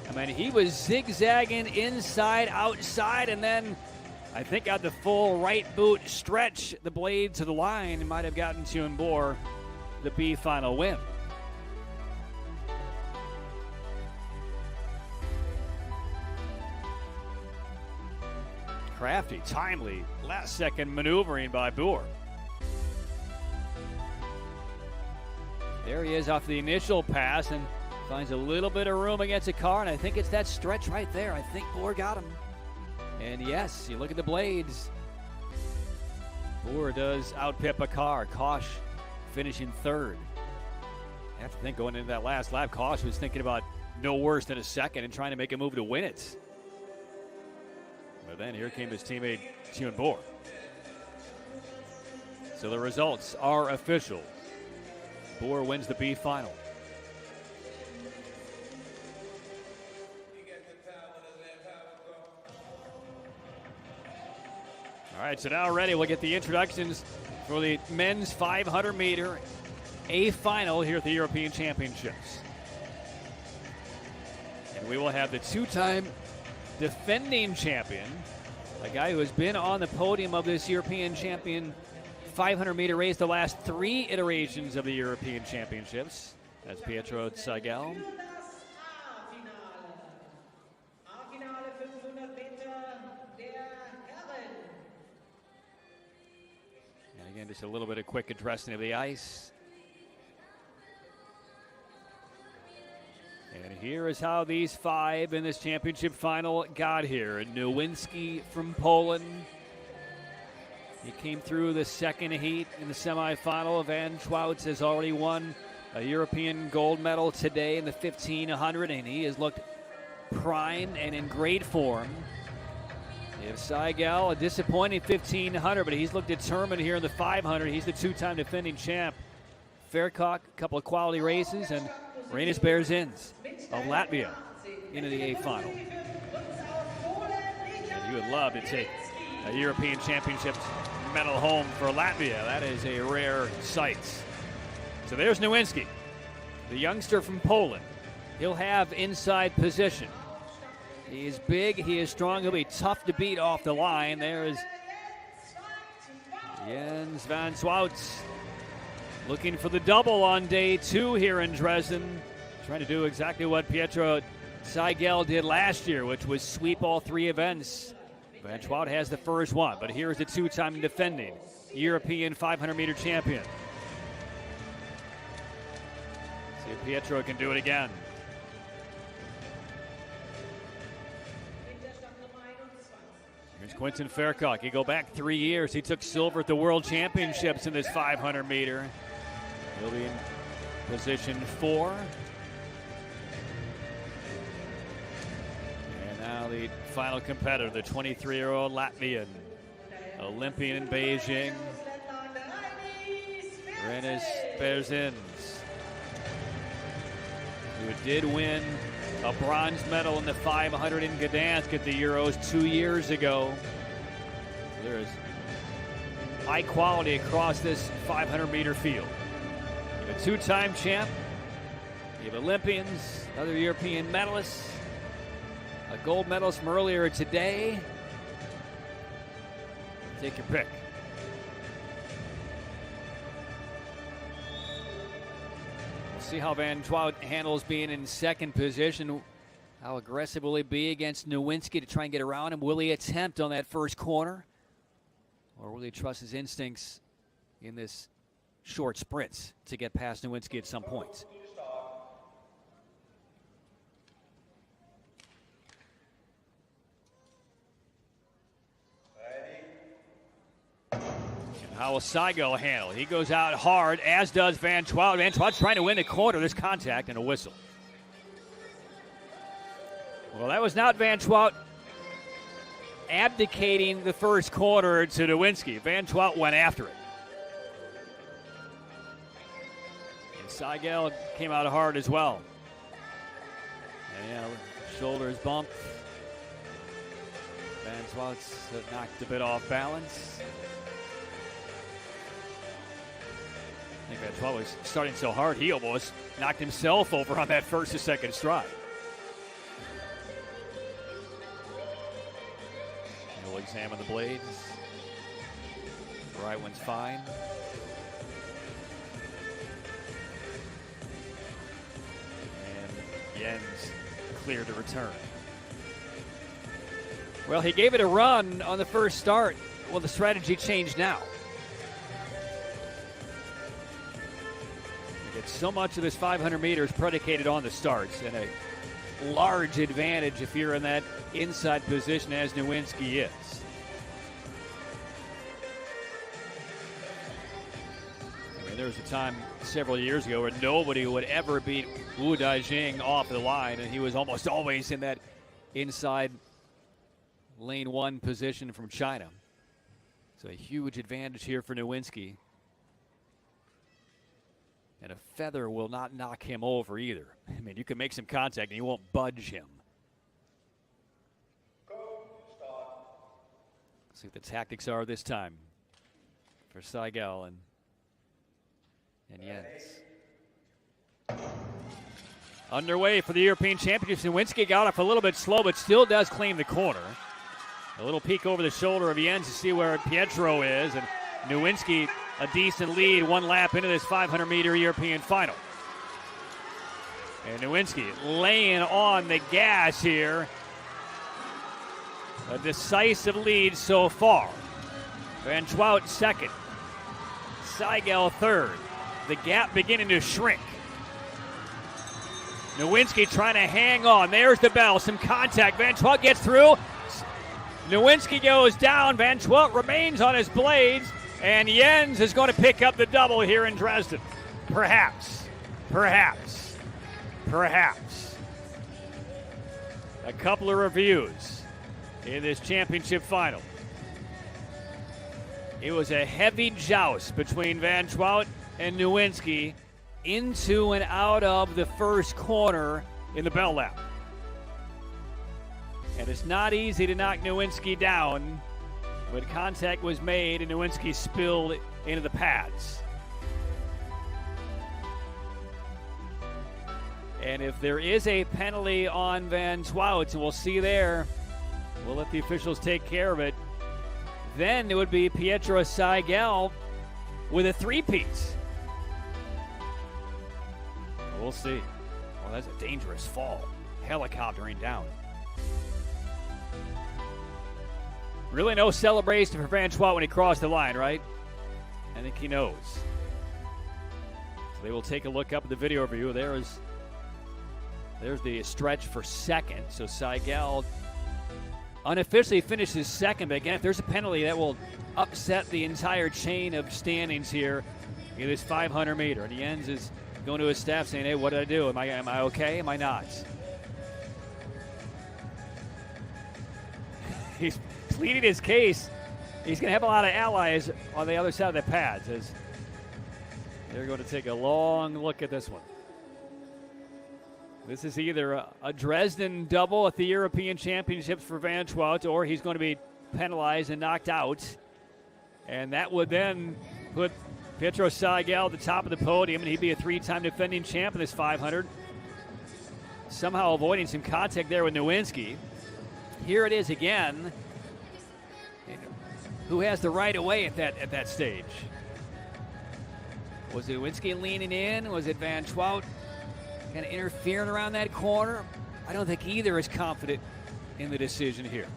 I mean, he was zigzagging inside, outside, and then I think at the full right boot stretch, the blade to the line, might have gotten Tjuen Boer the B final win. Crafty, timely, last-second maneuvering by Boer. There he is off the initial pass and finds a little bit of room against a car, and I think it's that stretch right there. I think Boer got him. And yes, you look at the blades. Boer does outpip a car. Koss finishing 3rd. I have to think going into that last lap, Koss was thinking about no worse than a second and trying to make a move to win it. But then here came his teammate, Tjuen Boer. So the results are official. Boer wins the B final. All right, so now ready, we'll get the introductions for the men's 500 meter A final here at the European Championships. And we will have the 2-time defending champion, a guy who has been on the podium of this European champion 500 meter race the last 3 iterations of the European Championships. That's Pietro Zeigel. And again, just a little bit of quick addressing of the ice. And here is how these 5 in this championship final got here. Nowinski from Poland. He came through the second heat in the semifinal. Van Schwoutz has already won a European gold medal today in the 1500, and he has looked primed and in great form. You have Zeigel, a disappointing 1500, but he's looked determined here in the 500. He's the 2-time defending champ. Faircock, a couple of quality races, and Reinis Berzins of Latvia into the A final. And you would love to take a European Championships medal home for Latvia. That is a rare sight. So there's Nowinski, the youngster from Poland. He'll have inside position. He is big, he is strong, he'll be tough to beat off the line. There's Jens Van Schwoutz looking for the double on day 2 here in Dresden. Trying to do exactly what Pietro Zeigel did last year, which was sweep all 3 events. Van Schwoutz has the first one, but here's the 2-time defending European 500-meter champion. See if Pietro can do it again. Here's Quentin Faircock. You go back 3 years. He took silver at the World Championships in this 500-meter. He'll be in position 4. And now the final competitor, the 23-year-old Latvian, Olympian in Beijing, Reinis Berzins, who did win a bronze medal in the 500 in Gdansk at the Euros 2 years ago. There is high quality across this 500-meter field. You have a 2-time champ, you have Olympians, other European medalists, a gold medalist from earlier today. Take your pick. We'll see how Van Schwoutz handles being in second position. How aggressive will he be against Nowinski to try and get around him? Will he attempt on that first corner? Or will he trust his instincts in this short sprint to get past Nowinski at some point? How will Seigel handle? He goes out hard, as does Van Twout. Van Twout's trying to win the corner. There's contact and a whistle. Well, that was not Van Twout abdicating the first corner to Nowinski. Van Twout went after it. And Seigel came out hard as well. And yeah, shoulders bumped. Van Twout's knocked a bit off balance. I think Van Twout was starting so hard, he almost knocked himself over on that first or second stride. And we'll examine the blades. The right one's fine. And Jens clear to return. Well, he gave it a run on the first start. Well, the strategy changed now. So much of this 500 meters predicated on the starts, and a large advantage if you're in that inside position as Nowinski is. I mean, there was a time several years ago where nobody would ever beat Wu Daijing off the line, and he was almost always in that inside lane 1 position from China. So a huge advantage here for Nowinski. And a feather will not knock him over either. I mean, you can make some contact and he won't budge him. Let's see what the tactics are this time for Seigel and Jens. Underway for the European Championships. Nowinski got off a little bit slow, but still does claim the corner. A little peek over the shoulder of Jens to see where Pietro is, and Nowinski a decent lead 1 lap into this 500-meter European final. And Nowinski laying on the gas here. A decisive lead so far. Van Twout second. Seigel third. The gap beginning to shrink. Nowinski trying to hang on. There's the bell. Some contact. Van Twout gets through. Nowinski goes down. Van Twout remains on his blades. And Jens is going to pick up the double here in Dresden. Perhaps. Perhaps. Perhaps. A couple of reviews in this championship final. It was a heavy joust between Van Twout and Nowinski into and out of the first corner in the bell lap. And it's not easy to knock Nowinski down. But contact was made and Nowinski spilled into the pads. And if there is a penalty on Van Twout, we'll see there. We'll let the officials take care of it. Then it would be Pietro Seigel with a 3-peat. We'll see. Well, that's a dangerous fall. Helicoptering down. Really no celebration for Van Twout when he crossed the line, right? I think he knows. So they will take a look up at the video review. There's the stretch for second. So Seigel unofficially finishes second. But again, if there's a penalty, that will upset the entire chain of standings here in this 500 meter. And Jens is going to his staff saying, hey, what did I do? Am I okay? Am I not? He's pleading his case. He's going to have a lot of allies on the other side of the pads as they're going to take a long look at this one. This is either a Dresden double at the European Championships for Van Twout, or he's going to be penalized and knocked out. And that would then put Pietro Seigel at the top of the podium, and he'd be a 3-time defending champ in this 500. Somehow avoiding some contact there with Nowinski. Here it is again. Who has the right of way at that stage? Was it Nowinski leaning in? Was it Van Twout kind of interfering around that corner? I don't think either is confident in the decision here.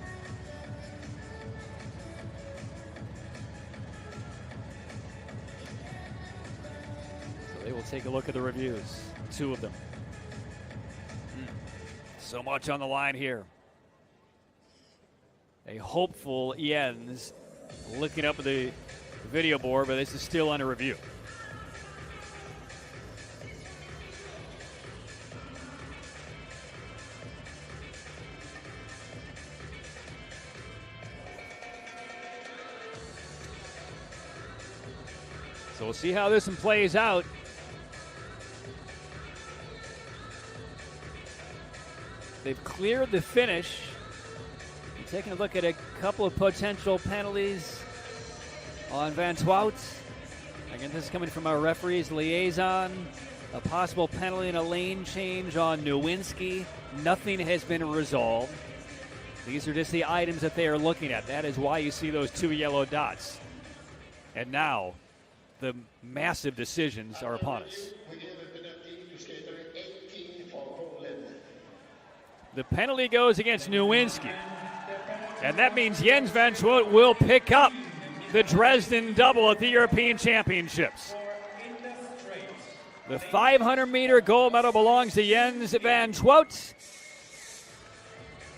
So they will take a look at the reviews. 2 of them. So much on the line here. A hopeful Jens looking up at the video board, but this is still under review. So we'll see how this one plays out. They've cleared the finish. We're taking a look at a couple of potential penalties on Van Twout. Again, this is coming from our referee's liaison. A possible penalty and a lane change on Nowinski. Nothing has been resolved. These are just the items that they are looking at. That is why you see those 2 yellow dots. And now, the massive decisions are upon us. The penalty goes against Nowinski. And that means Jens Van Twout will pick up the Dresden double at the European Championships. The 500-meter gold medal belongs to Jens Van Twout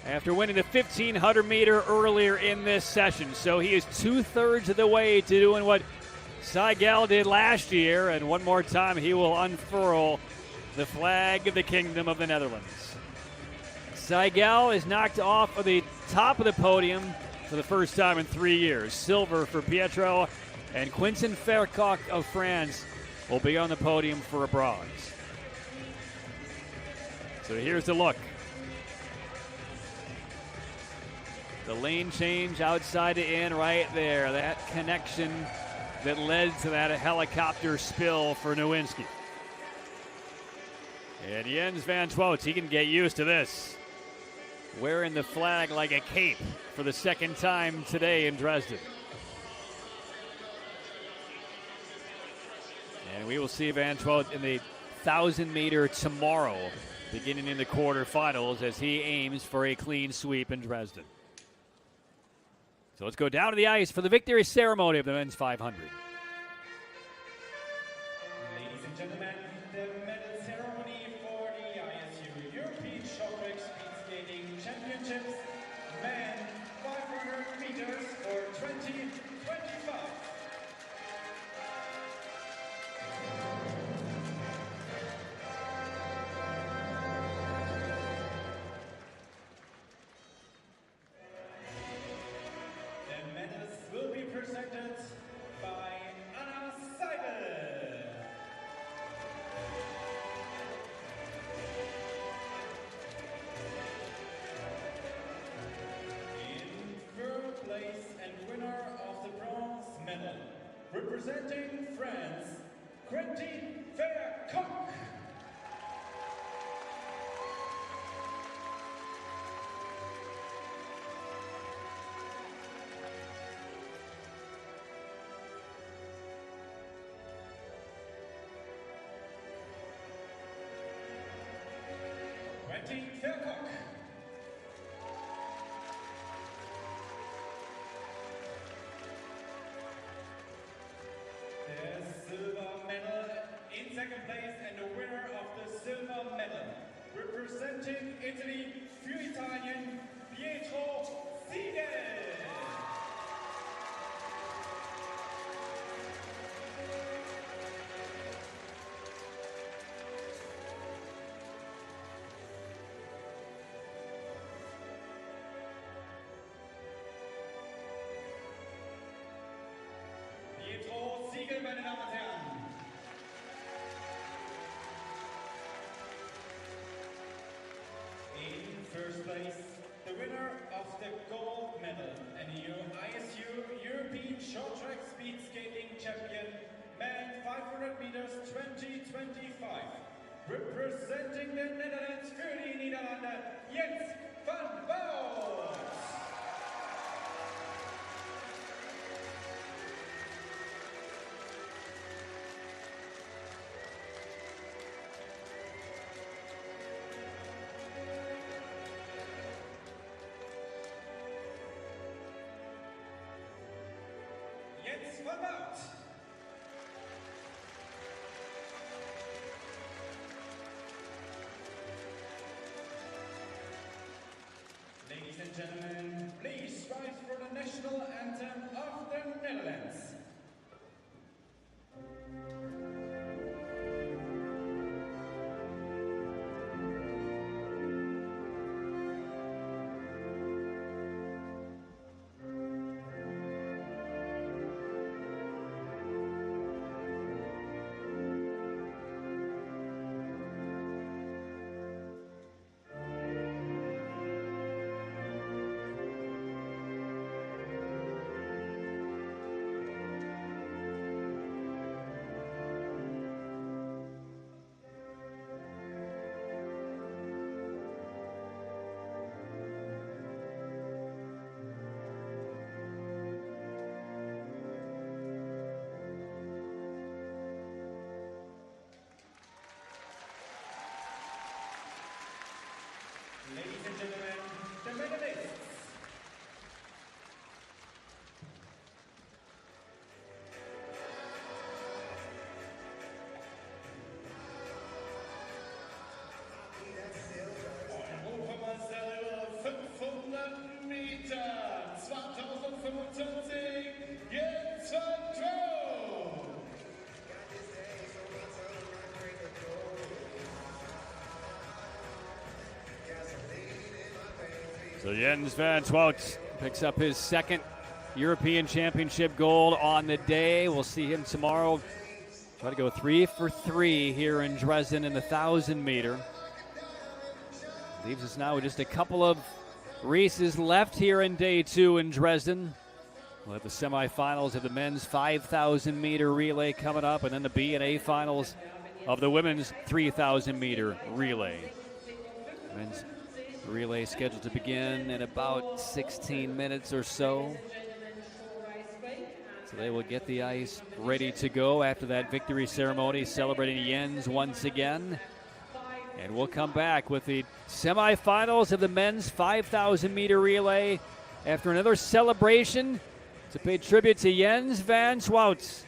after winning the 1,500-meter earlier in this session. So he is 2/3 of the way to doing what Seigel did last year, and one more time he will unfurl the flag of the Kingdom of the Netherlands. Seigel is knocked off of the top of the podium for the first time in 3 years. Silver for Pietro, and Quentin Verkock of France will be on the podium for a bronze. So here's the look. The lane change outside the in right there. That connection that led to that helicopter spill for Nowinski. And Jens Van Twout, he can get used to this. Wearing the flag like a cape for the second time today in Dresden. And we will see Van Twout in the 1,000-meter tomorrow, beginning in the quarterfinals as he aims for a clean sweep in Dresden. So let's go down to the ice for the victory ceremony of the men's 500. Ladies and gentlemen, the medal ceremony for the ISU European Short Track Speed Skating Championships, men 500 meters for 2025. The medals will be presented by Anna Seidel. In third place and winner of the bronze medal, representing France, Quentin Verkock. Quentin Verkock. The silver medal in second place and the winner of the silver medal, representing Italy, für Italien, Pietro Siegel. Pietro Siegel, meine Damen und Herren. In first place, the winner of the gold medal and the ISU European Short Track Speed Skating Champion, men 500 meters 2025. Representing the Netherlands für die Niederlande, Jens Van Twout. Jens Van Twout. Ladies and gentlemen, please rise for the national anthem of the Netherlands. So Jens van Wout picks up his second European Championship gold on the day. We'll see him tomorrow. Try to go 3 for 3 here in Dresden in the 1,000 meter. Leaves us now with just a couple of races left here in day 2 in Dresden. We'll have the semifinals of the men's 5,000 meter relay coming up, and then the B and A finals of the women's 3,000 meter relay. Men's relay scheduled to begin in about 16 minutes or so. So they will get the ice ready to go after that victory ceremony, celebrating Jens once again. And we'll come back with the semifinals of the men's 5,000 meter relay after another celebration to pay tribute to Jens van Wout,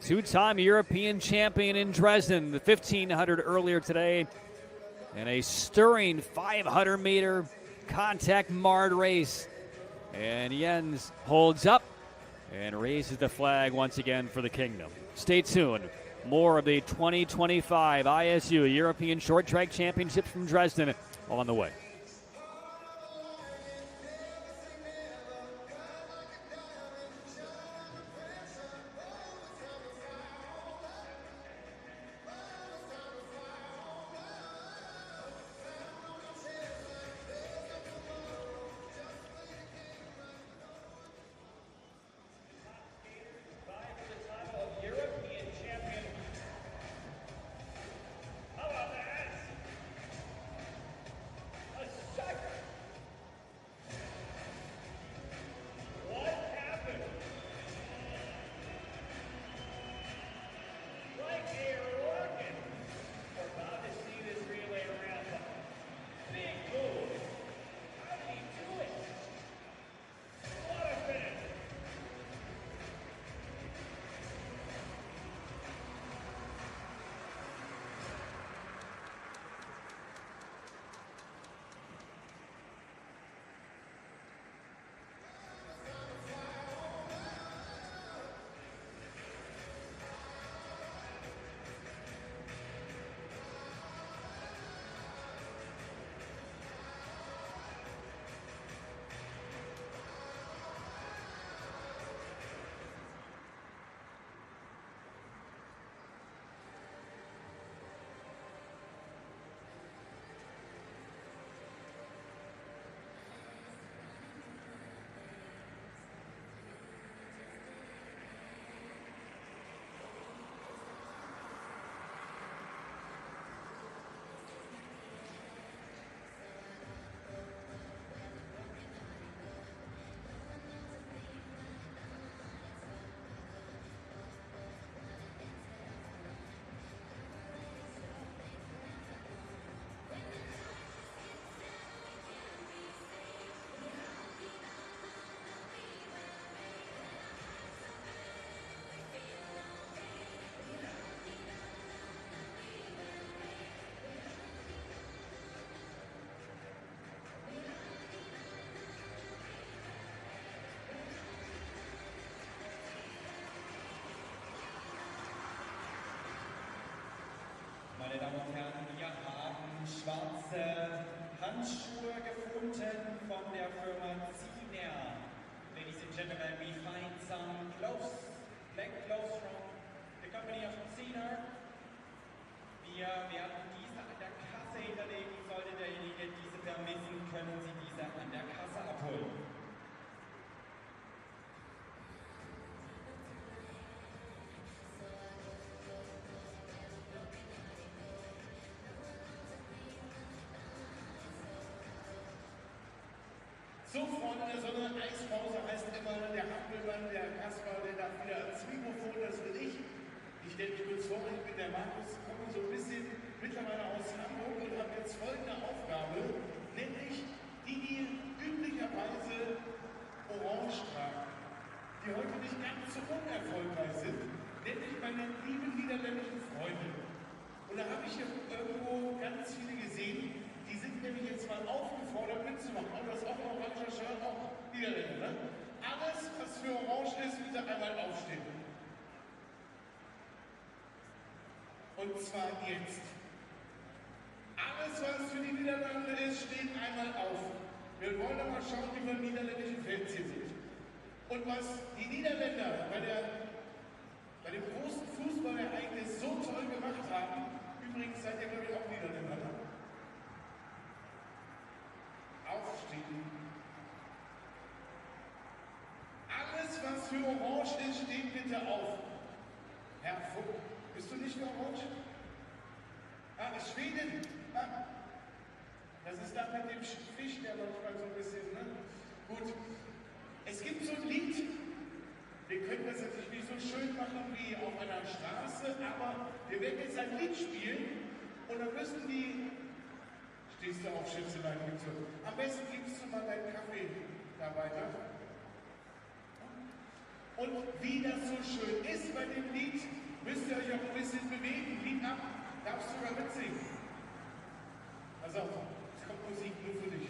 two-time European champion in Dresden, the 1,500 earlier today, and a stirring 500 meter contact marred race. And Jens holds up and raises the flag once again for the kingdom. Stay tuned. More of the 2025 ISU European Short Track Championships from Dresden on the way. Meine Damen und Herren, wir haben schwarze Handschuhe gefunden von der Firma Ziener. Ladies and gentlemen, we find some gloves, black gloves from the company of Ziener. Wir werden diese an der Kasse hinterlegen. Sollte derjenige diese vermissen, können Sie diese an der Kasse abholen. So, Freunde der Sonne, Eispause heißt immer, der Hampelmann, der Kasper, der darf wieder ans Mikrofon, das bin ich. Ich stelle mich kurz vor, ich bin der Markus, komme so ein bisschen mittlerweile aus Hamburg und habe jetzt folgende Aufgabe, nämlich die üblicherweise orange tragen, die heute nicht ganz so unerfolgreich sind, nämlich meine lieben niederländischen Freunde. Und da habe ich hier irgendwo ganz viele gesehen, die sind nämlich jetzt mal aufgefordert mitzumachen. Und das ist auch ein oranger Shirt, auch Niederländer. Ne? Alles, was für orange ist, bitte einmal aufstehen. Und zwar jetzt. Alles, was für die Niederlande ist, steht einmal auf. Wir wollen doch mal schauen, wie viele niederländische Fans hier sind. Und was die Niederländer bei dem großen Fußballereignis so toll gemacht haben, übrigens seid ihr, glaube ich, auch Niederländer, ne? Aufstehen. Alles, was für Orange ist, steht bitte auf. Herr Vogt, bist du nicht für Orange? Ah, ist Schweden. Ah. Das ist da mit dem Fisch, der manchmal so ein bisschen, ne? Gut. Es gibt so ein Lied, wir können das natürlich nicht so schön machen wie auf einer Straße, aber wir werden jetzt ein Lied spielen und dann müssen die, stehst du auf, Schätzelein, bitte. Am besten gibst du mal deinen Kaffee da weiter. Und wie das so schön ist bei dem Lied, müsst ihr euch auch ein bisschen bewegen. Lied ab, darfst du sogar mitsingen. Pass auf, es kommt Musik nur für dich.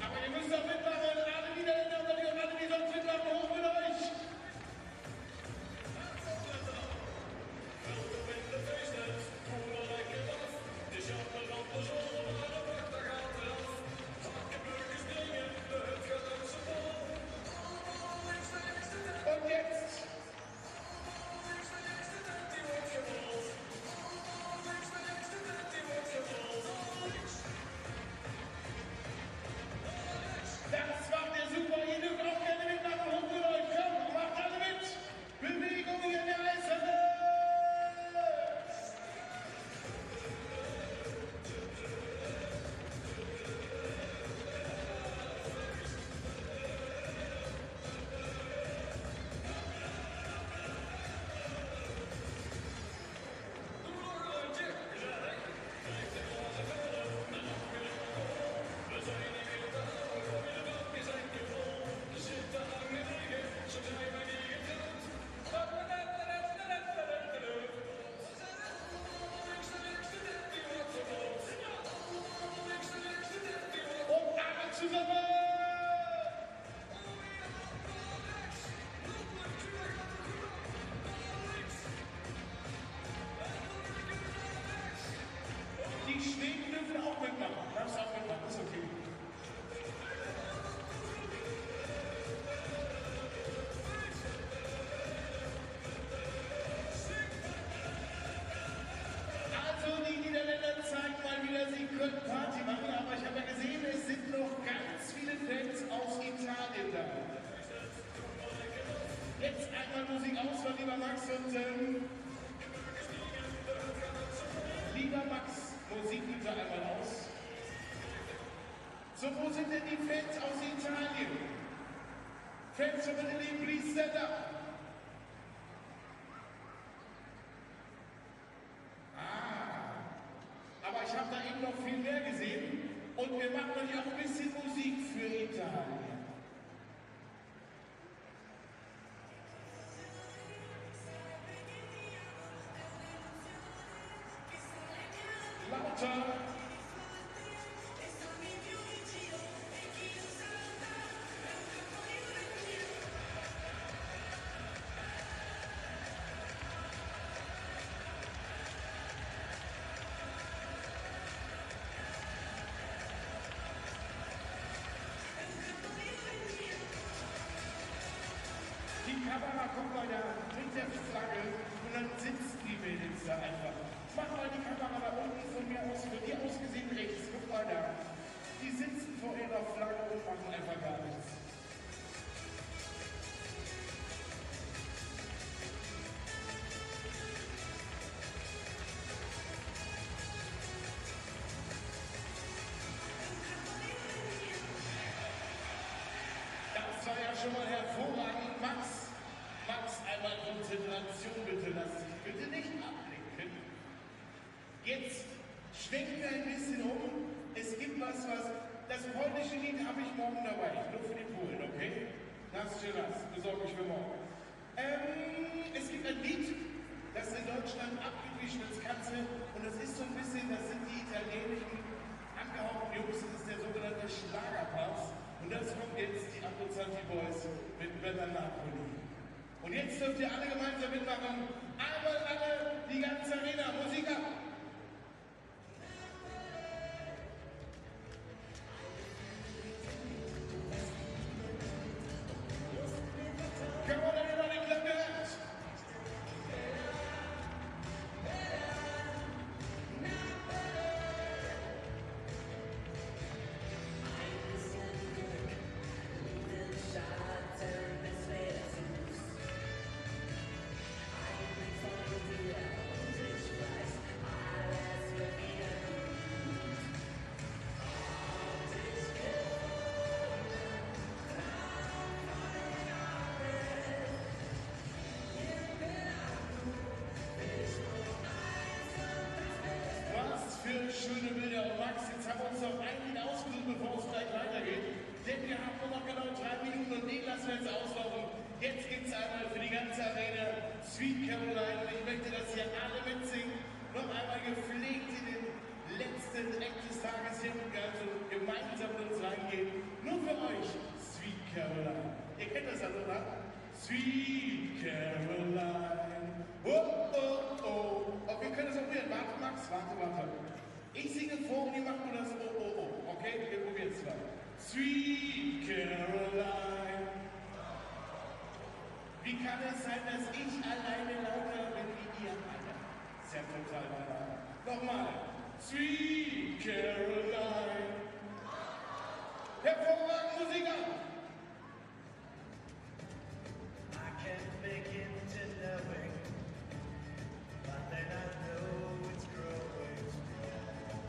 Aber ihr müsst auch mitmachen, alle Niederländer und alle, die sonst mitmachen, hoch mit euch! Und jetzt! Das macht ihr super, ihr dürft auch gerne mitmachen, hoch mit euch, komm, macht alle mit! Bewegung in der Eishalle! Und alle zusammen! Die Schweden dürfen auch mitmachen. Darfst auch mitmachen, ist okay. Also die Niederländer zeigen mal wieder, sie können Party machen, aber ich habe ja gesehen, es sind noch ganz viele Fans aus Italien da. Jetzt einmal Musik aus von lieber Max und lieber Max, Musik bitte einmal aus. So, wo sind denn die Fans aus Italien? Fans from Italy, please stand up. Aber ich habe da eben noch viel mehr gesehen und wir machen euch auch ein bisschen Musik für Italien. Lauter! Die Kamera, guck mal da, mit der Flagge und dann sitzen die Mädels da einfach. Mach mal die Kamera da unten von mir aus, von dir aus gesehen rechts, guck mal da. Die sitzen vor ihrer Flagge und machen einfach gar nichts. Das war ja schon mal hervorragend, Max. Max, einmal Konzentration bitte, lass dich bitte nicht ablenken. Jetzt schwenken wir ein bisschen um. Es gibt was, das polnische Lied habe ich morgen dabei, nur für die Polen, okay? Das ist schön was, besorge ich für morgen. Es gibt ein Lied, das in Deutschland abgewischt ins Ganze und das ist so ein bisschen, das sind die italienischen angehauchten Jungs, das ist der sogenannte Schlagerpass. Und das kommt jetzt die Abruzzanti Boys mit Bella Napoli. Und jetzt dürft ihr alle gemeinsam mitmachen. Einmal alle, die ganze Arena, Musik ab! wir haben nur noch genau 3 Minuten und den lassen wir jetzt auslaufen. Jetzt gibt es einmal für die ganze Arena Sweet Caroline. Und ich möchte, dass hier alle mitsingen. Noch einmal gepflegt in den letzten Act des Tages hier also gemeinsam mit uns reingehen. Nur für euch Sweet Caroline. Ihr kennt das alle, oder? Sweet Caroline. Oh, oh, oh. Oh, wir können das auch probieren. Warte, Max, warte. Ich singe vor und ihr macht nur das Oh, oh, oh. Okay, wir probieren es mal. Sweet Caroline. Wie kann es sein, dass ich alleine lauter bin wie ihr alle? Ist ja total banal. Nochmal. Sweet Caroline. Hervorragend, Musiker. I can't begin to know it, but then I know it's growing strong.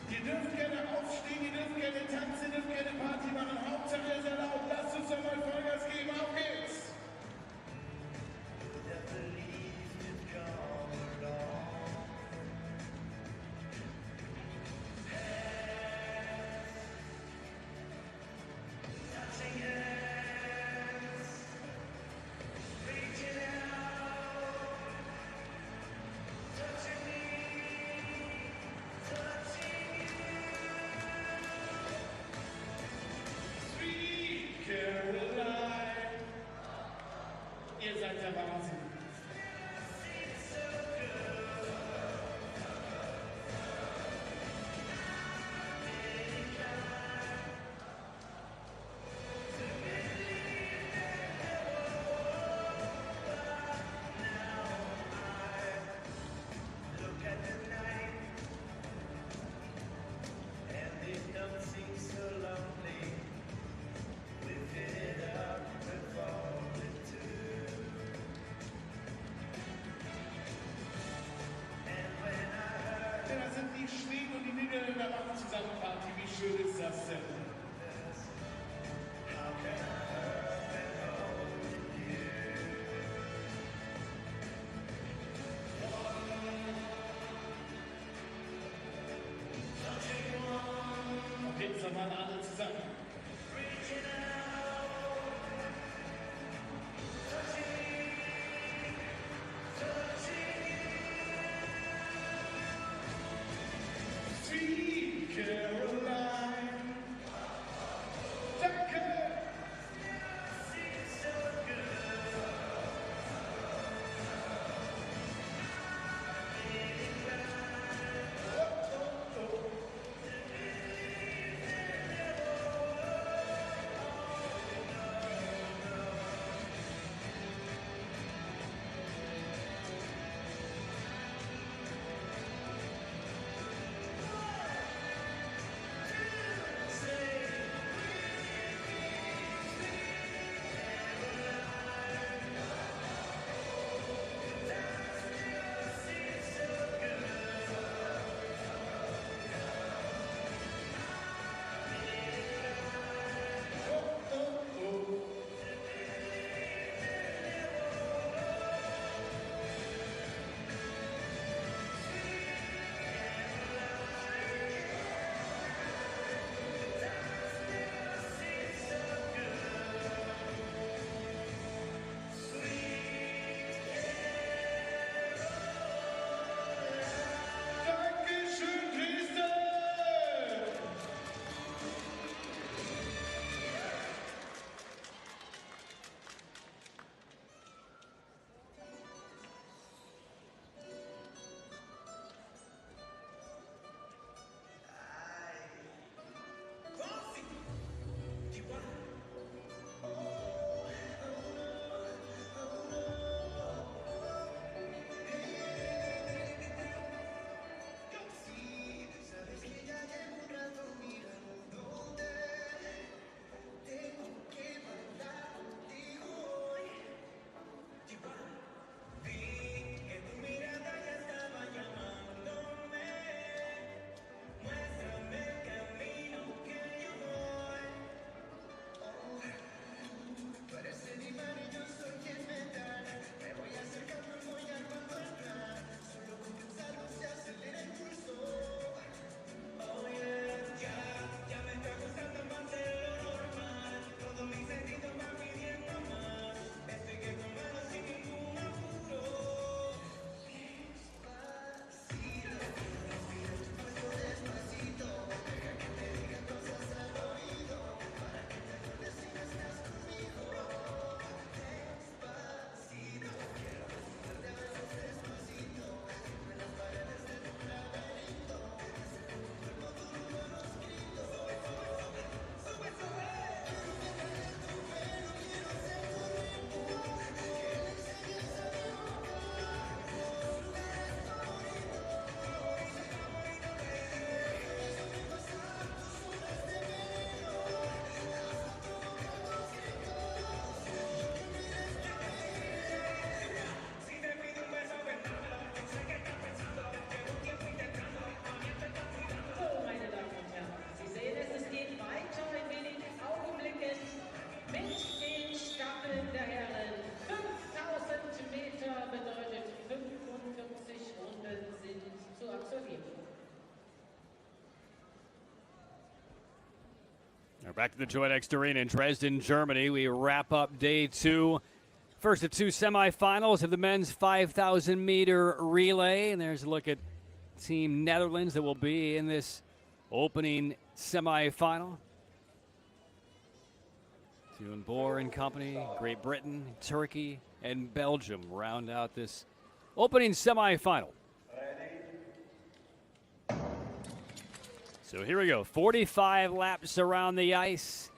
Ihr dürft gerne aufstehen, ihr dürft gerne tanzen, ihr dürft gerne Party machen. Hauptsache ihr seid laut. Lasst uns doch mal Vollgas geben. Auf geht's! That the leaves did colored on. Hands, touching hands, reaching out, touching me, touching you. We're back to the Joy Next Arena in Dresden, Germany. We wrap up day two. First of two semifinals of the men's 5,000-meter relay. And there's a look at Team Netherlands that will be in this opening semifinal. Teun Boer and company, Great Britain, Turkey, and Belgium round out this opening semifinal. So here we go, 45 laps around the ice.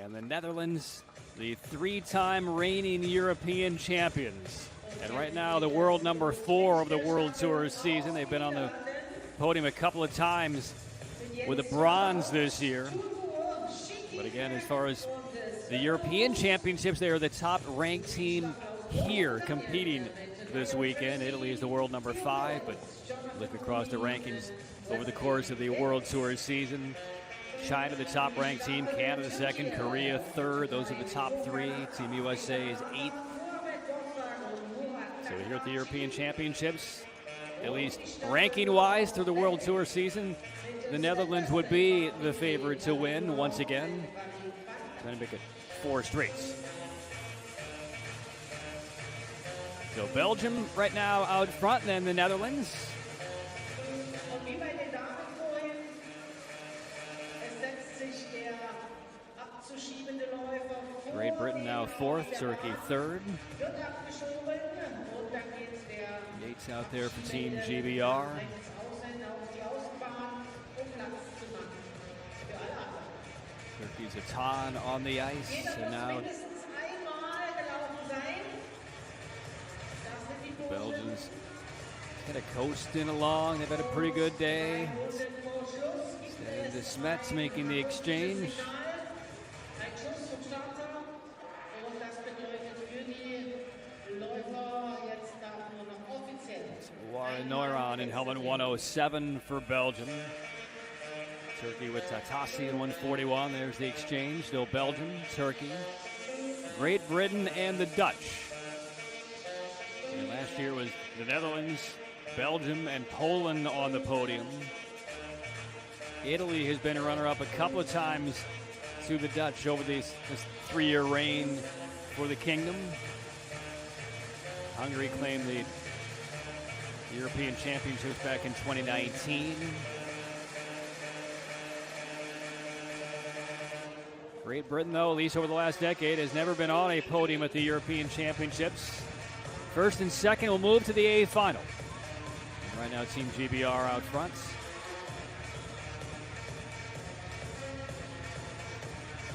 And the Netherlands, the three-time reigning European champions. And right now, the world number 4 of the World Tour season. They've been on the podium a couple of times with a bronze this year. But again, as far as the European Championships, they are the top-ranked team here competing this weekend. Italy is the world number 5, but look across the rankings over the course of the World Tour season. China, the top-ranked team. Canada, second. Korea, third. Those are the top 3. Team USA is 8th. So here at the European Championships, at least ranking-wise through the World Tour season, the Netherlands would be the favorite to win once again. Trying to make it 4 straights. So Belgium right now out front, and then the Netherlands. Great Britain now 4th, Turkey 3rd. Yates out there for Team GBR. Turkey's a ton on the ice, and now the Belgians kind of coasting along. They've had a pretty good day. The Smets making the exchange. Warren Neuron in helmet 107 for Belgium. Turkey with Tatasi in 141. There's the exchange. Still Belgium, Turkey, Great Britain, and the Dutch. And last year was the Netherlands, Belgium, and Poland on the podium. Italy has been a runner-up a couple of times to the Dutch over this 3-year reign for the kingdom. Hungary claimed the European Championships back in 2019. Great Britain, though, at least over the last decade, has never been on a podium at the European Championships. First and second will move to the A final. And right now, Team GBR out front.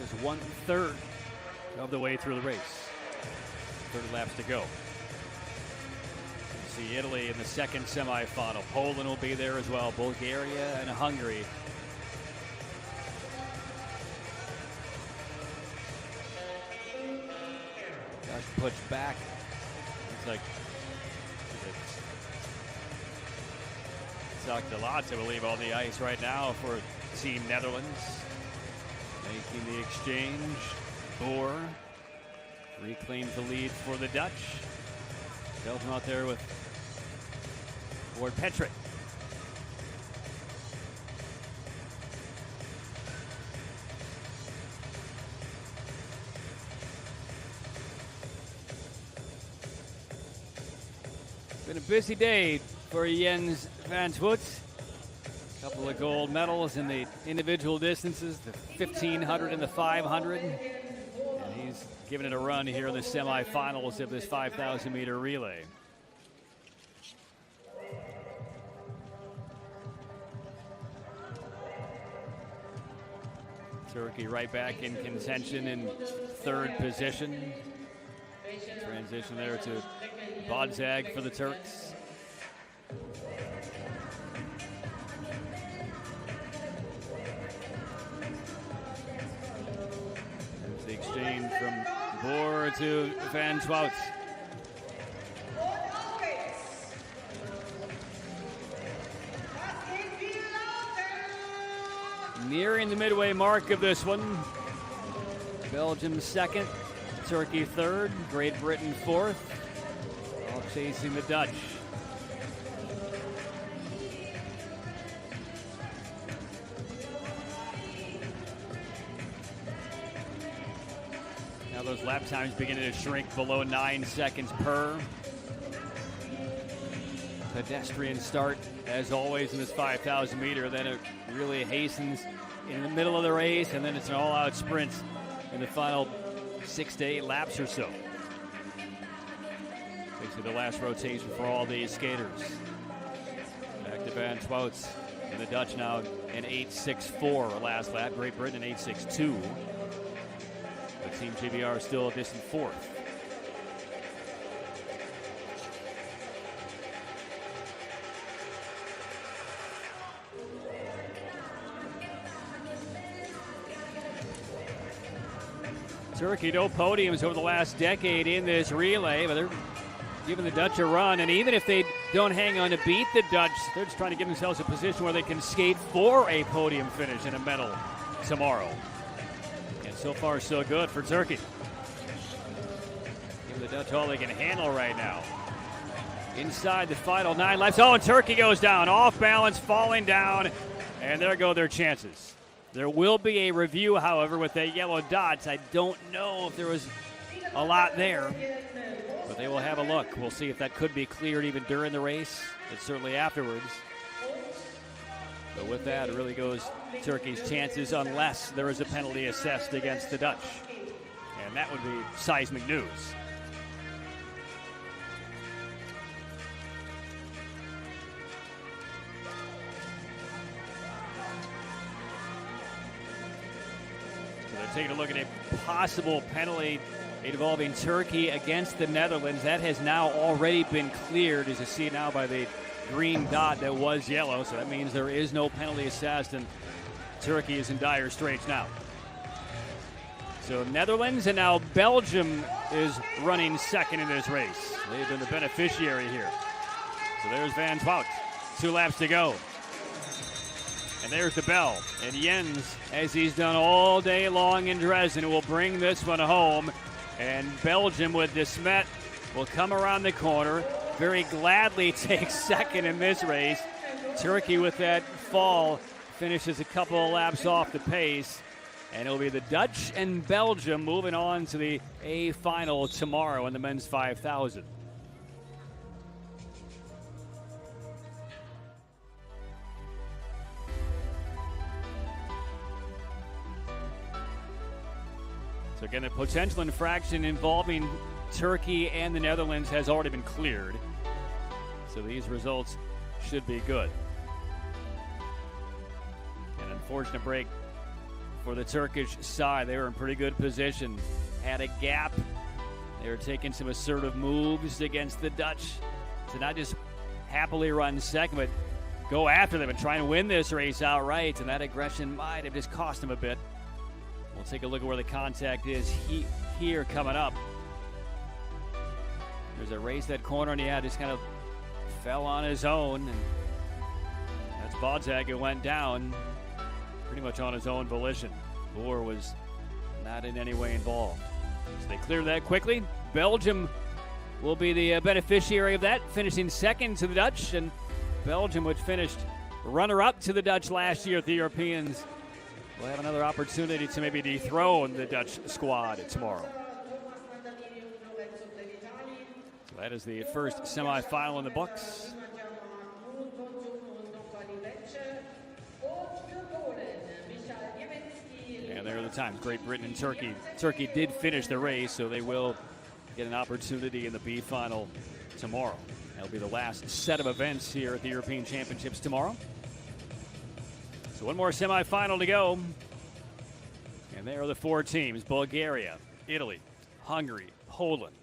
Just 1/3 of the way through the race. 30 laps to go. See Italy in the second semifinal. Poland will be there as well. Bulgaria and Hungary. Josh pushed back. Looks like Zakdalatz, I believe, on the ice right now for Team Netherlands. Making the exchange. Boer reclaims the lead for the Dutch. Belgium out there with Ward Petrick. Been a busy day for Jens van Twoet. A couple of gold medals in the individual distances, the 1500 and the 500. And he's giving it a run here in the semifinals of this 5,000-meter relay. Turkey right back in contention in 3rd position. Transition there to Bodzag for the Turks. There's the exchange from Boer to Van Twout. Nearing the midway mark of this one. Belgium 2nd, Turkey 3rd, Great Britain 4th, all chasing the Dutch. Now those lap times beginning to shrink below 9 seconds per. Pedestrian start, as always, in this 5,000 meter. Then it really hastens in the middle of the race, and then it's an all-out sprint in the final 6 to 8 laps or so. Basically the last rotation for all these skaters. Back to Van Twout and the Dutch now in 8.64 last lap. Great Britain in 8.62. But Team GBR still a distant fourth. Turkey, no podiums over the last decade in this relay, but they're giving the Dutch a run. And even if they don't hang on to beat the Dutch, they're just trying to give themselves a position where they can skate for a podium finish and a medal tomorrow. And so far, so good for Turkey. Giving the Dutch all they can handle right now. Inside the final 9 laps. Oh, and Turkey goes down. Off balance, falling down. And there go their chances. There will be a review, however, with the yellow dots. I don't know if there was a lot there, but they will have a look. We'll see if that could be cleared even during the race, and certainly afterwards. But with that, it really goes Turkey's chances unless there is a penalty assessed against the Dutch. And that would be seismic news. Taking a look at a possible penalty involving Turkey against the Netherlands. That has now already been cleared, as you see now by the green dot that was yellow. So that means there is no penalty assessed, and Turkey is in dire straits now. So Netherlands, and now Belgium is running second in this race. They've been the beneficiary here. So there's Van Twout. 2 laps to go. And there's the bell. And Jens, as he's done all day long in Dresden, will bring this one home. And Belgium with De Smet will come around the corner, very gladly take second in this race. Turkey, with that fall, finishes a couple of laps off the pace. And it'll be the Dutch and Belgium moving on to the A final tomorrow in the men's 5,000. So again, the potential infraction involving Turkey and the Netherlands has already been cleared. So these results should be good. An unfortunate break for the Turkish side. They were in pretty good position. Had a gap. They were taking some assertive moves against the Dutch to not just happily run second, but go after them and try and win this race outright. And that aggression might have just cost them a bit. We'll take a look at where the contact is here coming up. There's a race that corner, and yeah, just kind of fell on his own. And that's Bodzak who went down pretty much on his own volition. Boer was not in any way involved. So they cleared that quickly. Belgium will be the beneficiary of that, finishing second to the Dutch. And Belgium, which finished runner-up to the Dutch last year at the Europeans, will have another opportunity to maybe dethrone the Dutch squad tomorrow. So that is the first semifinal in the books. And there are the times. Great Britain and Turkey. Turkey did finish the race, so they will get an opportunity in the B final tomorrow. That'll be the last set of events here at the European Championships tomorrow. So one more semifinal to go. And there are the 4 teams: Bulgaria, Italy, Hungary, Poland.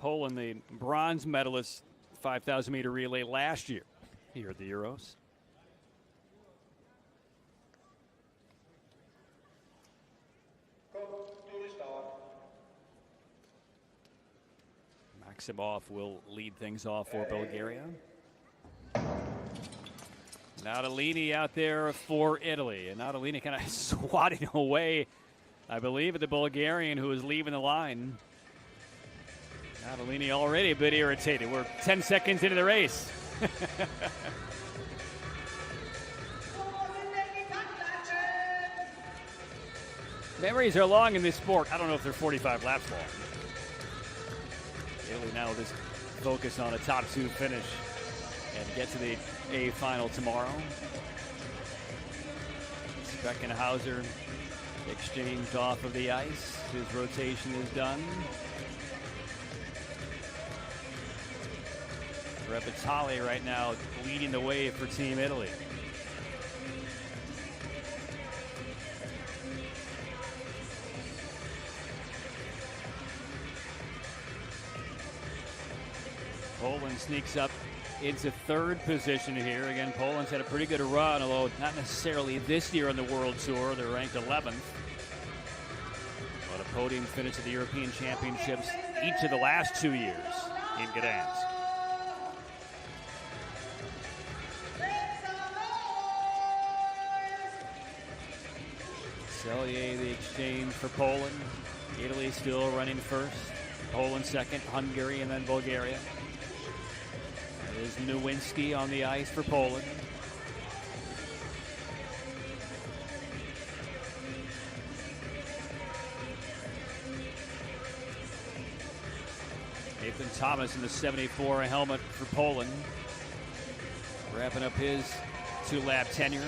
Poland, the bronze medalist 5,000 meter relay last year here at the Euros. Maximov will lead things off for Bulgaria. Natalini out there for Italy. And Natalini kind of swatting away, I believe, at the Bulgarian who is leaving the line. Natalini already a bit irritated. We're 10 seconds into the race. Memories are long in this sport. I don't know if they're 45 laps long. Italy now just focus on a top 2 finish and get to the A final tomorrow. Speckenhauser exchanged off of the ice. His rotation is done. Repitali right now leading the way for Team Italy. Poland sneaks up into 3rd position here. Again, Poland's had a pretty good run, although not necessarily this year on the World Tour. They're ranked 11th. But a podium finish at the European Championships each of the last 2 years in Gdansk. Selye the exchange for Poland. Italy still running first. Poland second, Hungary, and then Bulgaria. That is Nowinski on the ice for Poland. Nathan Thomas in the 74 helmet for Poland. Wrapping up his 2-lap tenure.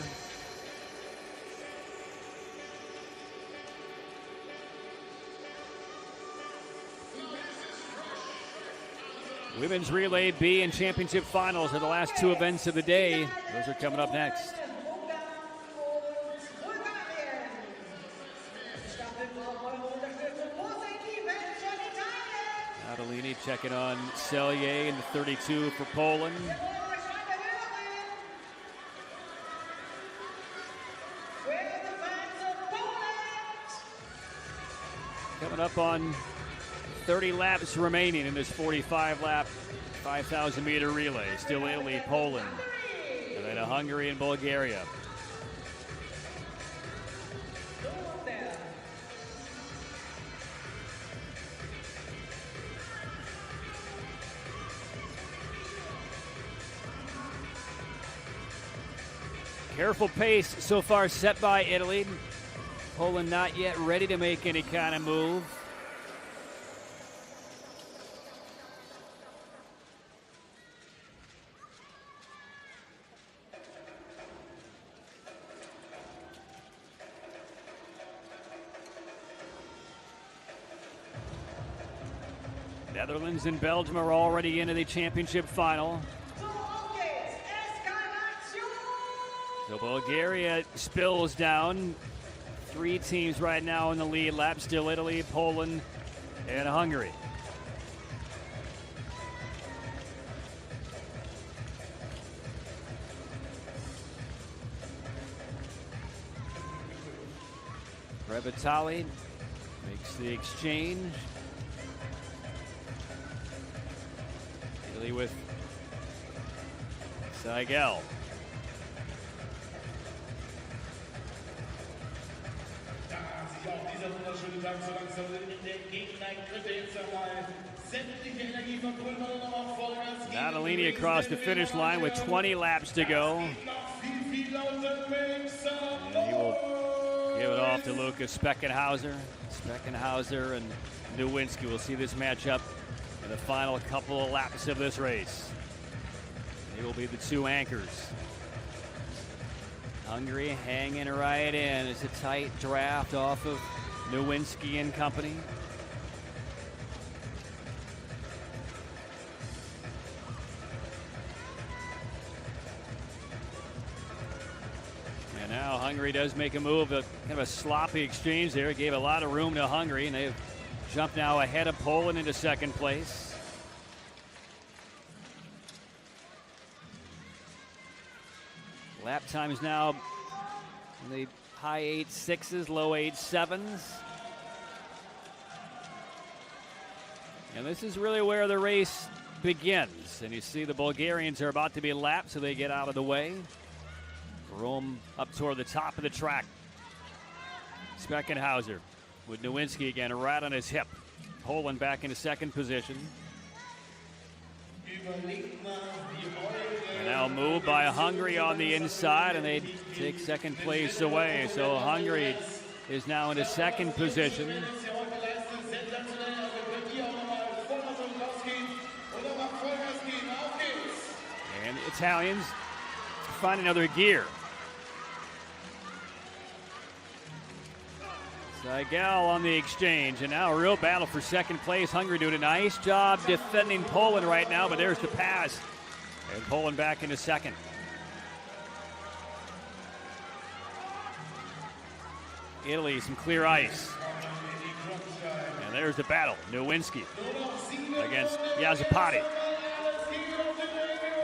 Women's Relay B and Championship Finals are the last 2 events of the day. Those are coming up next. Adelini checking on Selye in the 32 for Poland. Coming up on 30 laps remaining in this 45-lap, 5,000-meter relay. Still Italy, Poland, and then Hungary and Bulgaria. Careful pace so far set by Italy. Poland not yet ready to make any kind of move. Netherlands and Belgium are already into the championship final. So Bulgaria spills down. 3 teams right now in the lead lap. Still Italy, Poland, and Hungary. Repitali makes the exchange. Italy with Seigel. Dieser wunderschöne Tag so langsam in der Gegend könnte jetzt einmal sämtliche Energie verpulvern und nochmal Vollgas geben. Adelini across the finish line with 20 laps to go. And he will give it off to Lucas Speckenhauser. Speckenhauser and Nowinski will see this matchup in the final couple of laps of this race. They will be the 2 anchors. Hungary hanging right in. It's a tight draft off of Nowinski and company. And now Hungary does make a move, a kind of a sloppy exchange there. It gave a lot of room to Hungary, and they've jumped now ahead of Poland into second place. Lap times now in the high 8.6s, low 8.7s. And this is really where the race begins. And you see the Bulgarians are about to be lapped, so they get out of the way. Roam up toward the top of the track. Speckenhauser with Nowinski again right on his hip. Poland back into second position. And now moved by Hungary on the inside, and they take second place away. So Hungary is now in a second position. And the Italians find another gear. Seigel on the exchange, and now a real battle for second place. Hungary doing a nice job defending Poland right now, but there's the pass. And Poland back into second. Italy, some clear ice. And there's the battle. Nowinski against Yazapati.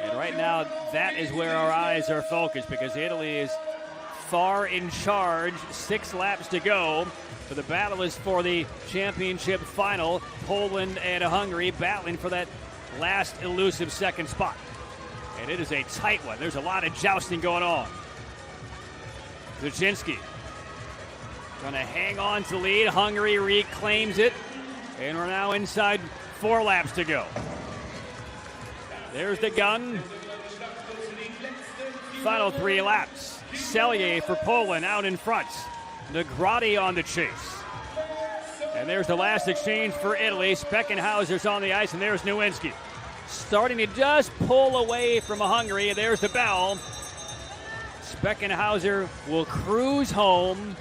And right now, that is where our eyes are focused, because Italy is far in charge. 6 laps to go. But the battle is for the championship final. Poland and Hungary battling for that last elusive second spot. And it is a tight one. There's a lot of jousting going on. Zuchinski trying to hang on to lead. Hungary reclaims it. And we're now inside 4 laps to go. There's the gun. Final 3 laps. Selye for Poland out in front. Negrati on the chase. And there's the last exchange for Italy. Speckenhauser's on the ice, and there's Nowinski. Starting to just pull away from Hungary. There's the bell. Speckenhauser will cruise home.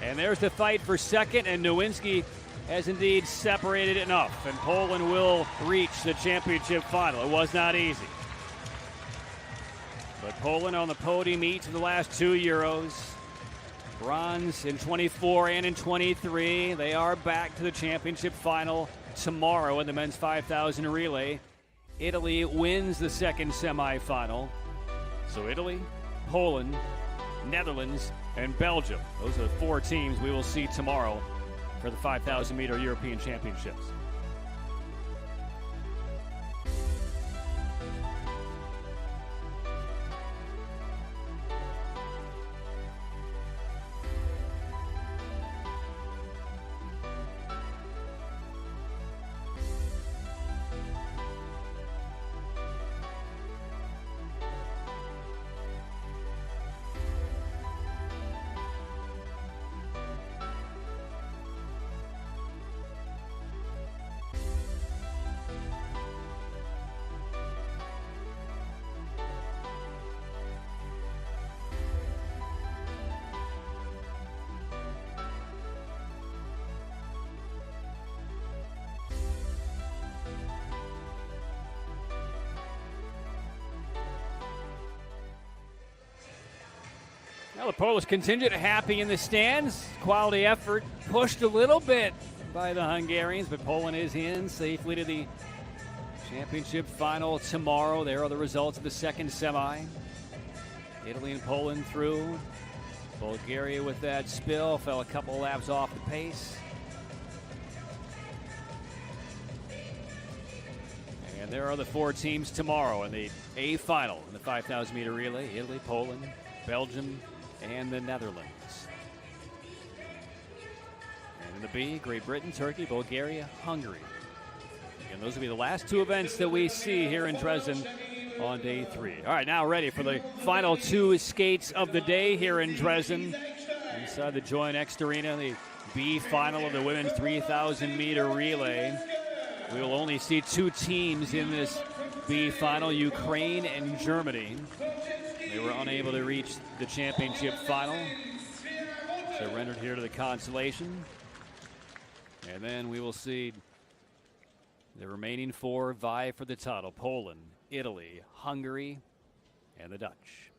And there's the fight for second, and Nowinski has indeed separated enough. And Poland will reach the championship final. It was not easy. But Poland on the podium each of the last 2 Euros. Bronze in 24 and in 23. They are back to the championship final tomorrow in the men's 5,000 relay. Italy wins the second semifinal. So Italy, Poland, Netherlands, and Belgium. Those are the 4 teams we will see tomorrow for the 5,000 meter European Championships. Well, the Polish contingent happy in the stands. Quality effort pushed a little bit by the Hungarians, but Poland is in safely to the championship final tomorrow. There are the results of the second semi. Italy and Poland through. Bulgaria with that spill fell a couple laps off the pace. And there are the 4 teams tomorrow in the A final in the 5,000 meter relay. Italy, Poland, Belgium, and the Netherlands. And in the B, Great Britain, Turkey, Bulgaria, Hungary. And those will be the last 2 events that we see here in Dresden on day 3. All right, now ready for the final 2 skates of the day here in Dresden. Inside the Joint X Arena, the B final of the women's 3,000 meter relay. We will only see 2 teams in this B final, Ukraine and Germany. They were unable to reach the championship final. Surrendered here to the consolation. And then we will see the remaining 4 vie for the title. Poland, Italy, Hungary, and the Dutch.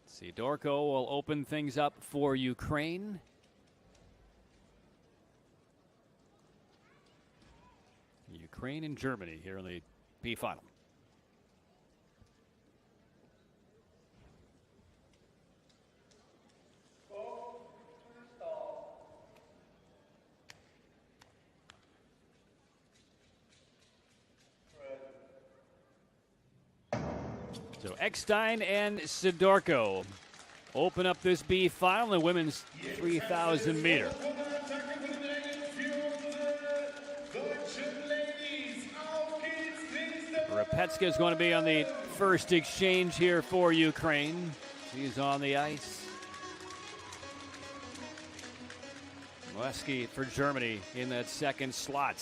Sidorko will open things up for Ukraine. Ukraine and Germany here in the B final. So Eckstein and Sidorko open up this B final, the women's 3,000 meter. Rapetska is going to be on the first exchange here for Ukraine. She's on the ice. Moeski for Germany in that second slot.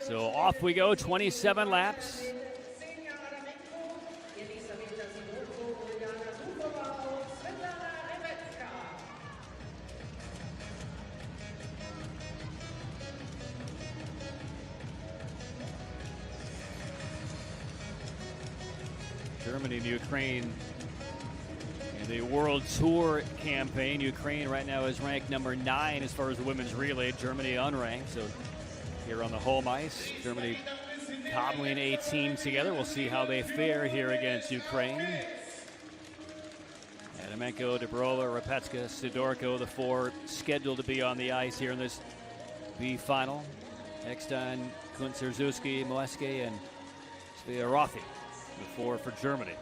So off we go, 27 laps. Germany and Ukraine in the World Tour campaign. Ukraine right now is ranked number 9 as far as the women's relay. Germany unranked. So here on the home ice, Germany cobbling a team together. We'll see how they fare here against Ukraine. Adamenko, Dubrova, Rapetska, Sidorko, the 4 scheduled to be on the ice here in this B final. Eckstein, Kuntz-Zerzewski, Moeski, and Sviarothi, the 4 for Germany.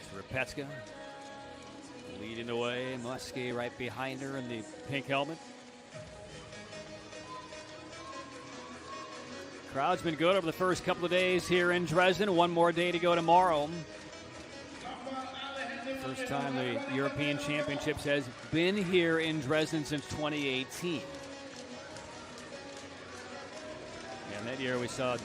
It's Rapetska leading the way. Moeski right behind her in the pink helmet. Crowd's been good over the first couple of days here in Dresden. One more day to go tomorrow. First time the European Championships has been here in Dresden since 2018. And that year we saw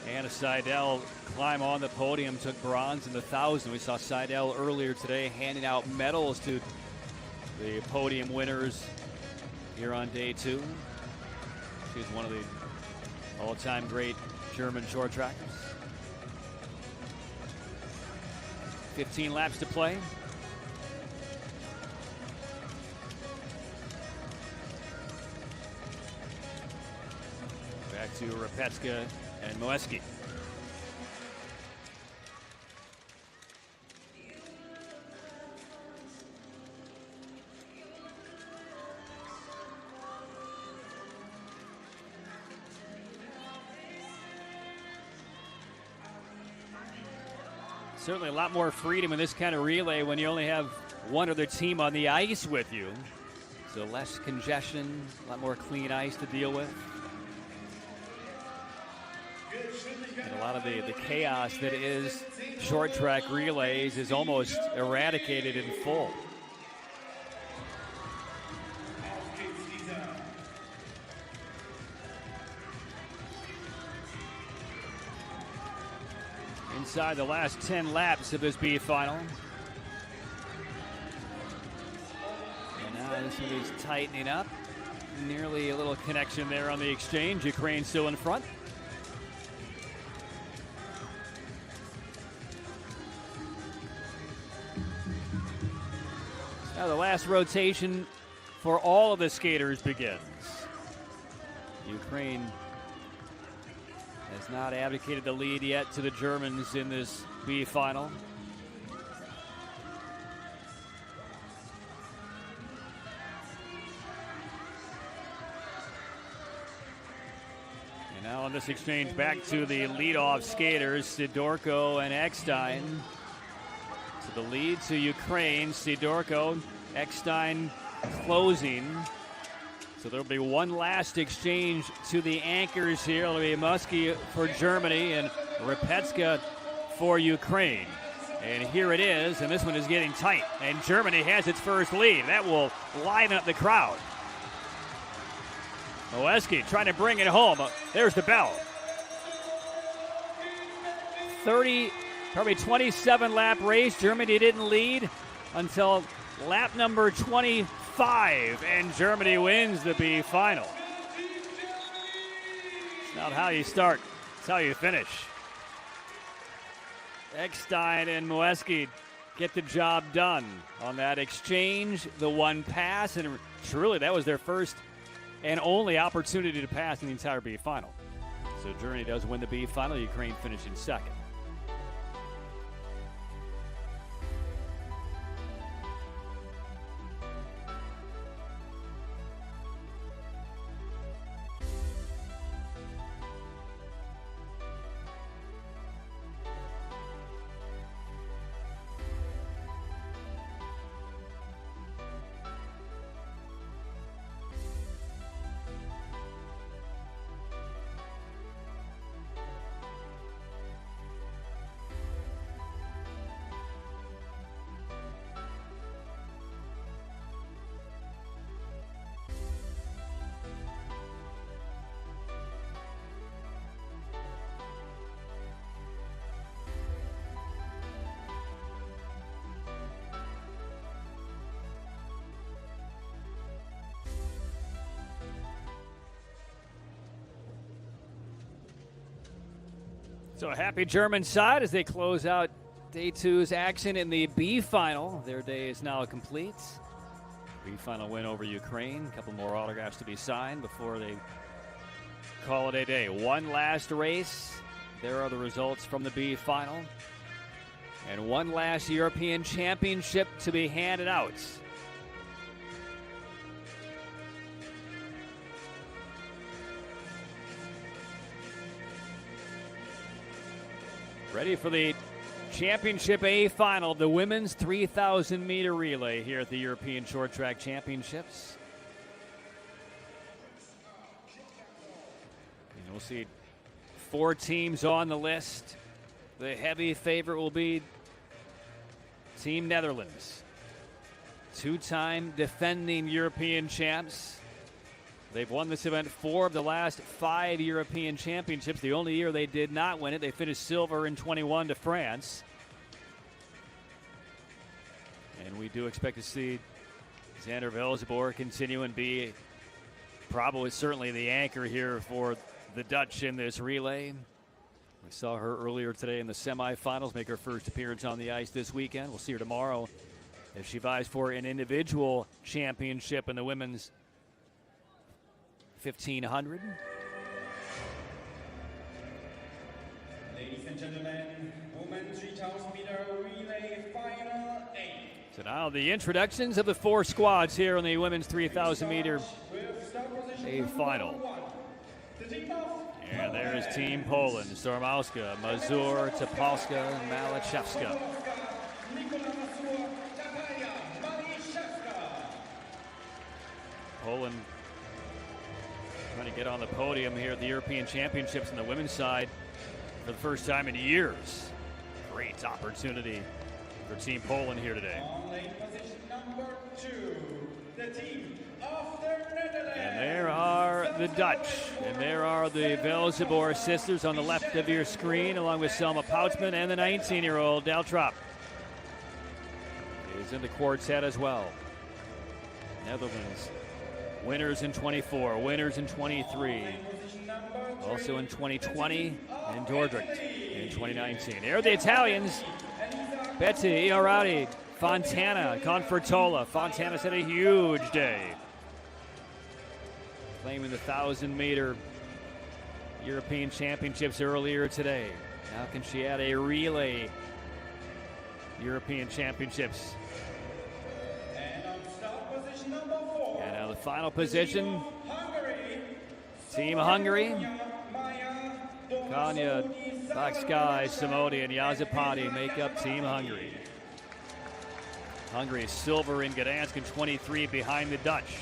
Anna Seidel climb on the podium, took bronze in the 1,000. We saw Seidel earlier today handing out medals to the podium winners here on day 2. She's one of the all-time great German short trackers. 15 laps to play. Back to Rapetska and Moeski. Certainly a lot more freedom in this kind of relay when you only have one other team on the ice with you. So less congestion, a lot more clean ice to deal with. And a lot of the chaos that is short track relays is almost eradicated in full. Inside the last 10 laps of this B final. And now this one is tightening up. Nearly a little connection there on the exchange. Ukraine still in front. Now the last rotation for all of the skaters begins. Ukraine has not abdicated the lead yet to the Germans in this B final. And now on this exchange, back to the leadoff skaters, Sidorko and Eckstein. So the lead to Ukraine, Sidorko, Eckstein closing. So there'll be one last exchange to the anchors here. It'll be Moeski for Germany and Rapetska for Ukraine. And here it is, and this one is getting tight. And Germany has its first lead. That will liven up the crowd. Moeski trying to bring it home. There's the bell. 27 lap race. Germany didn't lead until lap number 25, and Germany wins the B final. It's not how you start, it's how you finish. Eckstein and Moeski get the job done on that exchange, the one pass, and truly that was their first and only opportunity to pass in the entire B final. So Germany does win the B final, Ukraine finishing second. So a happy German side as they close out day 2's action in the B final. Their day is now complete. B final win over Ukraine. A couple more autographs to be signed before they call it a day. One last race. There are the results from the B final. And one last European Championship to be handed out. Ready for the Championship A final, the women's 3,000 meter relay here at the European Short Track Championships. And we'll see 4 teams on the list. The heavy favorite will be Team Netherlands. 2-time defending European champs. They've won this event 4 of the last 5 European Championships. The only year they did not win it, they finished silver in 21 to France. And we do expect to see Xander Velzeboer continue and be probably certainly the anchor here for the Dutch in this relay. We saw her earlier today in the semifinals make her first appearance on the ice this weekend. We'll see her tomorrow as she vies for an individual championship in the women's 1,500. Ladies and gentlemen, women's 3,000 meter relay final A. So now the introductions of the 4 squads here in the women's 3,000 meter A final. And there is Team Poland: Stormowska, Mazur, Topolska, Maliszewska. Poland trying to get on the podium here at the European Championships on the women's side for the first time in years. Great opportunity for Team Poland here today. On lane position number 2, the team of the Netherlands. And there are the Dutch. And there are the Velzeboer sisters on the left of your screen, along with Selma Poutsman and the 19-year-old Daltrop is in the quartet as well. Netherlands, winners in 24, winners in 23, also in 2020, and Dordrecht in 2019. Here are the Italians: Betty, Iorati, Fontana, Confortola. Fontana's had a huge day, claiming the 1,000-meter European Championships earlier today. Now can she add a relay European Championships? And on start position number 4. And now the final position, Hungary. Team Hungary. Kanya, Baksky, Simoni, and Yazapati make up Team Hungary. Hungary silver in Gdansk in 23 behind the Dutch.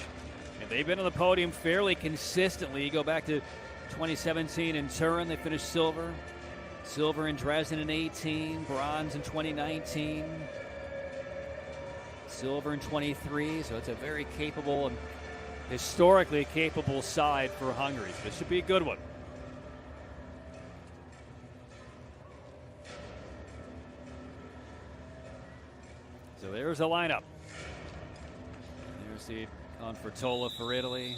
And they've been on the podium fairly consistently. You go back to 2017 in Turin, they finished silver. Silver in Dresden in 18, bronze in 2019. Silver in 23, so it's a very capable and historically capable side for Hungary. This should be a good one. So there's a lineup. There's the Confortola for Italy.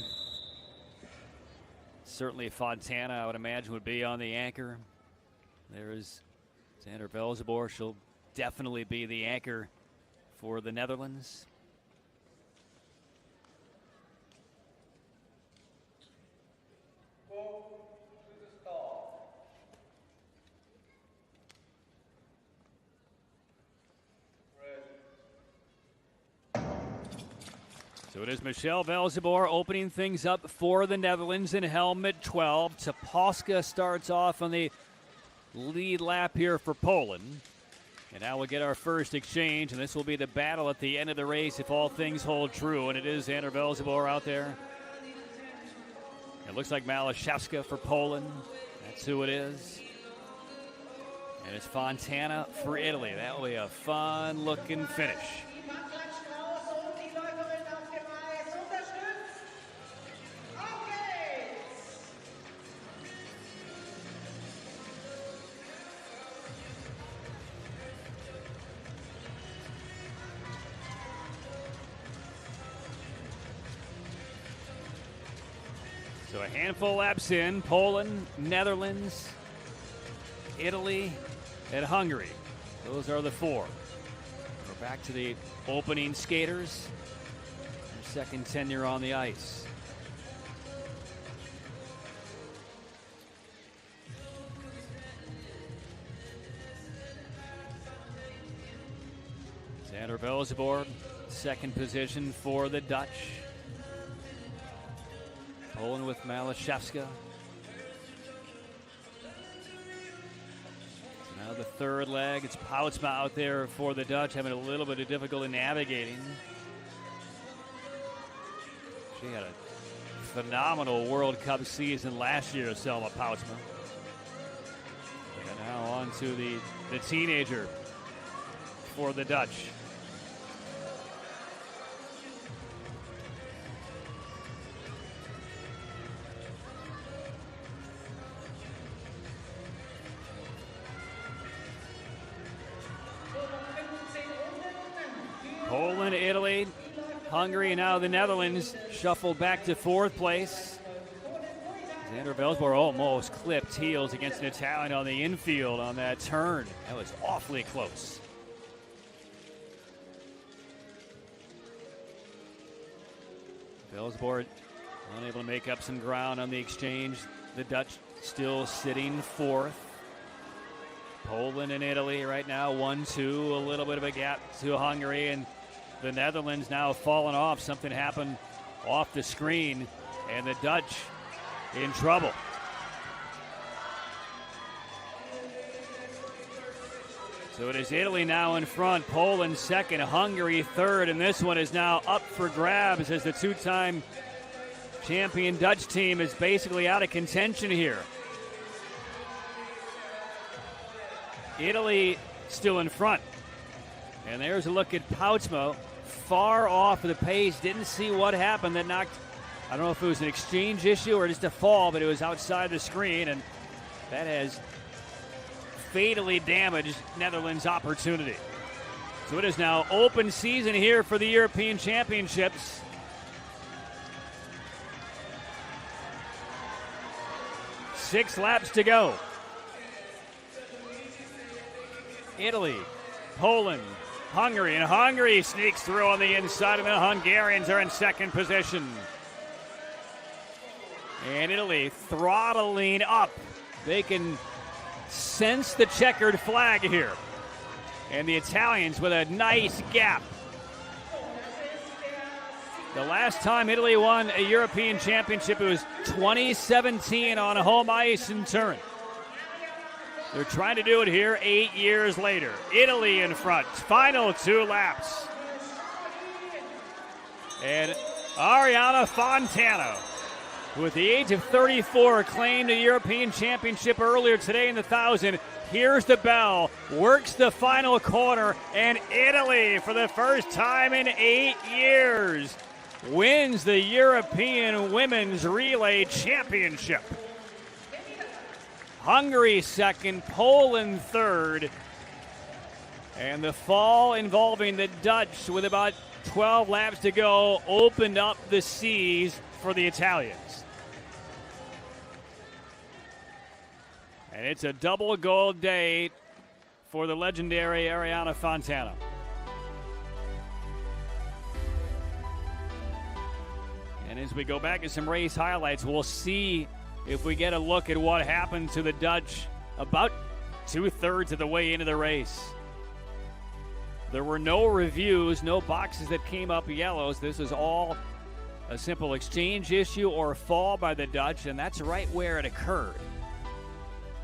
Certainly Fontana, I would imagine, would be on the anchor. There is Xander Velzeboer. She'll definitely be the anchor for the Netherlands. So it is Michelle Velzeboer opening things up for the Netherlands in helmet 12. Topolska starts off on the lead lap here for Poland. And now we'll get our first exchange, and this will be the battle at the end of the race if all things hold true. And it is Xander Velzeboer out there. It looks like Maliszewska for Poland. That's who it is. And it's Fontana for Italy. That will be a fun-looking finish. So a handful of laps in, Poland, Netherlands, Italy, and Hungary. Those are the four. We're back to the opening skaters. Their second tenure on the ice. Xander Velzeboer, second position for the Dutch. Poland with Malashevska. Now the third leg, it's Poutsma out there for the Dutch, having a little bit of difficulty navigating. She had a phenomenal World Cup season last year, Selma Poutsma. And now on to the teenager for the Dutch. Poland, Italy, Hungary, and now the Netherlands shuffled back to fourth place. Xander Velzeboer almost clipped heels against an Italian on the infield on that turn. That was awfully close. Velzeboer unable to make up some ground on the exchange. The Dutch still sitting fourth. Poland and Italy right now 1-2, a little bit of a gap to Hungary, and the Netherlands now falling off. Something happened off the screen, and the Dutch in trouble. So it is Italy now in front, Poland second, Hungary third, and this one is now up for grabs as the two-time champion Dutch team is basically out of contention here. Italy still in front. And there's a look at Poutsma, far off of the pace. Didn't see what happened that knocked, I don't know if it was an exchange issue or just a fall, but it was outside the screen, and that has fatally damaged Netherlands' opportunity. So it is now open season here for the European Championships. Six laps to go. Italy, Poland, Hungary, and Hungary sneaks through on the inside, and the Hungarians are in second position. And Italy throttling up. They can sense the checkered flag here. And the Italians with a nice gap. The last time Italy won a European championship, it was 2017 on home ice in Turin. They're trying to do it here 8 years later. Italy in front. Final two laps. And Arianna Fontana, who at the age of 34 claimed a European championship earlier today in the 1,000. Here's the bell, works the final corner, and Italy, for the first time in 8 years, wins the European Women's Relay Championship. Hungary second, Poland third. And the fall involving the Dutch with about 12 laps to go opened up the seas for the Italians. And it's a double gold day for the legendary Arianna Fontana. And as we go back to some race highlights, we'll see if we get a look at what happened to the Dutch about 2/3 of the way into the race. There were no reviews, no boxes that came up yellows. This is all a simple exchange issue or a fall by the Dutch, and that's right where it occurred.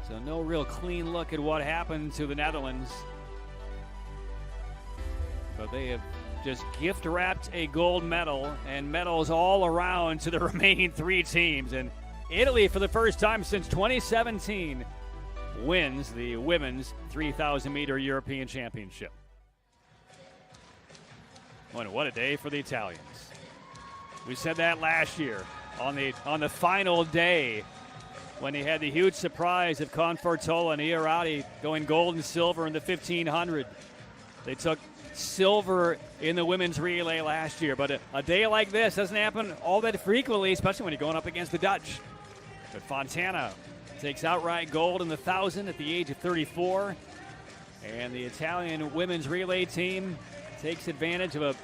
So no real clean look at what happened to the Netherlands. But they have just gift-wrapped a gold medal and medals all around to the remaining three teams. And Italy, for the first time since 2017, wins the women's 3,000-meter European Championship. What a day for the Italians. We said that last year on the final day when they had the huge surprise of Confortola and Iarati going gold and silver in the 1,500. They took silver in the women's relay last year, but a day like this doesn't happen all that frequently, especially when you're going up against the Dutch. But Fontana takes outright gold in the 1,000 at the age of 34. And the Italian women's relay team takes advantage of a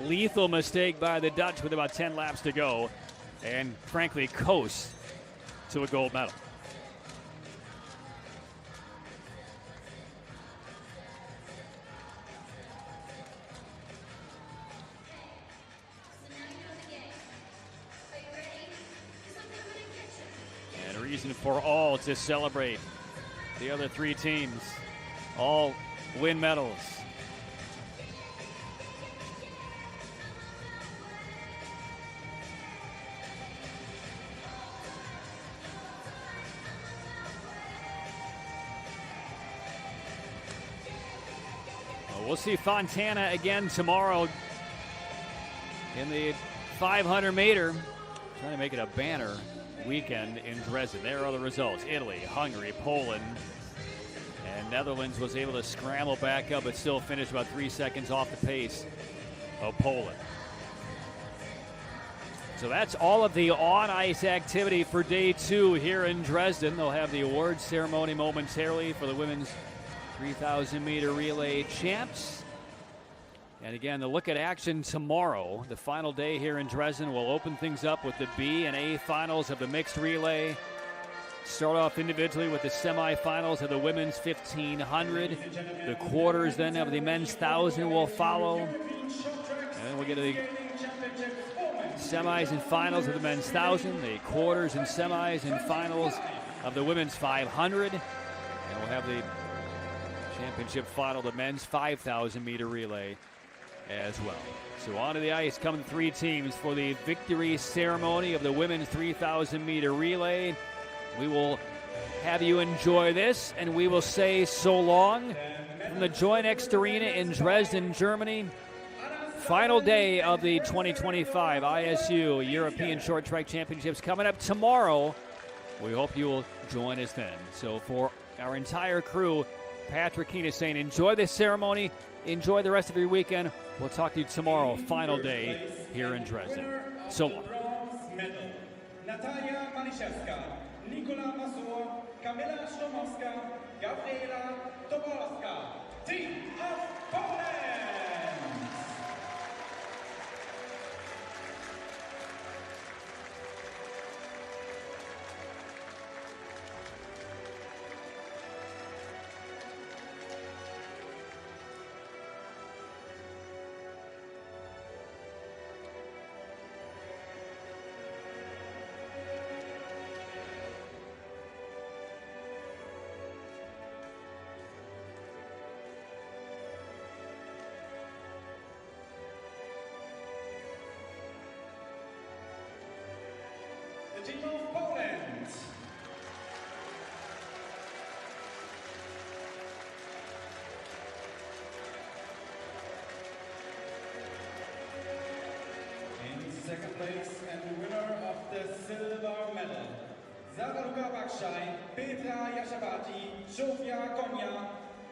lethal mistake by the Dutch with about 10 laps to go, and frankly coast to a gold medal. And a reason for all to celebrate. The other three teams all win medals. We'll see Fontana again tomorrow in the 500 meter. Trying to make it a banner weekend in Dresden. There are the results. Italy, Hungary, Poland, and Netherlands was able to scramble back up but still finished about 3 seconds off the pace of Poland. So that's all of the on-ice activity for day 2 here in Dresden. They'll have the awards ceremony momentarily for the women's 3,000 meter relay champs. And again, the look at action tomorrow, the final day here in Dresden. We'll open things up with the B and A finals of the mixed relay. Start off individually with the semifinals of the women's 1,500. The quarters then of the men's 1,000 will follow. And then we'll get to the semis and finals of the men's 1,000, the quarters and semis and finals of the women's 500. And we'll have the championship final, the men's 5,000 meter relay as well. So onto the ice come the three teams for the victory ceremony of the women's 3,000 meter relay. We will have you enjoy this, and we will say so long from the Joy Next Arena in Dresden, Germany. Final day of the 2025 ISU European Short Track Championships coming up tomorrow. We hope you will join us then. So for our entire crew, Patrick Keene is saying enjoy this ceremony, enjoy the rest of your weekend. We'll talk to you tomorrow, final day here in Dresden. So long. Natalia Maniszewska, Nikola Masur, Kamila Sztomowska, Gabriela Tobolska, Team of Poland! Team of Poland. In second place and the winner of the silver medal, Zaraluka Bakshai, Petra Yashabati, Sofia Konya,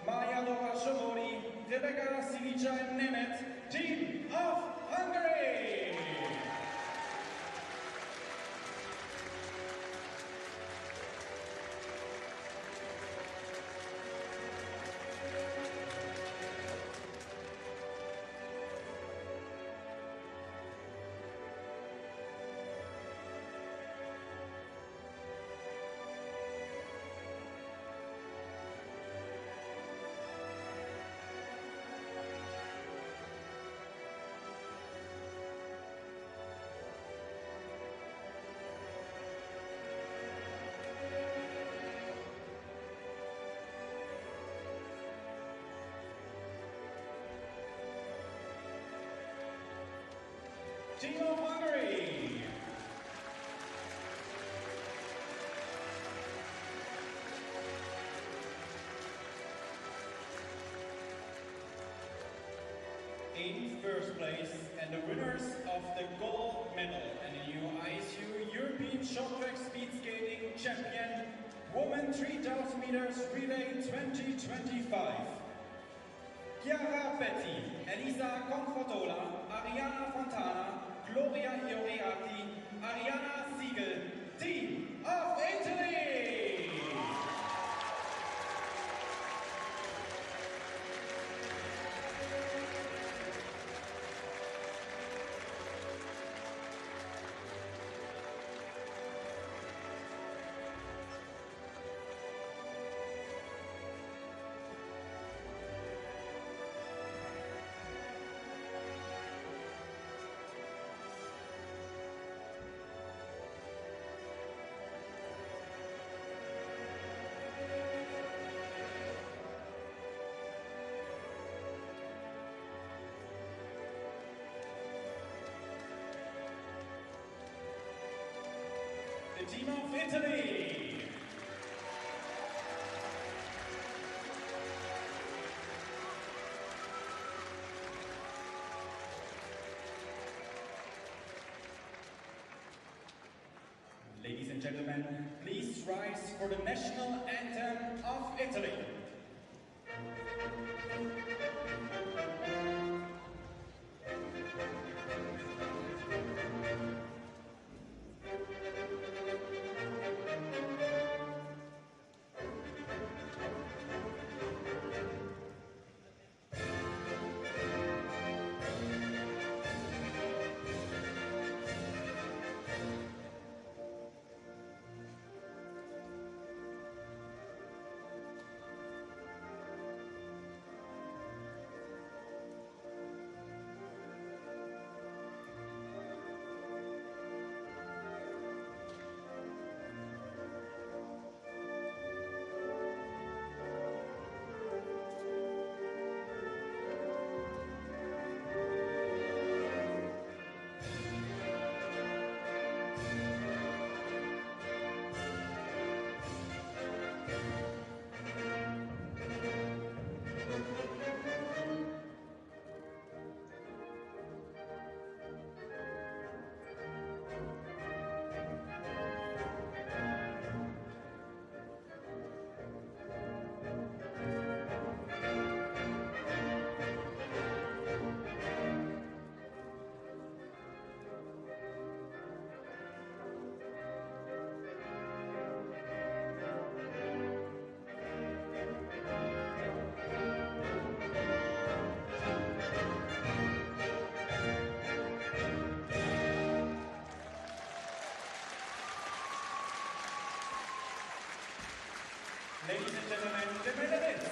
Maja Nova Shomori, Rebecca Silica Nemeth, Team of Hungary. Team of Hungary. In first place and the winners of the gold medal and the new ISU European Short Track Speed Skating Champion, Women 3,000 meters Relay 2025. Chiara Petti, Elisa Confortola, Ariana Fontana, Gloria Ioreati, Ariana Siegel, Team of Italy. The team of Italy. Ladies and gentlemen, please rise for the national anthem of Italy. Ladies and gentlemen, the medalists.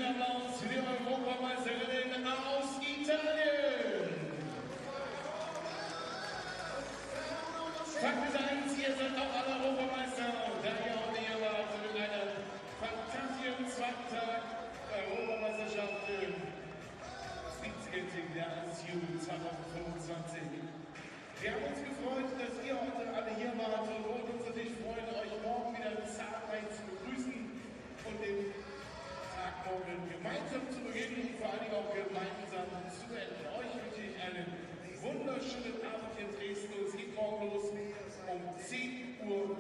Applaus für die Europameisterinnen aus Italien. Fakt ist eins, ihr seid auch alle Europameister und daher heute hier war mit einer fantastischen Zweitag Europameisterschaft 17 Jahres Jugend 2025. Wir haben uns gefreut, dass ihr heute alle hier wart und wollen uns natürlich freuen, euch morgen wieder zahlreich zu begrüßen und den Tag morgen gemeinsam zu beginnen und vor allem auch gemeinsam zu enden. Euch wünsche ich einen wunderschönen Abend in Dresden. Es geht morgen los um 10:45 Uhr.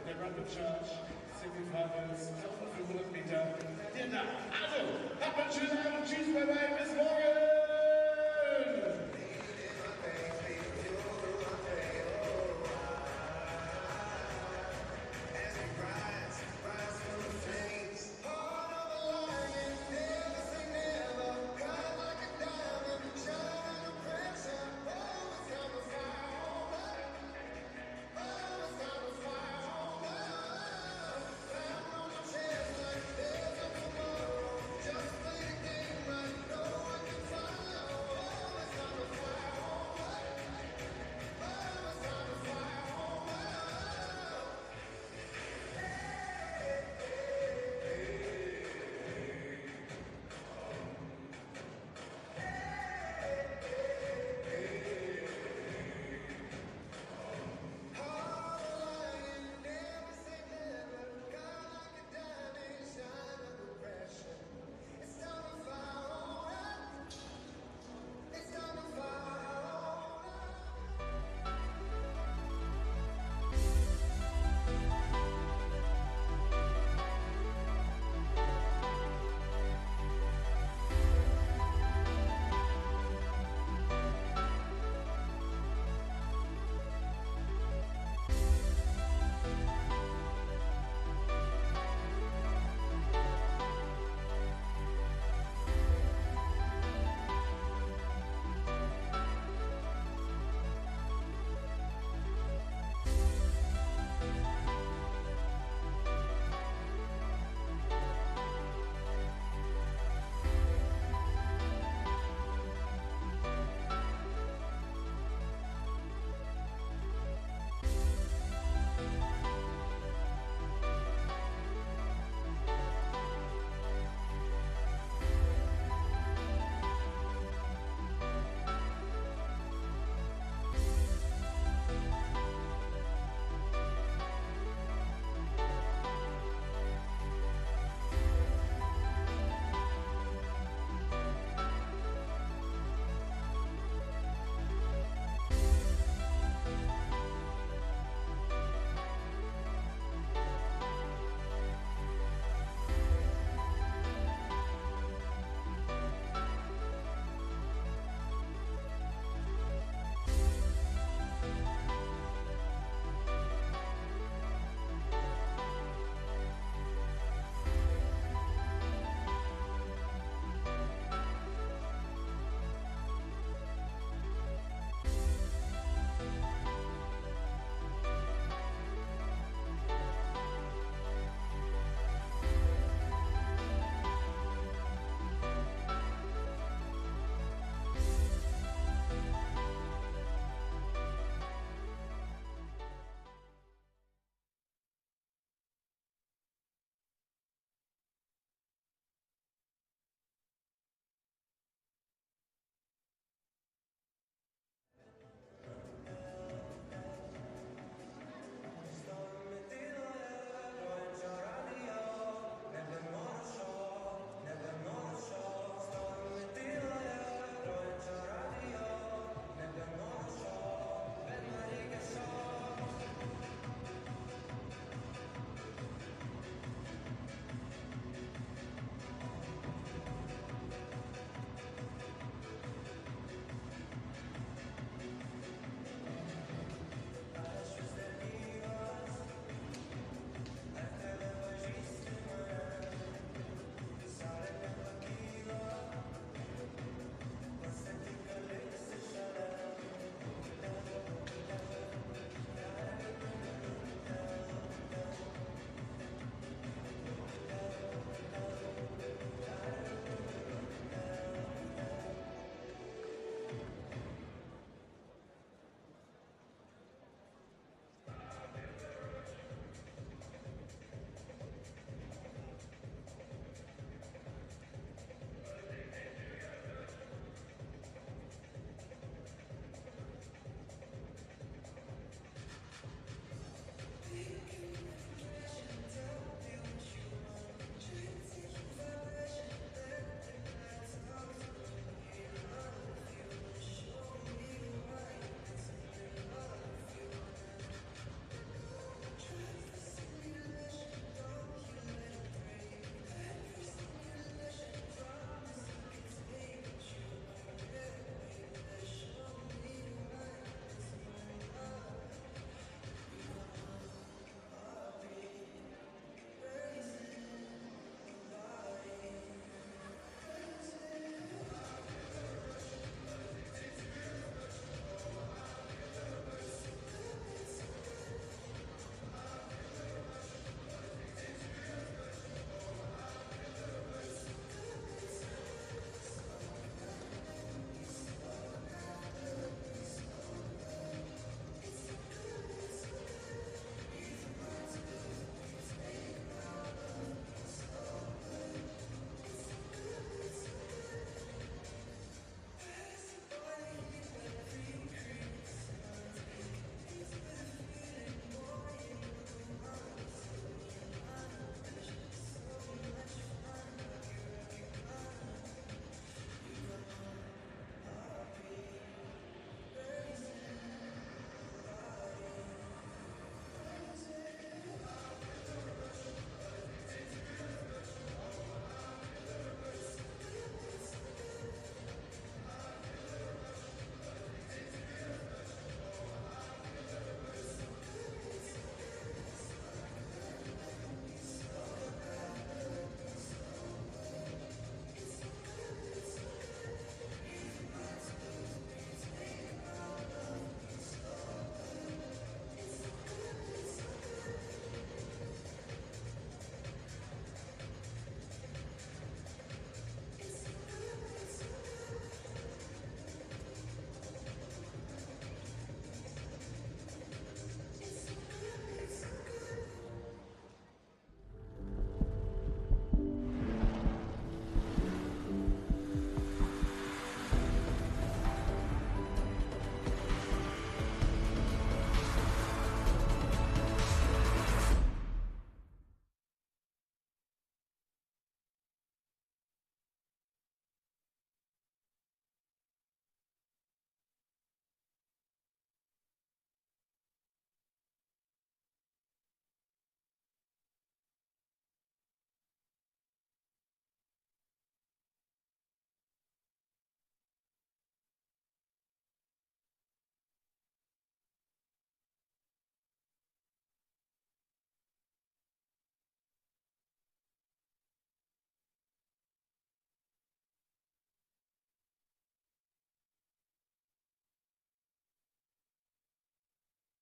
Der Rapid Charge, Semifinals, 1500 Meter. Der Tag. Also, habt einen schönen Abend. Tschüss, bye bye, bis morgen.